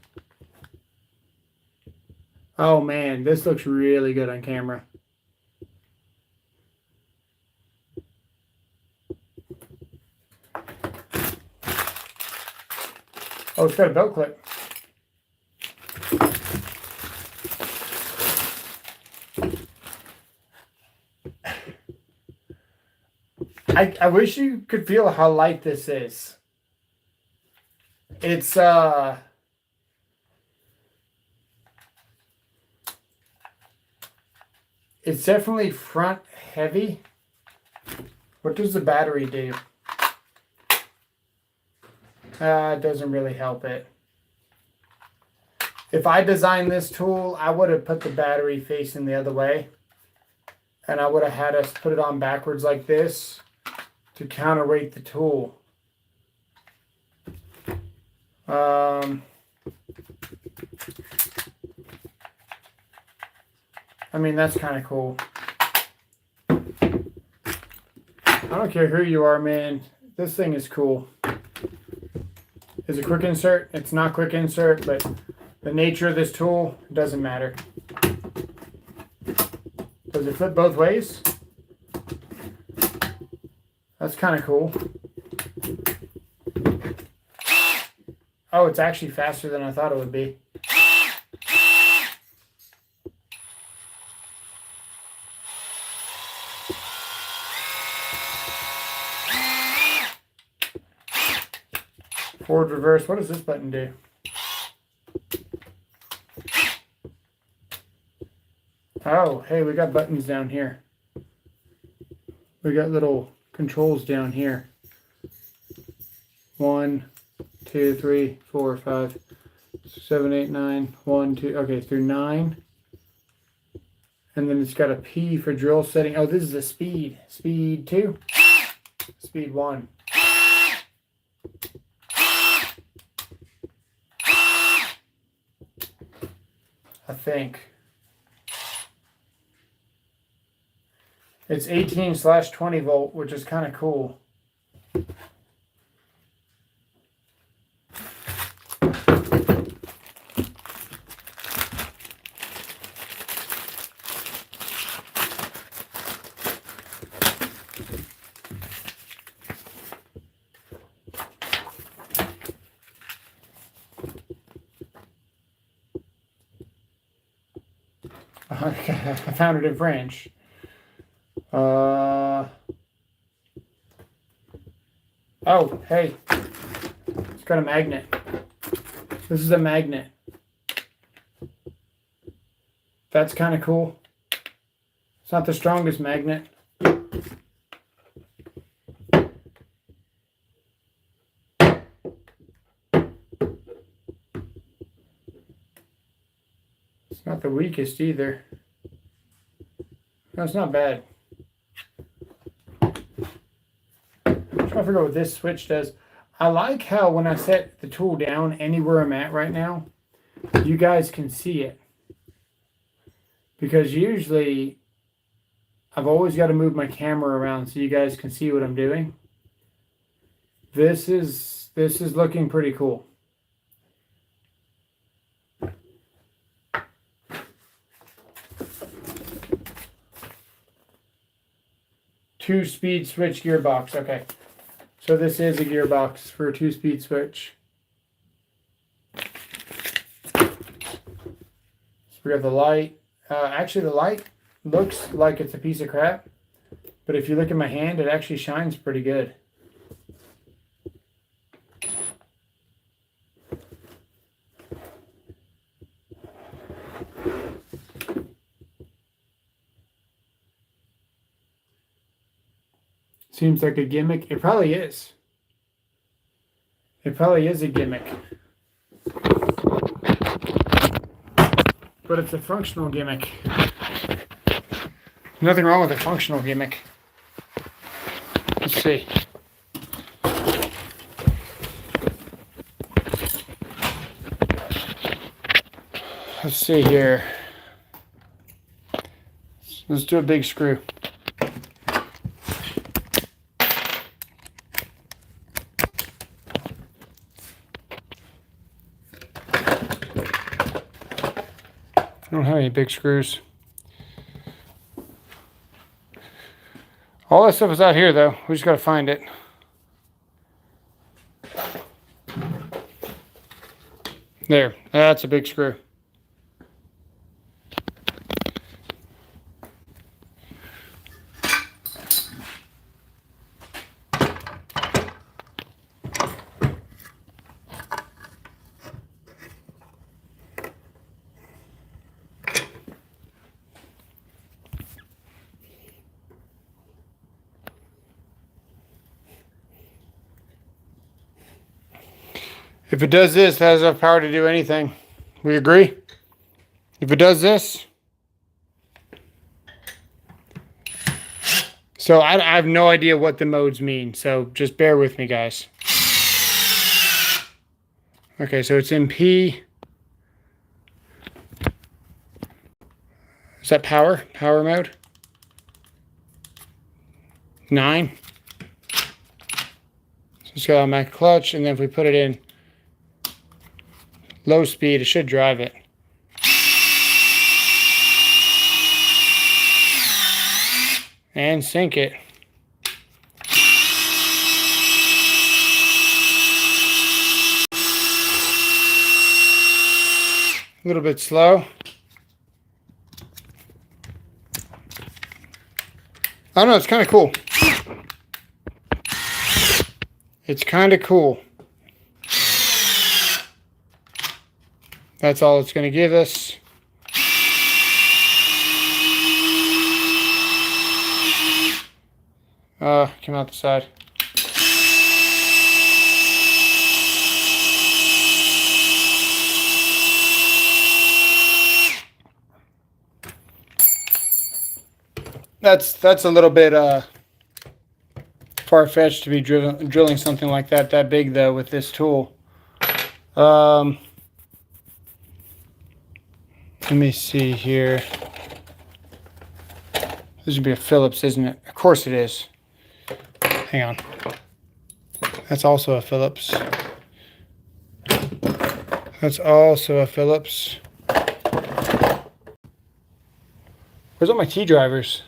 Oh man, this looks really good on camera. Oh, it's got a belt clip. I wish you could feel how light this is. It's definitely front heavy. What does the battery do? It doesn't really help it. If I designed this tool, I would have put the battery facing the other way. And I would have had us put it on backwards like this to counterweight the tool. I mean, that's kind of cool. I don't care who you are, man. This thing is cool. Is it quick insert? It's not quick insert, but the nature of this tool doesn't matter. Does it flip both ways? That's kind of cool. Oh, it's actually faster than I thought it would be. Forward, reverse. What does this button do? Oh, hey, we got buttons down here. We got little controls down here. 1, 2, 3, 4, 5, 6, 7, 8, 9. 1, 2. Okay, through 9. And then it's got a P for drill setting. Oh, this is the speed. Speed 2. Speed 1. I think. It's 18/20 volt, which is kind of cool. I found it in French. Oh, hey. It's got a magnet. This is a magnet. That's kind of cool. It's not the strongest magnet. It's not the weakest either. No, it's not bad. I'm trying to figure out what this switch does. I like how when I set the tool down anywhere I'm at right now, you guys can see it. Because usually I've always got to move my camera around so you guys can see what I'm doing. This is looking pretty cool. Two-speed switch gearbox. Okay. So this is a gearbox for a two-speed switch. So we got the light. Actually, the light looks like it's a piece of crap. But if you look at my hand, it actually shines pretty good. Seems like a gimmick. It probably is. It probably is a gimmick. But it's a functional gimmick. Nothing wrong with a functional gimmick. Let's see. Let's see here. Let's do a big screw. I don't have any big screws. All that stuff is out here, though. We just got to find it. There. That's a big screw. If it does this, it has enough power to do anything. We agree? If it does this. So I have no idea what the modes mean. So just bear with me, guys. Okay, so it's in P. Is that power? Power mode? 9. So it's got automatic clutch, and then if we put it in low speed, it should drive it. And sync it. A little bit slow. I don't know, it's kind of cool. It's kind of cool. That's all it's going to give us. Came out the side. That's a little bit far-fetched to be drilling something like that big though with this tool. Let me see here. This would be a Phillips, isn't it? Of course it is. Hang on. That's also a Phillips. That's also a Phillips. Where's all my T drivers?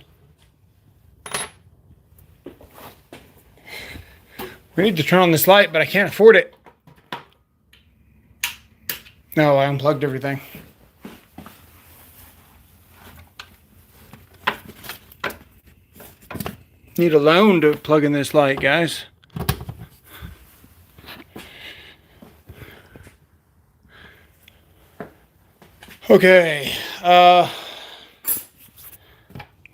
We need to turn on this light, but I can't afford it. No, I unplugged everything. Need a loan to plug in this light, guys. Okay,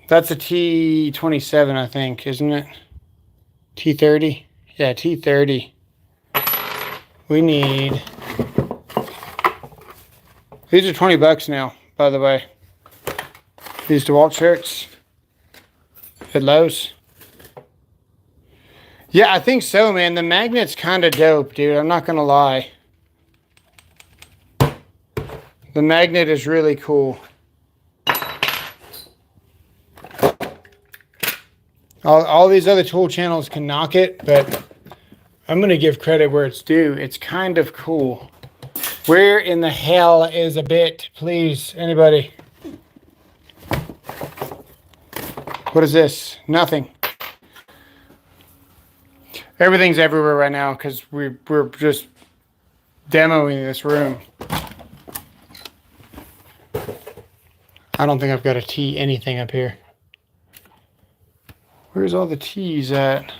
that's a T27, I think, isn't it? T30? Yeah, T30. We need... These are $20 now, by the way. These DeWalt shirts at Lowe's. Yeah, I think so, man. The magnet's kind of dope, dude. I'm not going to lie. The magnet is really cool. All these other tool channels can knock it, but I'm going to give credit where it's due. It's kind of cool. Where in the hell is a bit, please? Anybody? What is this? Nothing. Everything's everywhere right now because we're just demoing this room. I don't think I've got a T anything up here. Where's all the T's at?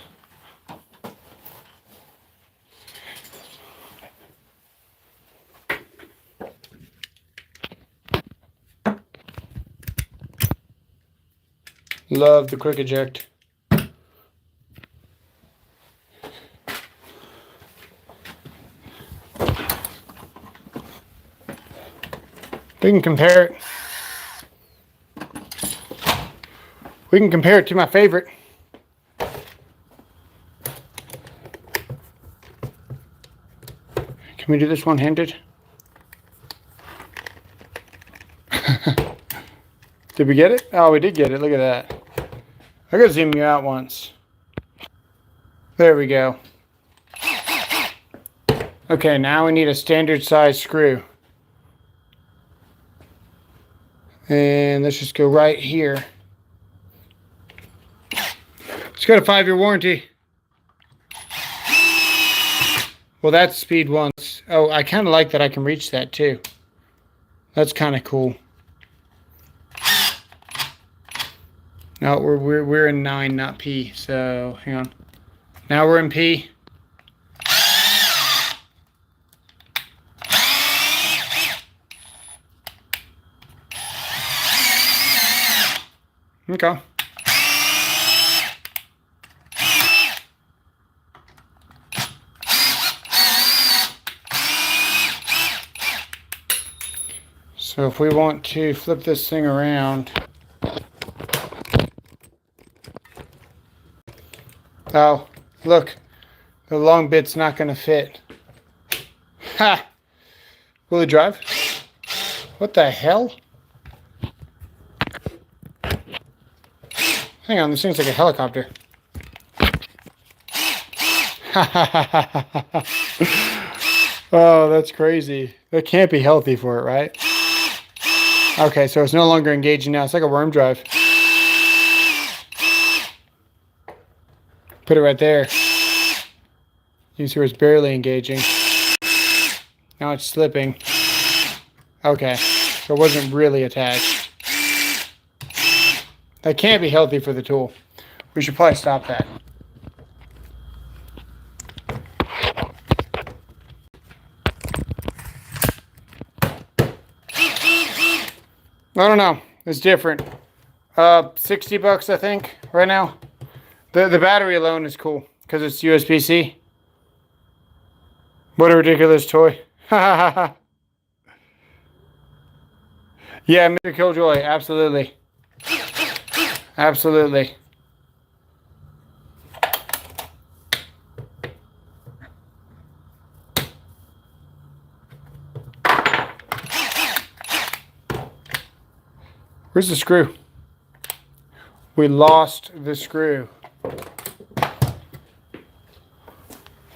Love the quick eject. We can compare it. We can compare it to my favorite. Can we do this one-handed? Did we get it? Oh, we did get it. Look at that. I gotta zoom you out once. There we go. Okay, now we need a standard size screw. And let's just go right here. It's got a 5-year warranty. Well, that's speed once. Oh, I kind of like that I can reach that too. That's kind of cool. No, we're in 9, not P. So hang on. Now we're in P. Okay. So if we want to flip this thing around. Oh, look. The long bit's not going to fit. Ha! Will it drive? What the hell? Hang on, this thing's like a helicopter. Oh, that's crazy. That can't be healthy for it, right? Okay, so it's no longer engaging now. It's like a worm drive. Put it right there. You can see where it's barely engaging. Now it's slipping. Okay, so it wasn't really attached. That can't be healthy for the tool. We should probably stop that. I don't know. It's different. $60 I think right now. The battery alone is cool because it's USB-C. What a ridiculous toy. Yeah, Mr. Killjoy, absolutely. Absolutely. Where's the screw? We lost the screw.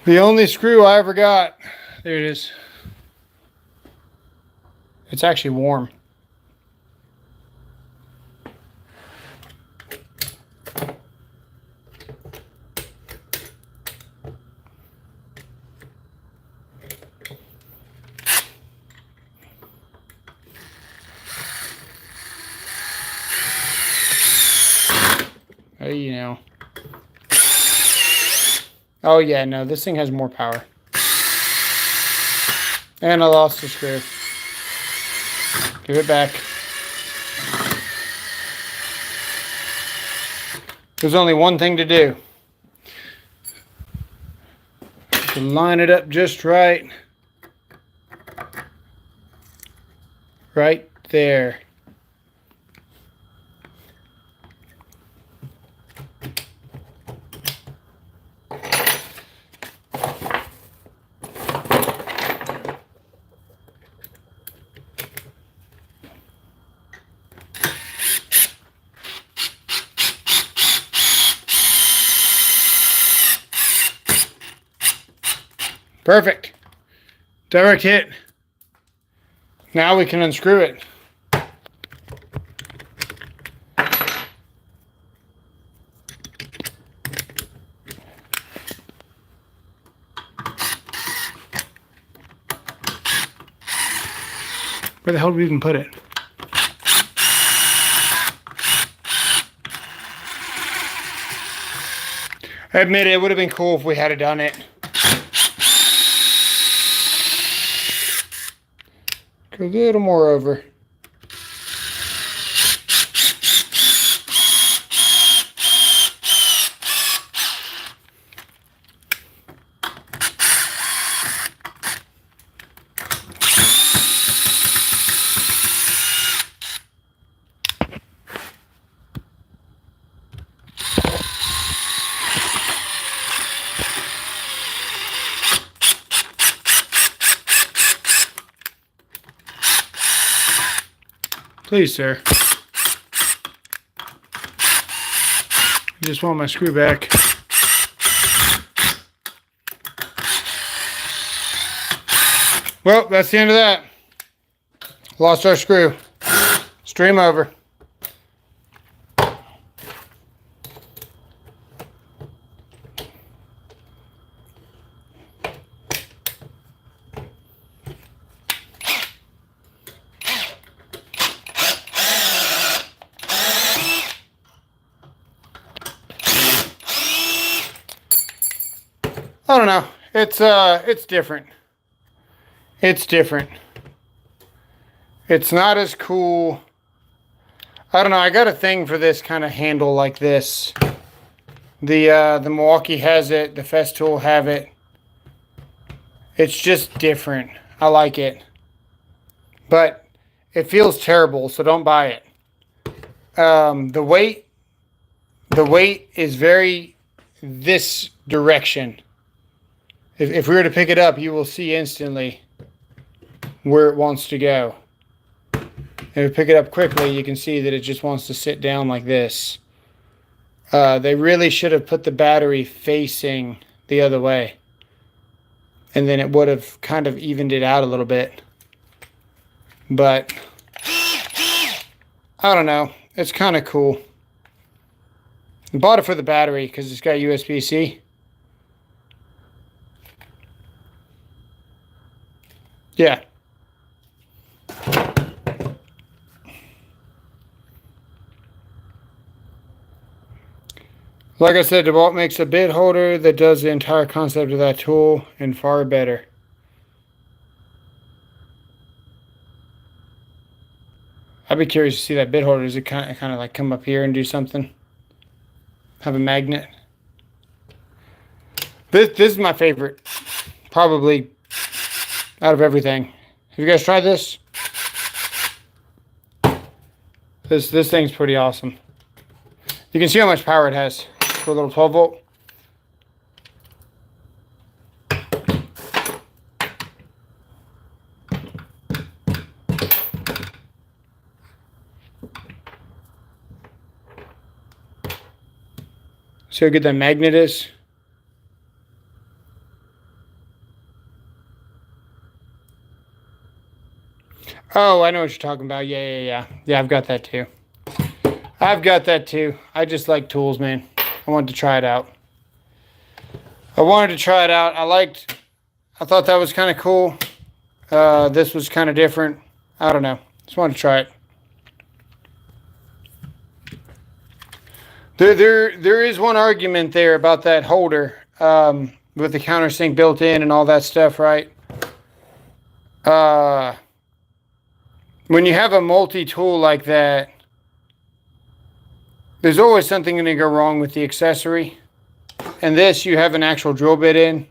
The only screw I ever got. There it is. It's actually warm. You know. Oh yeah, no, this thing has more power. And I lost the screw. Give it back. There's only one thing to do. To line it up just right. Right there. Perfect. Direct hit. Now we can unscrew it. Where the hell did we even put it? I admit it would have been cool if we had done it. A little more over. Please, sir. I just want my screw back. Well, that's the end of that. Lost our screw. Stream over. I don't know. It's different. It's different. It's not as cool. I don't know. I got a thing for this kind of handle like this. The Milwaukee has it. The Festool have it. It's just different. I like it. But it feels terrible, so don't buy it. The weight is very this direction. If we were to pick it up, you will see instantly where it wants to go. If you pick it up quickly, you can see that it just wants to sit down like this. They really should have put the battery facing the other way. And then it would have kind of evened it out a little bit. But I don't know. It's kind of cool. I bought it for the battery because it's got USB-C. Yeah. Like I said, DeWalt makes a bit holder that does the entire concept of that tool and far better. I'd be curious to see that bit holder. Does it kind of like come up here and do something? Have a magnet? This is my favorite, probably, out of everything. Have you guys tried this? This thing's pretty awesome. You can see how much power it has for a little 12 volt. See how good that magnet is? Oh, I know what you're talking about. Yeah, I've got that too. I just like tools, man. I wanted to try it out. I thought that was kind of cool. This was kind of different. I don't know. Just wanted to try it. There is one argument there about that holder, with the countersink built in and all that stuff, right? When you have a multi-tool like that, there's always something going to go wrong with the accessory. And this, you have an actual drill bit in.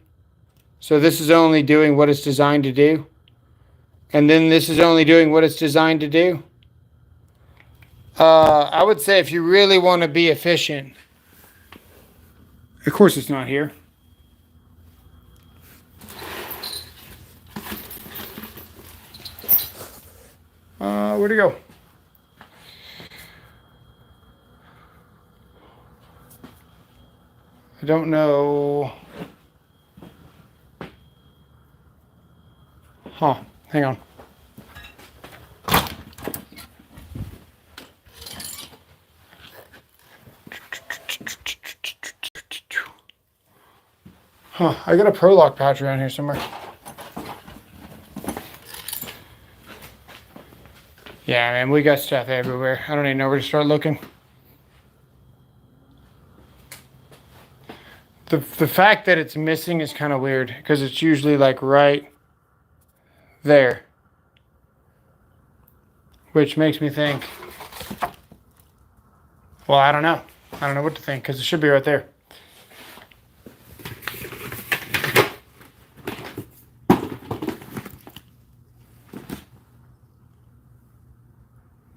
So this is only doing what it's designed to do. And then this is only doing what it's designed to do. I would say if you really want to be efficient, of course it's not here. Where'd it go? I don't know. Huh, hang on. Huh, I got a Pro Lock pouch around here somewhere. Yeah, man, we got stuff everywhere. I don't even know where to start looking. The fact that it's missing is kind of weird because it's usually like right there. Which makes me think, well, I don't know. I don't know what to think because it should be right there.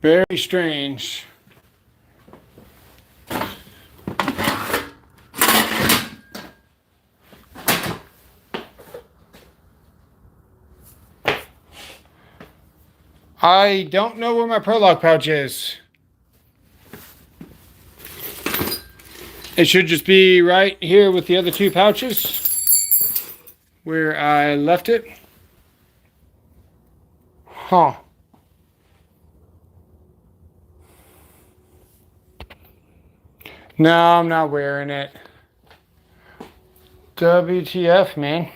Very strange. I don't know where my Pro Lock pouch is. It should just be right here with the other two pouches where I left it. Huh. No, I'm not wearing it. WTF, man.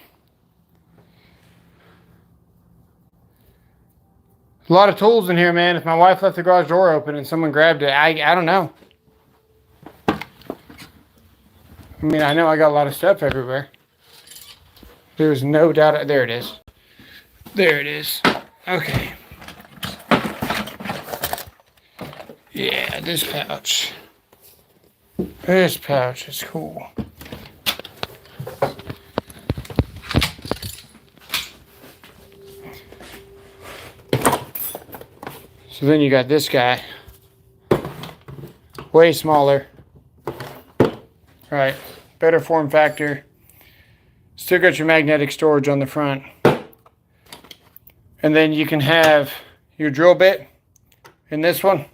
A lot of tools in here, man. If my wife left the garage door open and someone grabbed it, I don't know. I mean, I know I got a lot of stuff everywhere. There's no doubt. There it is. There it is. Okay. Yeah, this pouch. This pouch is cool. So then you got this guy. Way smaller. Right. Better form factor. Still got your magnetic storage on the front. And then you can have your drill bit in this one.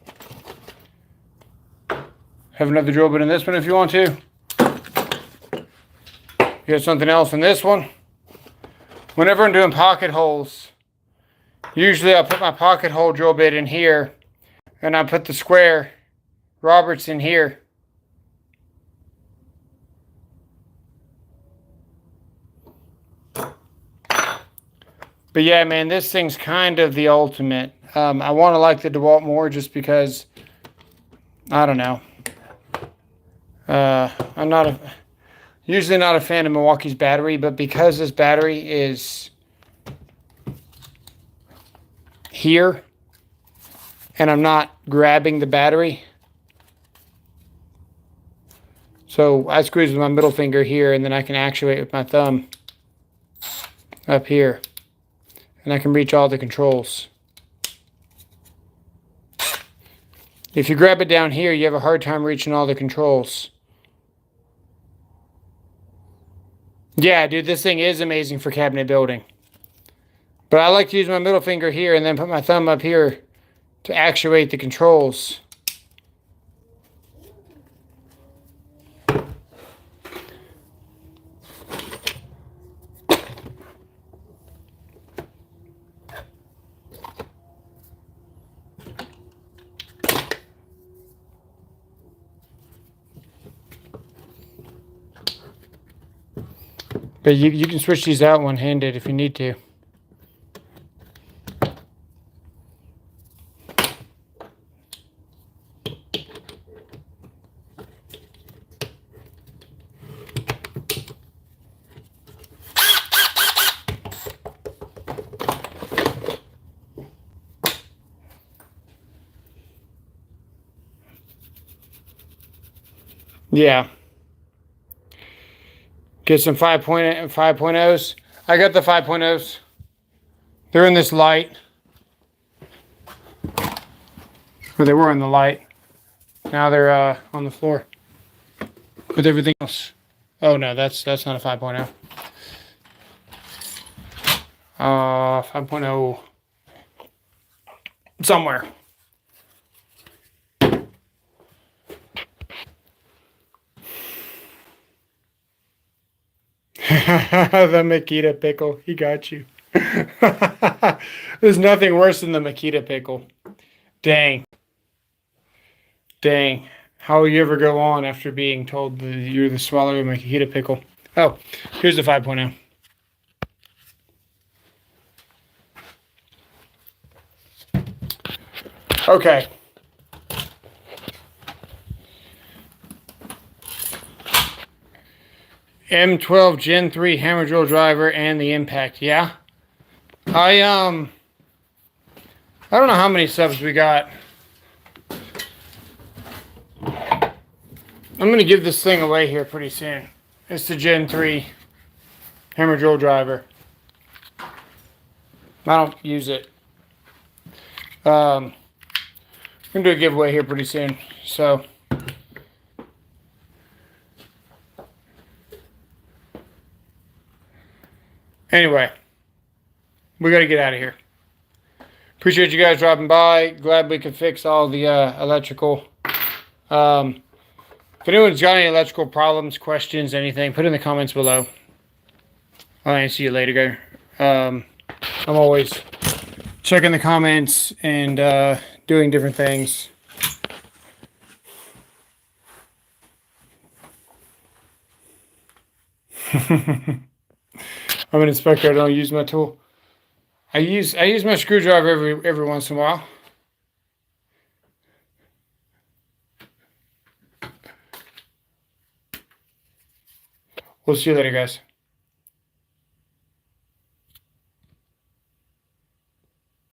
Have another drill bit in this one if you want to. You got something else in this one. Whenever I'm doing pocket holes, usually I'll put my pocket hole drill bit in here and I put the square Roberts in here. But yeah, man, this thing's kind of the ultimate. I want to like the DeWalt more just because, I don't know. I'm usually not a fan of Milwaukee's battery, but because this battery is here and I'm not grabbing the battery, so I squeeze with my middle finger here and then I can actuate with my thumb up here and I can reach all the controls. If you grab it down here, you have a hard time reaching all the controls. Yeah, dude, this thing is amazing for cabinet building. But I like to use my middle finger here and then put my thumb up here to actuate the controls. But you can switch these out one-handed if you need to. Yeah. Get some 5.0s. I got the 5.0s. They're in this light. Or they were in the light. Now they're on the floor. With everything else. Oh no, that's not a 5.0. 5.0 somewhere. The Makita pickle. He got you. There's nothing worse than the Makita pickle. Dang. Dang. How will you ever go on after being told that you're the swallower of Makita pickle? Oh, here's the 5.0. Okay. M12 Gen 3 hammer drill driver and the impact. Yeah. I don't know how many subs we got. I'm going to give this thing away here pretty soon. It's the Gen 3 hammer drill driver. I don't use it. I'm going to do a giveaway here pretty soon. So anyway, we got to get out of here. Appreciate you guys dropping by. Glad we could fix all the electrical. If anyone's got any electrical problems, questions, anything, put in the comments below. I'll answer you later, guys. I'm always checking the comments and doing different things. I'm an inspector. I don't use my tool. I use my screwdriver every once in a while. We'll see you later, guys.